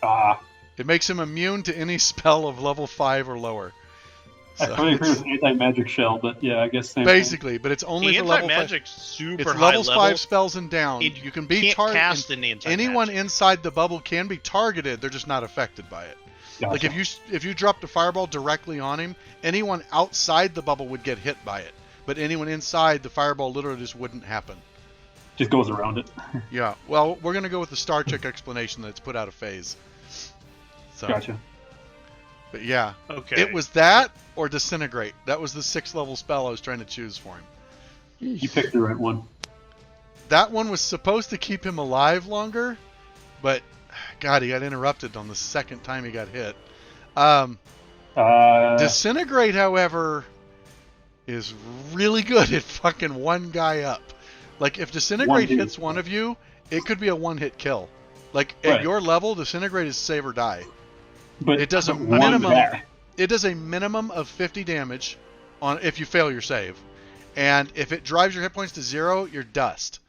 Ah. It makes him immune to any spell of level 5 or lower. I So fully agree it's- with anti-magic shell, but yeah, I guess same basically, but it's only The for level 5. anti-magic's super It's high levels level. 5 spells and down. It You can be can't targeted. cast an anti-magic. Anyone inside the bubble can be targeted. They're just not affected by it. thing. Like Gotcha. if you dropped a fireball directly on him, anyone outside the bubble would get hit by it. But anyone inside, the fireball literally just wouldn't happen. Just goes around it. Yeah. Well, we're gonna go with the Star Trek explanation that it's put out of phase. So, Gotcha. but yeah, Okay. it was that or disintegrate. That was the 6th level spell I was trying to choose for him. You picked the right one. That one was supposed to keep him alive longer, but God, he got interrupted on the second time he got hit. Disintegrate, however, is really good at fucking one guy up. Like, if Disintegrate hits one of you, it could be a one-hit kill. Like, at your level, Disintegrate is save or die. But It does a one minimum. guy. It does a minimum of 50 damage on if you fail your save, and if it drives your hit points to 0, you're dust.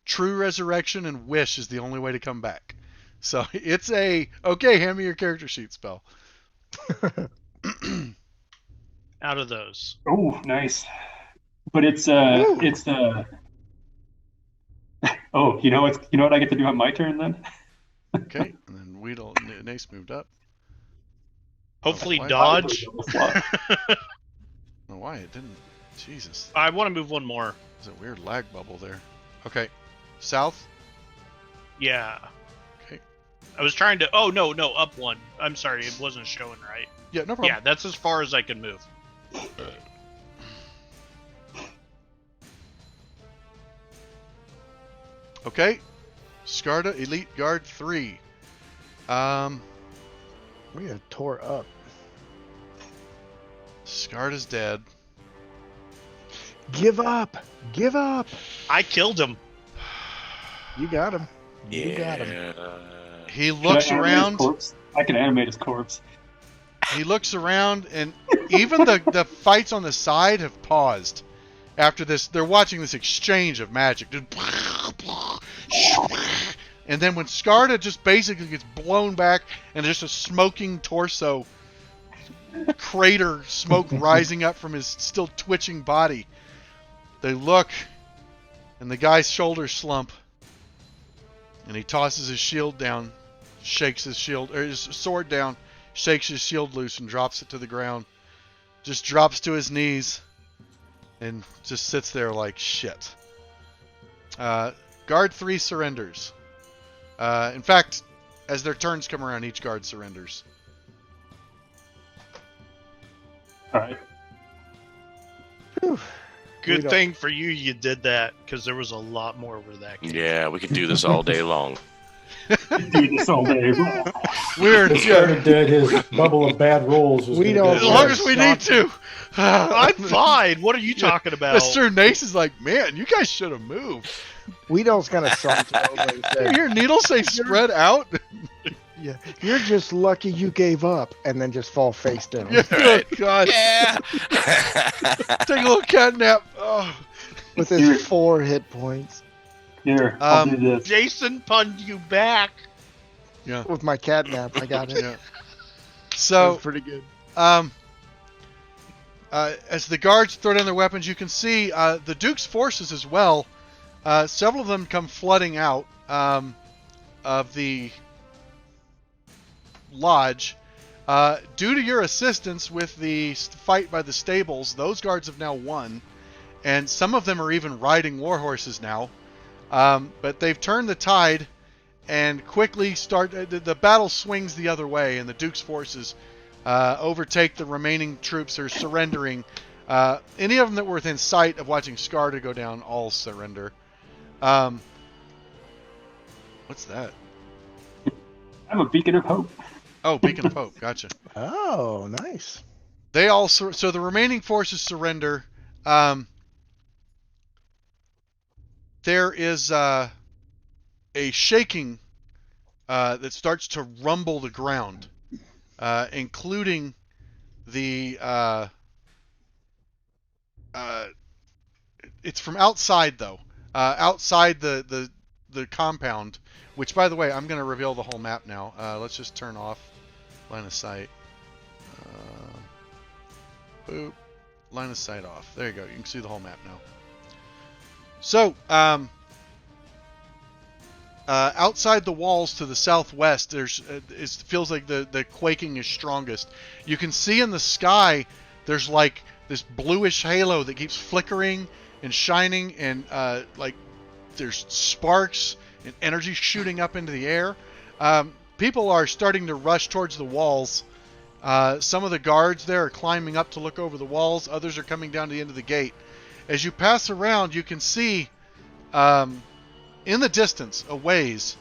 True Resurrection and Wish is the only way to come back. So it's a okay. Hand me your character sheet spell. Out of those. Oh, nice. But it's Oh, you know what I get to do on my turn then? Okay, and then Weedle Nace moved up. Hopefully Why- dodge. I don't know why it didn't. Jesus, I want to move one more. there's a weird lag bubble there. Okay, south. Yeah. Okay. I was trying to. Oh no, up one. I'm sorry, it wasn't showing right. Yeah, no problem. Yeah, that's as far as I can move. Okay, Skarda Elite Guard 3. We are tore up. Skarda's dead. Give up. Give up. I killed him. You got him. You got him. Yeah. He looks around. I can animate his corpse. He looks around, and even the fights on the side have paused. After this, they're watching this exchange of magic. And then when Skarda just basically gets blown back, and there's just a smoking torso, crater smoke rising up from his still twitching body, they look, and the guy's shoulders slump, and he tosses his shield down, shakes his shield, or his sword down, shakes his shield loose, and drops it to the ground. Just drops to his knees, and just sits there like shit. Guard 3 surrenders. In fact, as their turns come around, each guard surrenders. All right. Good thing for you did that, because there was a lot more where that came. Yeah, we could do this all day long. Do this all day. Weird. He started dead. His bubble of bad rolls was We gonna don't- As go long away. as we need to. I'm fine. What are you talking about? Mr. Nace is like, man, you guys should have moved. Weedle's gonna saunter over and You say, hear Needle say spread out? "Yeah, you're just lucky you gave up," and then just fall face down. Yeah, Right. oh, God. Yeah. Take a little cat nap. Oh. With his 4 hit points. Here, I'll do this. Jason punned you back. Yeah. With my cat nap, I got it. Yeah. That So, was pretty good. as the guards throw down their weapons, you can see the Duke's forces as well. Several of them come flooding out of the lodge. Due to your assistance with the fight by the stables, those guards have now won. And some of them are even riding war horses now. But they've turned the tide and quickly start. The battle swings the other way, and the Duke's forces overtake the remaining troops who are surrendering. Any of them that were within sight of watching Skarda go down all surrender. What's that? I'm a beacon of hope. Oh, Beacon of Hope. Gotcha. Oh, nice. They all so the remaining forces surrender. There is a shaking that starts to rumble the ground, including the. It's from outside though. Outside the compound, which by the way, I'm going to reveal the whole map now. Let's just turn off line of sight. Boop. Line of sight off. There you go. You can see the whole map now. So, outside the walls to the southwest, it feels like the quaking is strongest. You can see in the sky, there's like this bluish halo that keeps flickering and shining and like there's sparks and energy shooting up into the air. People are starting to rush towards the walls. Some of the guards there are climbing up to look over the walls. Others are coming down to the end of the gate. As you pass around, you can see in the distance, a ways,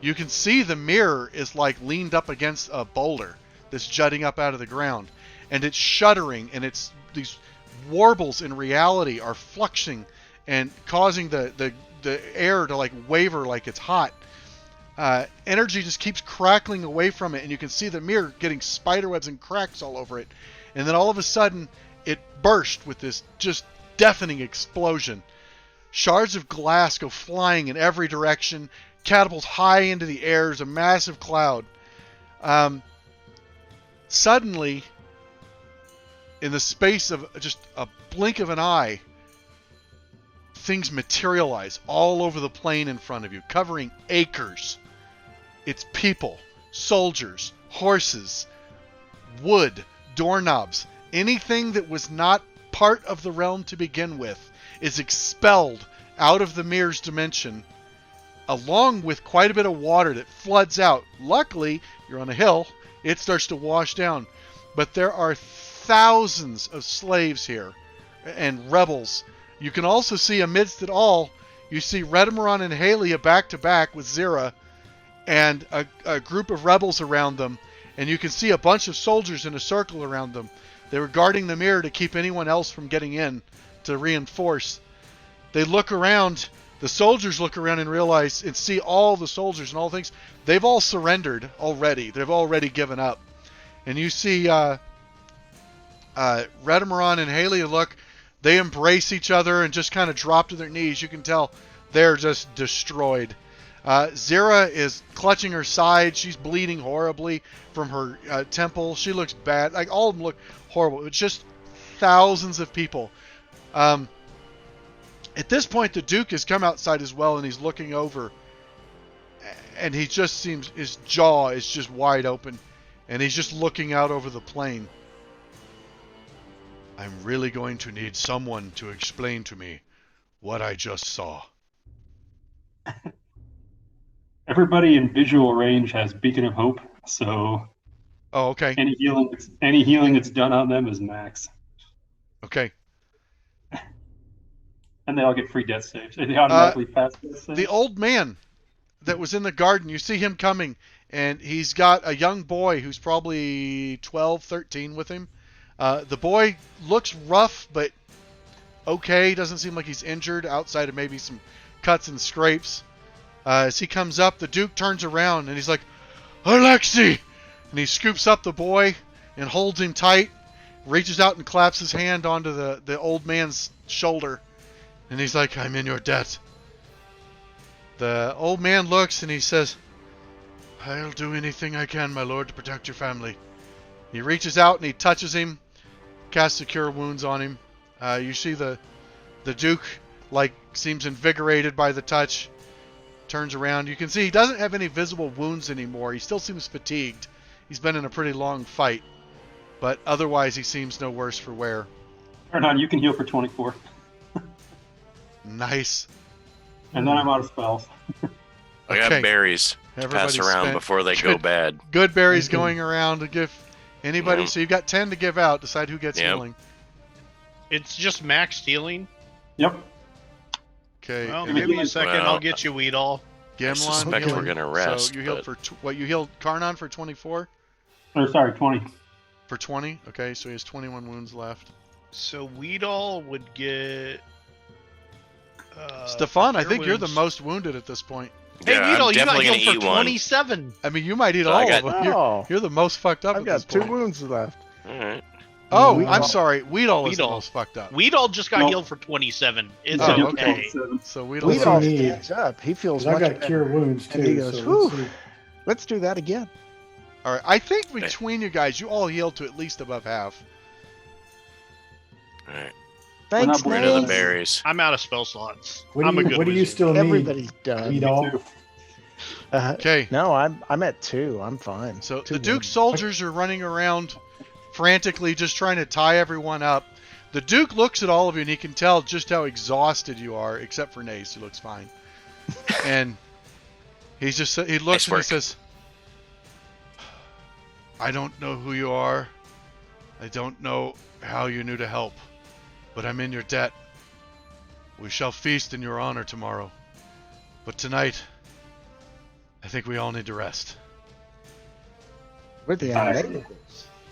you can see the mirror is like leaned up against a boulder that's jutting up out of the ground. And it's shuddering, and it's these warbles in reality are fluxing and causing the air to like waver like it's hot. Energy just keeps crackling away from it, and you can see the mirror getting spiderwebs and cracks all over it. And then all of a sudden, it burst with this just deafening explosion. Shards of glass go flying in every direction, catapults high into the air as a massive cloud. Suddenly, in the space of just a blink of an eye, things materialize all over the plain in front of you, covering acres. It's people, soldiers, horses, wood, doorknobs. Anything that was not part of the realm to begin with is expelled out of the mirror's dimension, along with quite a bit of water that floods out. Luckily, you're on a hill. It starts to wash down. But there are thousands of slaves here and rebels. You can also see amidst it all, you see Redemaron and Halia back to back with Zira and a group of rebels around them. And you can see a bunch of soldiers in a circle around them. They were guarding the mirror to keep anyone else from getting in to reinforce. They look around. The soldiers look around and realize and see all the soldiers and all things. They've all surrendered already. They've already given up. And you see Redemaron and Halia look. They embrace each other and just kind of drop to their knees. You can tell they're just destroyed. Zira is clutching her side. She's bleeding horribly from her temple. She looks bad. Like, all of them look horrible. It's just thousands of people. At this point, the Duke has come outside as well, and he's looking over. And he just seems, his jaw is just wide open. And he's just looking out over the plain. I'm really going to need someone to explain to me what I just saw. Everybody in visual range has Beacon of Hope, so Oh, okay. any healing that's done on them is max. Okay. And they all get free death saves. They automatically pass death saves. The old man that was in the garden, you see him coming, and he's got a young boy who's probably 12, 13 with him. The boy looks rough, but okay. Doesn't seem like he's injured outside of maybe some cuts and scrapes. As he comes up, the Duke turns around and he's like, Alexei! And he scoops up the boy and holds him tight, reaches out and claps his hand onto the old man's shoulder. And he's like, I'm in your debt. The old man looks and he says, I'll do anything I can, my lord, to protect your family. He reaches out and he touches him, casts a cure wounds on him. You see the Duke seems invigorated by the touch. Turns around. You can see he doesn't have any visible wounds anymore. He still seems fatigued. He's been in a pretty long fight. But otherwise, he seems no worse for wear. Arnon, you can heal for 24. Nice. And then I'm out of spells. I got berries to pass around before they go bad. Good berries going around to give anybody. So you've got 10 to give out. Decide who gets healing. It's just max healing? Yep. Okay. Well, give me a second. I'll get you Weedall. Gimlon, I suspect we're going to rest. So you healed for you healed Karnan for 24? Or sorry, 20. For 20? Okay, so he has 21 wounds left. So Weedall would get... Stefan, I think you're the most wounded at this point. Hey, Yeah, Weedall, I'm you got definitely healed gonna for eat 27. I mean, you might eat So all I got- of them. You're the most fucked up I've at got this 2 point. wounds left. All right. Oh, Weedall. I'm sorry. Weedall is the Weedall. most fucked up. Weedall just got No. healed for 27. It's Oh, okay. So What's Weedall. he Weedall need? stands up. He feels 'Cause I much got better. cure wounds And he too. goes, So "Whew." let's see. Let's do that again. All right. I think between you guys, you all healed to at least above half. All right. Thanks, not Rid of the Nate. berries. I'm out of spell slots. What I'm do a you, good what do you wizard. still need? Everybody's done. Eat all? Okay. No, I'm at 2. I'm fine. So 2 the Duke's soldiers are running around frantically, just trying to tie everyone up. The Duke looks at all of you, and he can tell just how exhausted you are, except for Nace, who looks fine. And he looks Nice and he work. says, I don't know who you are. I don't know how you knew to help, but I'm in your debt. We shall feast in your honor tomorrow. But tonight, I think we all need to rest. We're the Nice. unnatables.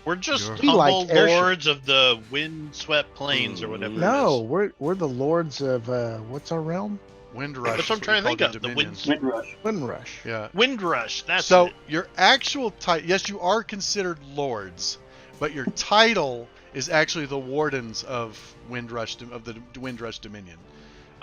We're just You're- We humble like airship. lords of the windswept plains or whatever. No, it is. we're the lords of what's our realm? Wind Rush. That's what I'm is trying to we think called of, your the Dominion. winds- Windrush. Windrush. Yeah. Windrush. That's So it. your actual title, yes, you are considered lords, but your title is actually the wardens of Windrush of the Windrush Dominion.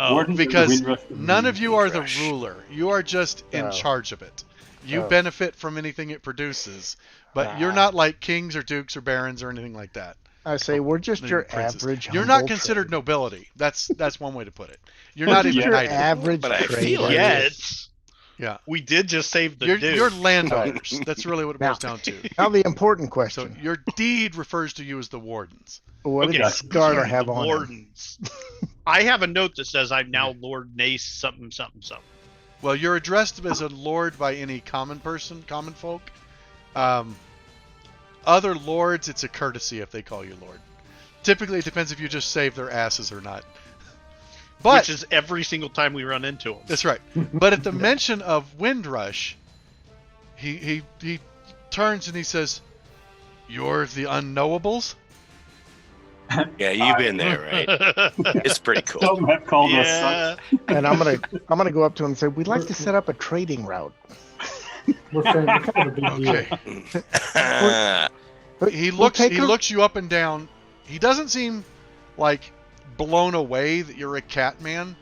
Oh, Wardens of the Because Windrush none of you are the Windrush. ruler. You are just in Oh. charge of it. You Oh. benefit from anything it produces, but you're Ah. not like kings or dukes or barons or anything like that. I say we're just your Princes. average. You're not humble considered trader. nobility. That's one way to put it. You're We're not just even your knighted. average But I feel trader. like yet. Yeah. We did just save the You're, dude. you're landowners. That's really what it boils Now- down to. Now the important So question: your deed refers to you as the wardens. what Okay, did Scarter sorry, have the on him? wardens. I have a note that says I'm now Lord Nace something something something. Well, you're addressed as a lord by any common folk. Other lords, it's a courtesy if they call you lord. Typically, it depends if you just save their asses or not. But Which is every single time we run into him. that's right. But at the mention of Windrush, he turns and he says, "You're the unknowables." Yeah, you've been there, right? It's pretty cool. Some have called us Yeah. such. And I'm gonna go up to him and say, "We'd like to set up a trading route." We're kind of a big deal. Okay. But He we'll looks take he a- looks you up and down. He doesn't seem like blown away that you're a cat man,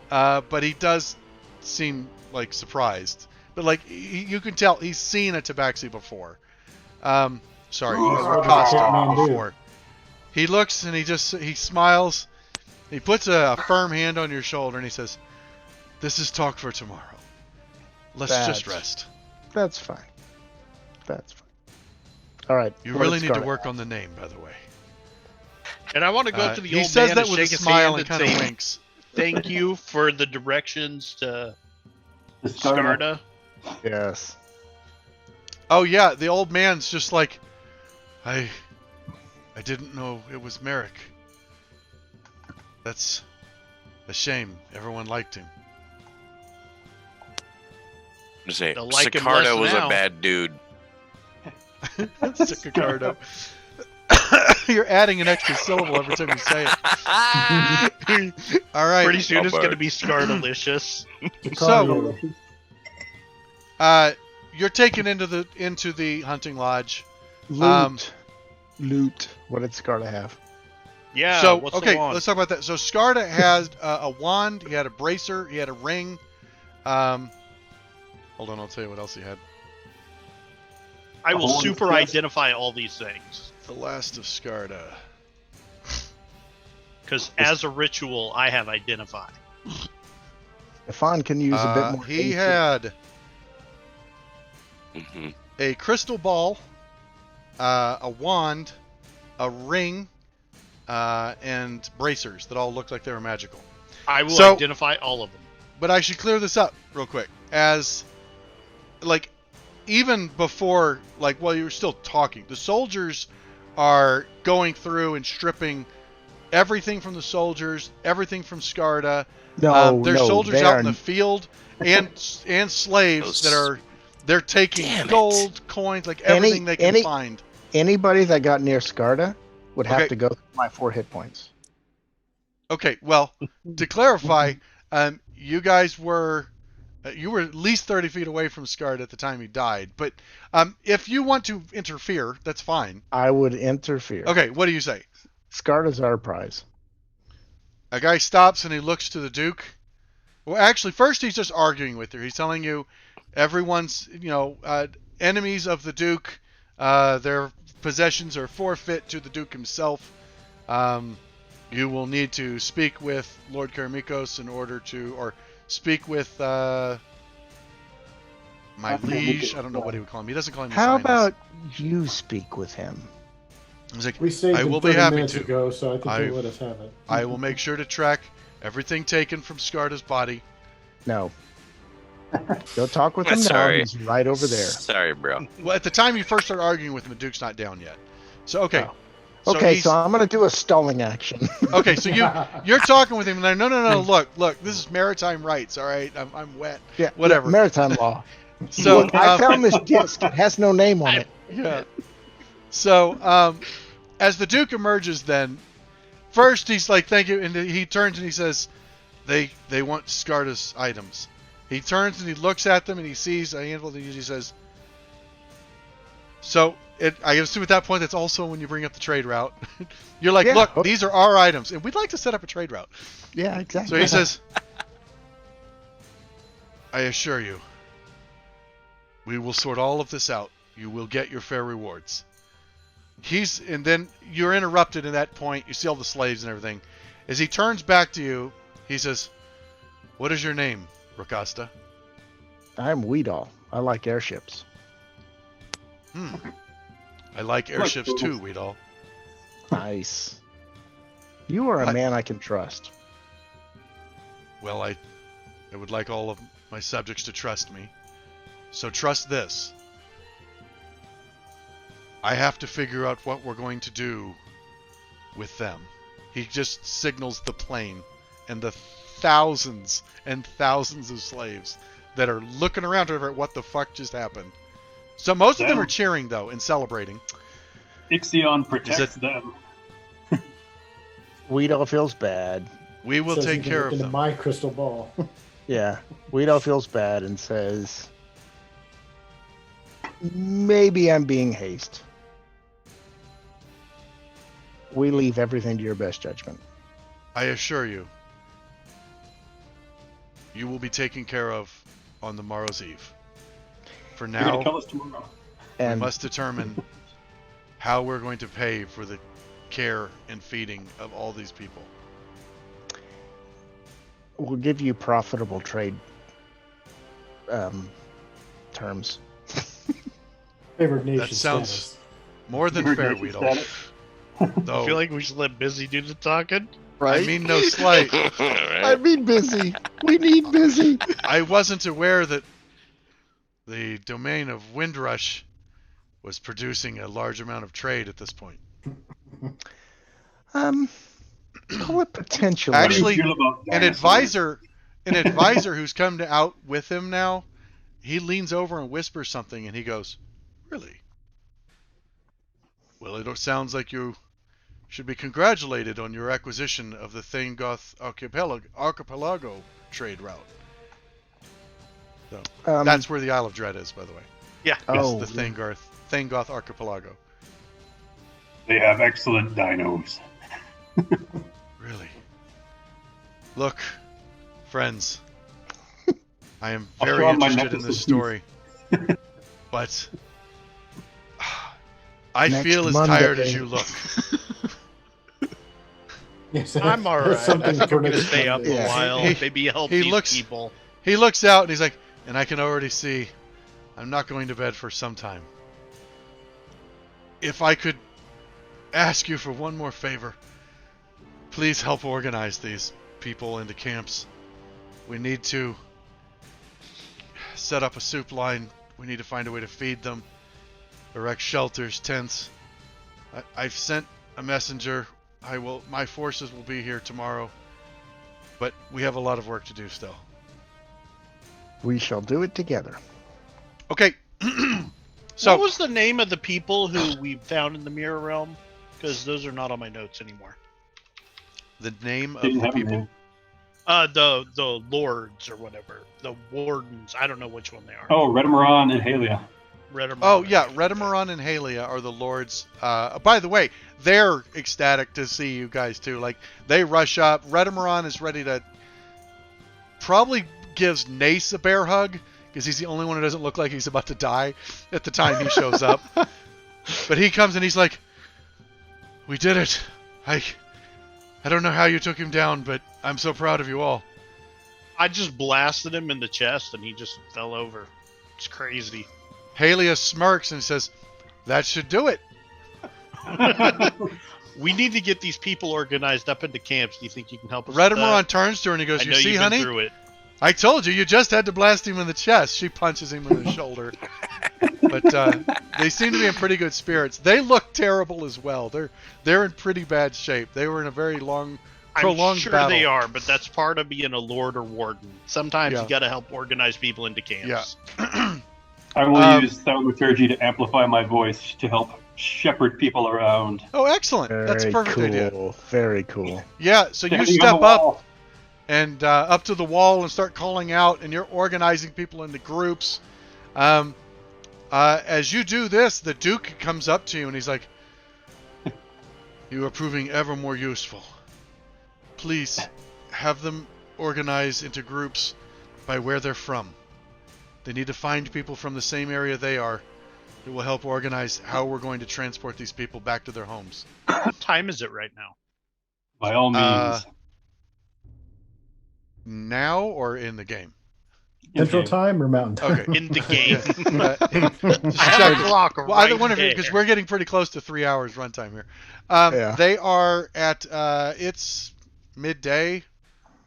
but he does seem like surprised. But like you can tell he's seen a tabaxi before. Sorry, Ooh, a what does a Costa cat man do? before. He looks and he smiles. He puts a firm hand on your shoulder and he says, "This is talk for tomorrow. Let's just That's- rest. That's fine. That's fine. All right. You what really did need to Scarter work have? on the name, by the way." And I want to go up to the He old says man that and with a shake his smile hand and and kind of say, winks. "Thank you for the directions to The Scarta. Scarta." Yes. Oh yeah, the old man's just like, I didn't know it was Merrick. That's a shame. Everyone liked him. Just say, They'll like him less Sicardo was now. a bad dude. Sicardo. You're adding an extra syllable every time you say it. All right. Pretty soon it's Hubbard. going to be Scartalicious. So, you're taken into the hunting lodge. Loot. Loot. What did Scarter have? Yeah. So what's okay, the wand? let's talk about that. So Scarta has a wand. He had a bracer. He had a ring. Hold on, I'll tell you what else he had. I will Holy super Christ. identify all these things The last of Scarta. because as a ritual, I have identify. Stefan can use a bit more. He AC. had Mhm. a crystal ball, a wand, a ring, and bracers that all looked like they were magical. I will So- identify all of them. But I should clear this up real quick. As, like, even before, like, while you were still talking, the soldiers are going through and stripping everything from the soldiers, everything from Scarta. No, There's no, soldiers they out are in the field and slaves Those- they're taking Damn it. gold, coins, like everything they can find. Anybody that got near Scarta would have Okay. to go through my 4 hit points. Okay, well, to clarify, you guys were you were at least 30 feet away from Scarta at the time he died. But if you want to interfere, that's fine. I would interfere. Okay, what do you say? Scarta's our prize. A guy stops and he looks to the Duke. Well, actually, first he's just arguing with you. He's telling you everyone's, enemies of the Duke. Their possessions are forfeit to the Duke himself. You will need to speak with Lord Karamikos in order to, or speak with my liege. I don't know what he would call him. He doesn't call him. How His Highness. about you speak with him? He's like, We saved I him will be 30 happy minutes to. ago, so I think I've- he'll let us have it. I will make sure to track everything taken from Scarta's body. No. Go talk with him now. Sorry. He's right over there. Sorry, bro. Well, at the time you first start arguing with him, the Duke's not down yet. So okay. Oh. Okay, he's- so I'm going to do a stalling action. Okay, so you're talking with him, and they're, no, look, this is maritime rights, all right? I'm wet. Yeah, Whatever. yeah, maritime law. So Look, I found this disc. It has no name on it. yeah. So as the Duke emerges, then first he's like, "Thank you," and he turns and he says, "They want Scarta's items." He turns and he looks at them and he sees a handful of these. He says, "So." I assume at that point that's also when you bring up the trade route. You're like, Yeah. look, these are our items, and we'd like to set up a trade route. Yeah, exactly. So he says, I assure you, we will sort all of this out. You will get your fair rewards. And then you're interrupted at that point. You see all the slaves and everything. As he turns back to you, he says, what is your name, Rakasta? I'm Weedall. I like airships. I like airships too, Weedall. Nice. You are a man I can trust. Well, I would like all of my subjects to trust me. So trust this. I have to figure out what we're going to do with them. He just signals the plane and the thousands and thousands of slaves that are looking around to figure out what the fuck just happened. So most of them are cheering, though, and celebrating. Ixion protects them. Weedall feels bad. We will Says take you can care look of into them. my crystal ball. Yeah. Weedall feels bad and says, maybe I'm being hasty. We leave everything to your best judgment. I assure you, you will be taken care of on the morrow's eve. For You're gonna now, tell us tomorrow. we And must determine how we're going to pay for the care and feeding of all these people. we'll give you profitable trade terms. Favored nation That sounds status. more than Your fair, nation Weedle. status. I Though, feel like we should let Busy do the talking. Right? I mean no slight. I mean busy. We need busy. I wasn't aware that the domain of Windrush was producing a large amount of trade at this point. Call it potentially. Actually, Feel about An dinosaurs. advisor who's come out with him now, he leans over and whispers something, and he goes, "Really? Well, it sounds like you should be congratulated on your acquisition of the Thangoth archipelago trade route." So that's where the Isle of Dread is, by the way. Yeah. oh, The Thangoth archipelago. They have excellent dinos. Really? Look, friends, I am I'll very throw out my interested in necklace this of story, but I Next feel as Monday. tired as you look. Yes, I'm all there's right. something I'm for going to next stay up Monday. a Yeah. while. He- Maybe help he these looks- people. He looks out and he's like, and I can already see I'm not going to bed for some time. If I could ask you for one more favor, please help organize these people into camps. We need to set up a soup line. We need to find a way to feed them, erect shelters, tents. I've sent a messenger. My forces will be here tomorrow, but we have a lot of work to do still. we shall do it together. Okay. So What was the name of the people who we found in the Mirror Realm? Because those are not on my notes anymore. the name of Didn't the have a people. name. The lords or whatever, the wardens. I don't know which one they are. Oh, Redamaron and Halia. Red or Oh Mountain. yeah, Redamaron and Halia are the lords. By the way, they're ecstatic to see you guys too. Like they rush up. Redamaron is ready to probably gives Nace a bear hug because he's the only one who doesn't look like he's about to die at the time he shows up. But he comes and he's like, "We did it. I don't know how you took him down, but I'm so proud of you all." I just blasted him in the chest and he just fell over. It's crazy. Halia smirks and says, "That should do it." We need to get these people organized up into camps. Do you think you can help us? with Redamaron that? turns to her and he goes, I "You know see, you've honey? been through it. I told you, you just had to blast him in the chest. She punches him in the shoulder. But they seem to be in pretty good spirits. They look terrible as well. They're in pretty bad shape. They were in a very long, prolonged I'm sure battle. they are, but that's part of being a lord or warden. Sometimes Yeah. you got to help organize people into camps. Yeah. I will use thaumaturgy to amplify my voice to help shepherd people around. Oh, excellent. Very That's a perfect cool. idea. Very cool. Yeah, so you Standing on step the up wall. and up to the wall and start calling out, and you're organizing people into groups. As you do this, the Duke comes up to you and he's like, "You are proving ever more useful. Please have them organize into groups by where they're from. They need to find people from the same area they are. It will help organize how we're going to transport these people back to their homes." What time is it right now? By all means. Now or in the game? Central Okay. Time or Mountain Time? Okay. In the game. Just I have check. a clock Well, either right one of you, there. because we're getting pretty close to 3 hours runtime here. Yeah. They are at it's midday.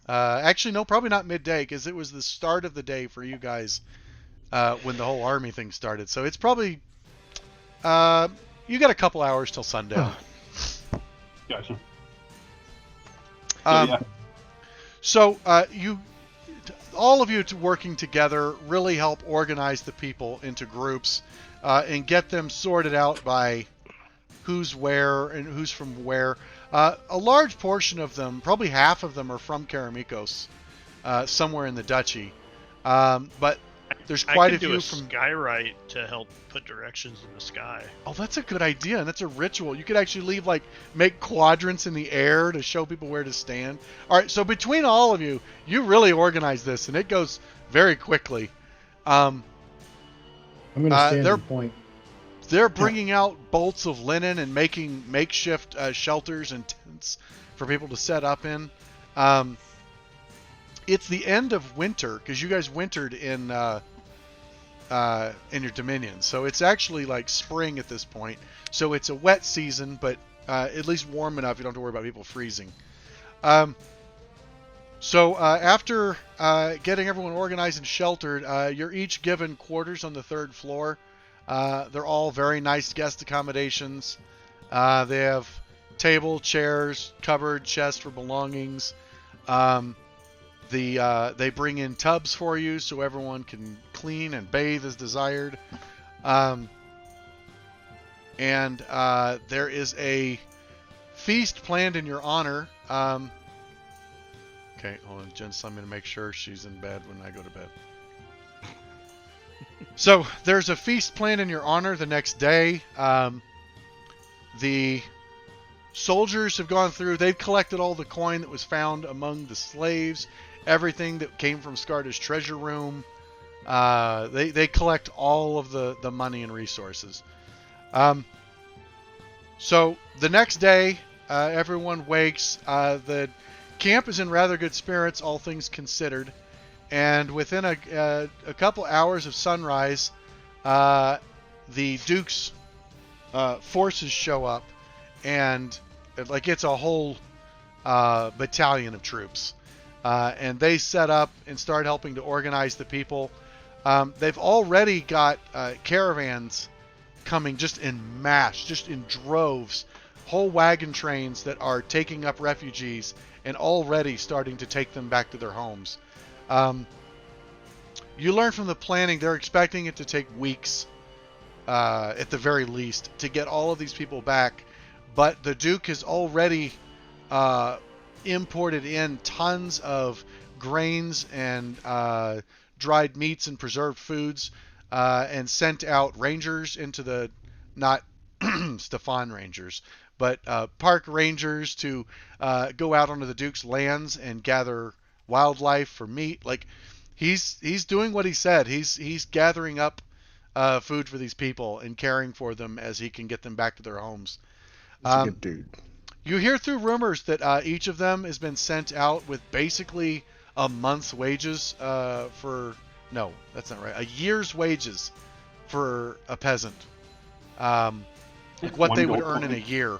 Actually, no, probably not midday, because it was the start of the day for you guys when the whole army thing started. So it's probably you got a couple hours till sundown. Gotcha. Um, yeah. So you, all of you working together, really help organize the people into groups and get them sorted out by who's where and who's from where. A large portion of them, probably half of them, are from Karamikos, somewhere in the duchy. But there's quite I a could do few a from. skywrite to help put directions in the sky. Oh, that's a good idea, and that's a ritual. You could actually leave, like, make quadrants in the air to show people where to stand. All right, so between all of you, you really organize this, and it goes very quickly. I'm going to stand they're- and point. They're bringing out bolts of linen and making makeshift shelters and tents for people to set up in. It's the end of winter, because you guys wintered in your dominion, so it's actually like spring at this point. So it's a wet season, but at least warm enough you don't have to worry about people freezing. So after getting everyone organized and sheltered, you're each given quarters on the 3rd floor. They're all very nice guest accommodations. They have table, chairs, cupboard, chest for belongings. They bring in tubs for you so everyone can clean and bathe as desired. And there is a feast planned in your honor. Okay, hold on, Jen's. I'm going to make sure she's in bed when I go to bed. So there's a feast planned in your honor the next day. The soldiers have gone through. They've collected all the coin that was found among the slaves, everything that came from Skarta's treasure room. They collect all of the money and resources. So the next day, everyone wakes. The camp is in rather good spirits, all things considered. And within a couple hours of sunrise, the Duke's forces show up, and like it's a whole battalion of troops. And they set up and start helping to organize the people. They've already got caravans coming just in mass, just in droves, whole wagon trains that are taking up refugees and already starting to take them back to their homes. You learn from the planning they're expecting it to take weeks, at the very least, to get all of these people back. But the Duke has already imported in tons of grains and dried meats and preserved foods, and sent out rangers into the, not Stefan Rangers, but park rangers to go out onto the Duke's lands and gather wildlife for meat. Like, he's doing what he said. He's gathering up food for these people and caring for them as he can get them back to their homes. He's a good dude. You hear through rumors that each of them has been sent out with basically a month's wages for... No, that's not right. A year's wages for a peasant. Like what they would earn in a year,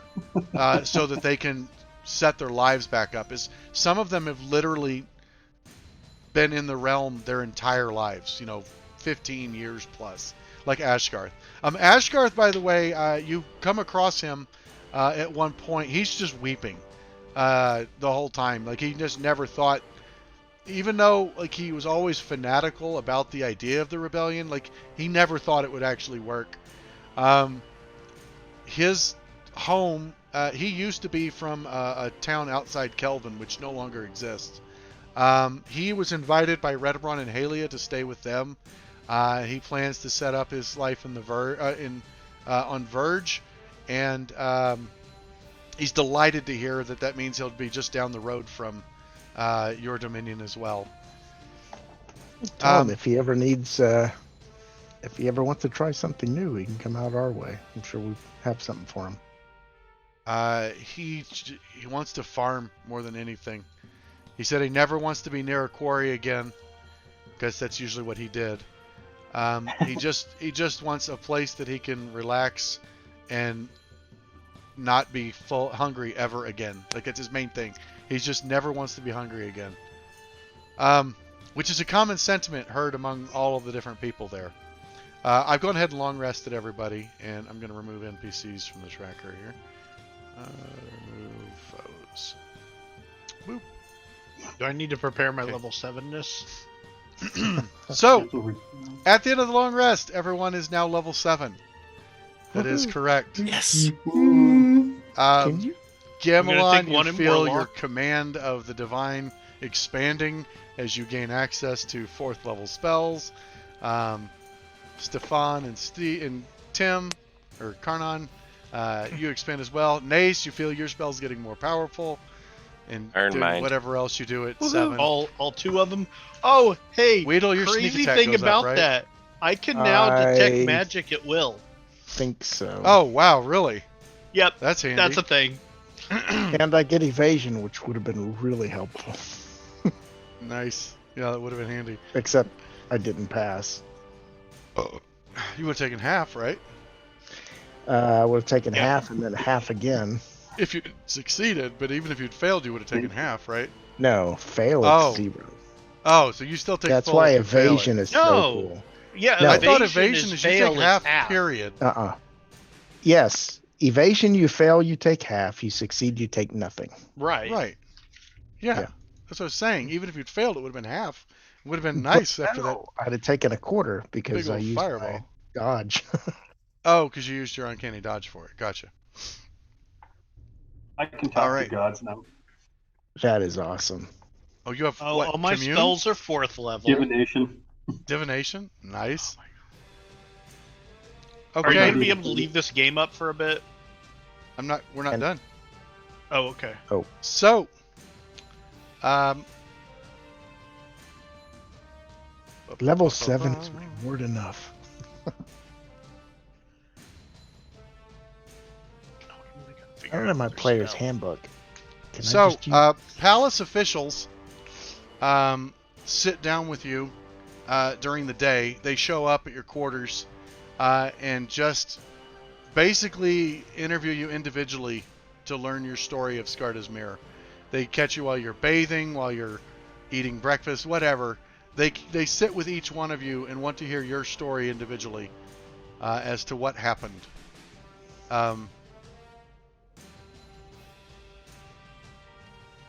so that they can set their lives back up. Is some of them have literally been in the realm their entire lives, 15 years plus, like Ashgarth. Ashgarth, by the way, you come across him at one point. He's just weeping the whole time. Like, he just never thought, even though like he was always fanatical about the idea of the rebellion, like he never thought it would actually work. His home, he used to be from a town outside Kelvin, which no longer exists. He was invited by Redebron and Halia to stay with them. He plans to set up his life in the on Verge, and he's delighted to hear that means he'll be just down the road from your Dominion as well. Tell him if he ever needs, if he ever wants to try something new, he can come out our way. I'm sure we have something for him. He wants to farm more than anything. He said he never wants to be near a quarry again, because that's usually what he did. He just wants a place that he can relax and not be hungry ever again. Like, it's his main thing. He just never wants to be hungry again. Which is a common sentiment heard among all of the different people there. I've gone ahead and long rested everybody, and I'm going to remove NPCs from the tracker here. Remove foes. Boop. Do I need to prepare my level 7-ness? So, at the end of the long rest, everyone is now level 7. That is correct. Yes. Can you? Gamelon, you feel your command of the divine expanding as you gain access to 4th level spells. Stefan and Tim, or Karnan, you expand as well. Nace, you feel your spells getting more powerful. And Iron Mind. Whatever else you do at Woohoo. 7. All 2 of them. Oh, hey! Weedle, your sneak crazy attack thing goes about up, right? that, I can now detect magic at will. Think so. Oh wow, really? Yep, That's handy. that's a thing. And I get evasion, which would have been really helpful. Nice. Yeah, that would have been handy. Except I didn't pass. You would have taken half, right? I would have taken half and then half again. If you succeeded, but even if you'd failed, you would have taken half, right? No, fail Oh. at 0. Oh, so you still take That's full why if you fail evasion it. is so cool. Yeah, No. I thought evasion is you fail take is half, period. Yes. Evasion, you fail, you take half. You succeed, you take nothing. Right. Right. Yeah. Yeah. That's what I was saying. Even if you'd failed, it would have been half. It would have been nice after that I'd have taken a quarter because big I old used fireball. my dodge. Oh, because you used your uncanny dodge for it. Gotcha. I can talk Alright. to gods now. That is awesome. Oh, you have Oh, what? all my Commune? spells are 4th level. Divination. Divination? Nice. Are you Okay. going to be able to leave this game up for a bit? We're not done. Oh, okay. So, Level 7 is reward enough. I don't have my player's handbook. Can I So, just use- palace officials sit down with you during the day. They show up at your quarters and just basically interview you individually to learn your story of Skarta's Mirror. They catch you while you're bathing, while you're eating breakfast, whatever. They sit with each one of you and want to hear your story individually as to what happened.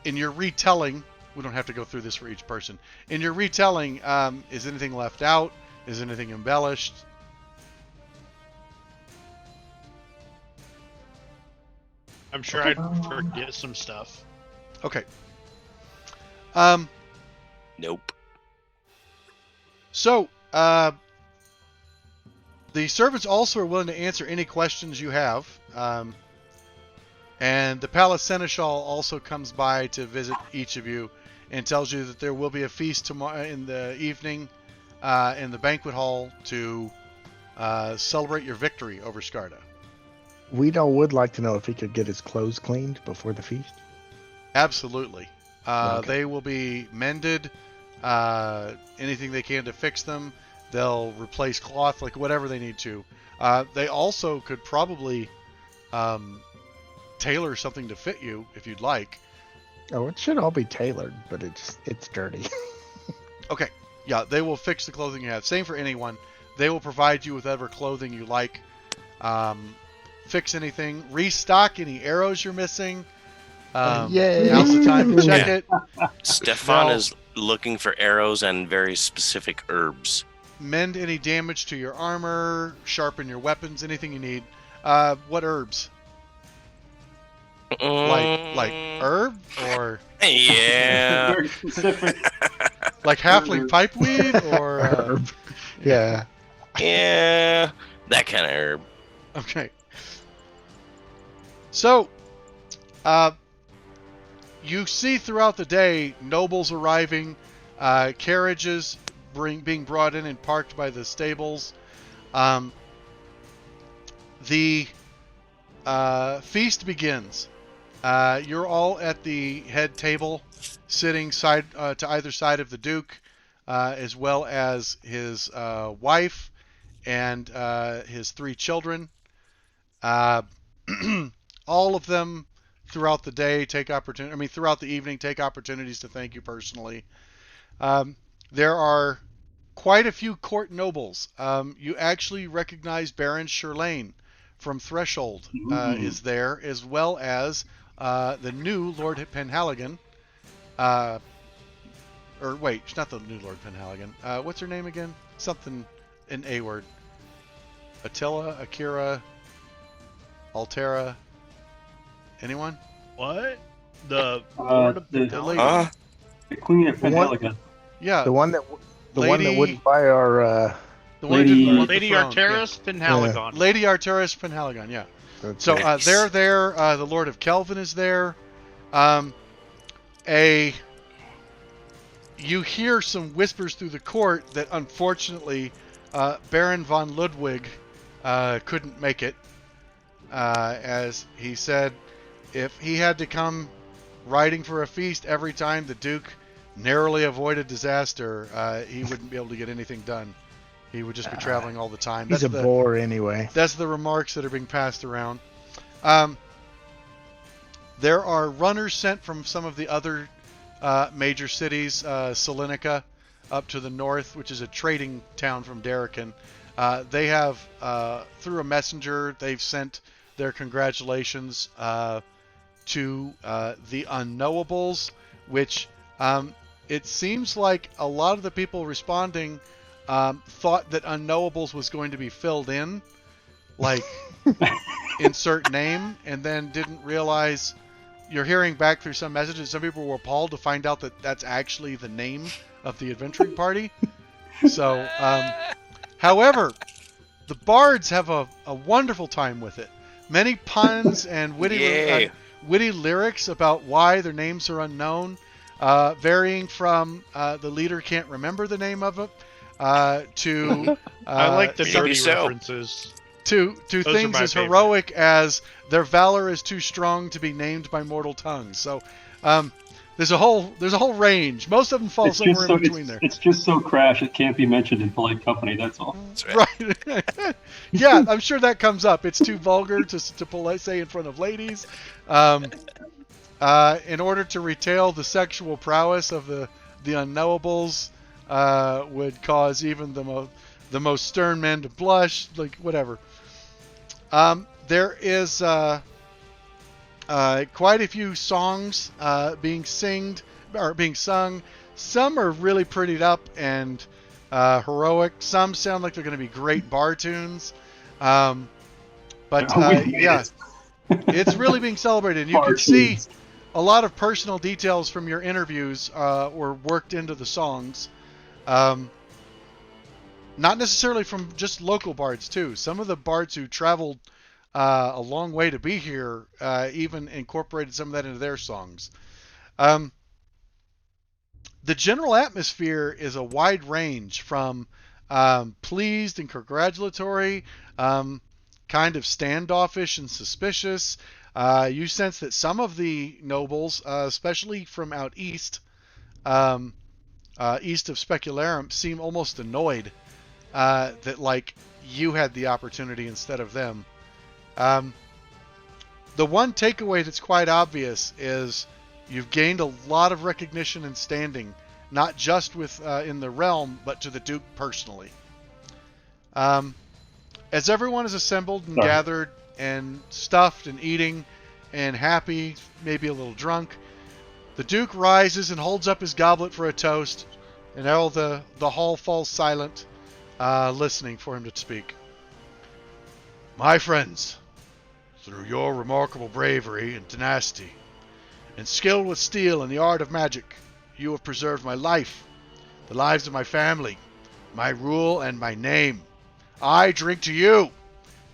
In your retelling, we don't have to go through this for each person. In your retelling, is anything left out? Is anything embellished? I'm sure I'd forget some stuff. Okay. Nope. So, the servants also are willing to answer any questions you have. And the Palace Seneschal also comes by to visit each of you and tells you that there will be a feast tomorrow in the evening in the banquet hall to celebrate your victory over Skarta. Weedle would like to know if he could get his clothes cleaned before the feast. Absolutely. Okay. They will be mended, anything they can to fix them. They'll replace cloth, like whatever they need to. They also could probably tailor something to fit you if you'd like. Oh, it should all be tailored, but it's dirty. Okay. Yeah, they will fix the clothing you have. Same for anyone. They will provide you with whatever clothing you like. Fix anything. Restock any arrows you're missing. Yay! Now's the time to check Yeah. it. Stefan They'll is looking for arrows and very specific herbs. mend any damage to your armor, sharpen your weapons, anything you need. What herbs? Like herb or Yeah. Very specific. like halfling pipeweed or Herb. Yeah. Yeah. That kind of herb. okay. So, you see throughout the day nobles arriving, carriages being brought in and parked by the stables. The feast begins. You're all at the head table, sitting side to either side of the Duke, as well as his wife and his 3 children. All of them throughout the day throughout the evening take opportunities to thank you personally. There are quite a few court nobles. You actually recognize Baron Sherlane from Threshold is there, as well as the new Lord Penhaligon. Or wait, not the new Lord Penhaligon. What's her name again? Something in A word. Attila, Akira, Altera. Anyone? What? The Uh, Lord of the- The lady. The Queen of The one- Penhaligon. Yeah, The one that Lady- wouldn't buy our. the one who Lady- didn't want the Lady throne. Arteris Penhaligon. Yeah. Lady Arteris Penhaligon, yeah. So Nice. they're there. The Lord of Kelvin is there. You hear some whispers through the court that unfortunately Baron von Ludwig couldn't make it. As he said, if he had to come riding for a feast every time the Duke narrowly avoided disaster, he wouldn't be able to get anything done. He would just be traveling all the time. He's a bore anyway. That's the remarks that are being passed around. There are runners sent from some of the other major cities, Salonika up to the north, which is a trading town from Darrican. They have, through a messenger, they've sent their congratulations to the Unknowables, which it seems like a lot of the people responding thought that Unknowables was going to be filled in, like insert name, and then didn't realize. You're hearing back through some messages. Some people were appalled to find out that that's actually the name of the adventuring party. So, however, the bards have a wonderful time with it. Many puns and witty lyrics about why their names are unknown, varying from the leader can't remember the name of it to I like the maybe dirty so. references. to Those are things my as favorite. heroic as their valor is too strong to be named by mortal tongues. So there's a whole range. Most of them fall It's somewhere just so in between there. it's just so crash it can't be mentioned in polite company. That's all. That's right. Right. Yeah, I'm sure that comes up. It's too vulgar to polite say in front of ladies. In order to retail the sexual prowess of the Unknowables would cause even the most stern men to blush, like whatever. There is quite a few songs being sung. Some are really prettied up and heroic. Some sound like they're going to be great bar tunes. Yeah, it's really being celebrated. You can see a lot of personal details from your interviews were worked into the songs. Not necessarily from just local bards, too. Some of the bards who traveled a long way to be here even incorporated some of that into their songs. The general atmosphere is a wide range from pleased and congratulatory, kind of standoffish and suspicious. You sense that some of the nobles, especially from out east, east of Specularum, seem almost annoyed that like you had the opportunity instead of them. The one takeaway that's quite obvious is you've gained a lot of recognition and standing not just with in the realm, but to the Duke personally. As everyone is assembled and gathered and stuffed and eating and happy, maybe a little drunk, the Duke rises and holds up his goblet for a toast, and all the hall falls silent, listening for him to speak. My friends, through your remarkable bravery and tenacity, and skill with steel and the art of magic, you have preserved my life, the lives of my family, my rule, and my name. I drink to you.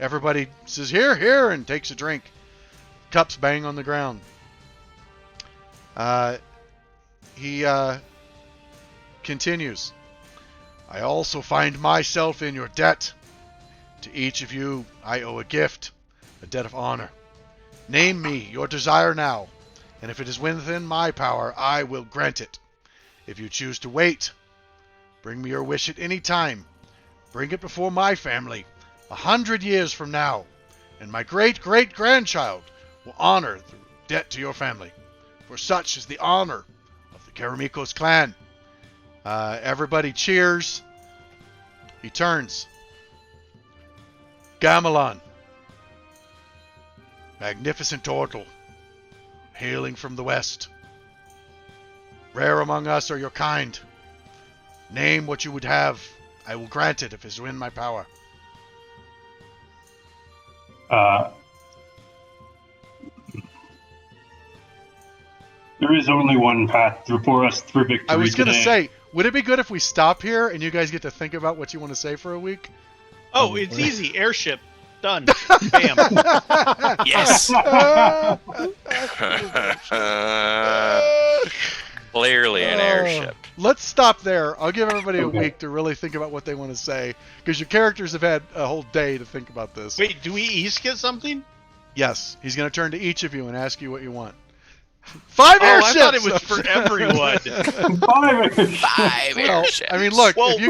Everybody says, here, here, and takes a drink. Cups bang on the ground. He continues. I also find myself in your debt. To each of you, I owe a gift, a debt of honor. Name me your desire now, and if it is within my power, I will grant it. If you choose to wait, bring me your wish at any time. Bring it before my family, 100 years from now, and my great-great-grandchild will honor the debt to your family, for such is the honor of the Karamikos clan. Everybody cheers. He turns. Gamelon, magnificent turtle, hailing from the west. Rare among us are your kind. Name what you would have. I will grant it if it is within my power. There is only one path for us through victory. I was going to say, would it be good if we stop here and you guys get to think about what you want to say for a week? Oh, it's easy. Airship. Done. Bam. Yes. Clearly an airship. Let's stop there. I'll give everybody a week to really think about what they want to say, because your characters have had a whole day to think about this. Wait, do we each get something? Yes. He's going to turn to each of you and ask you what you want. 5 airships! I thought it was for everyone. 5 airships. I mean, look, if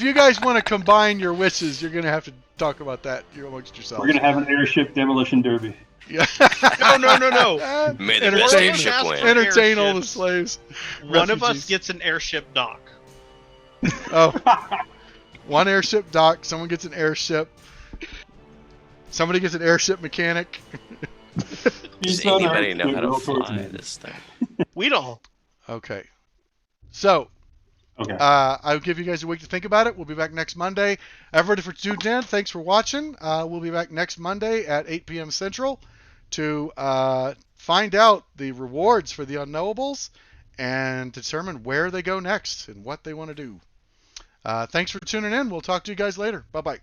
you guys want to combine your wishes, you're going to have to talk about that amongst yourselves. We're going to have an airship demolition derby. Yeah. No. May the best airship win. Entertain all the slaves. One of us gets an airship dock. Oh. One airship dock. Someone gets an airship. Somebody gets an airship mechanic. Does anybody know how to fly this thing? We don't. Okay. So, I'll give you guys a week to think about it. We'll be back next Monday. Everybody for tuned in, thanks for watching. We'll be back next Monday at 8 p.m. Central to find out the rewards for the unknowables and determine where they go next and what they want to do. Thanks for tuning in. We'll talk to you guys later. Bye-bye.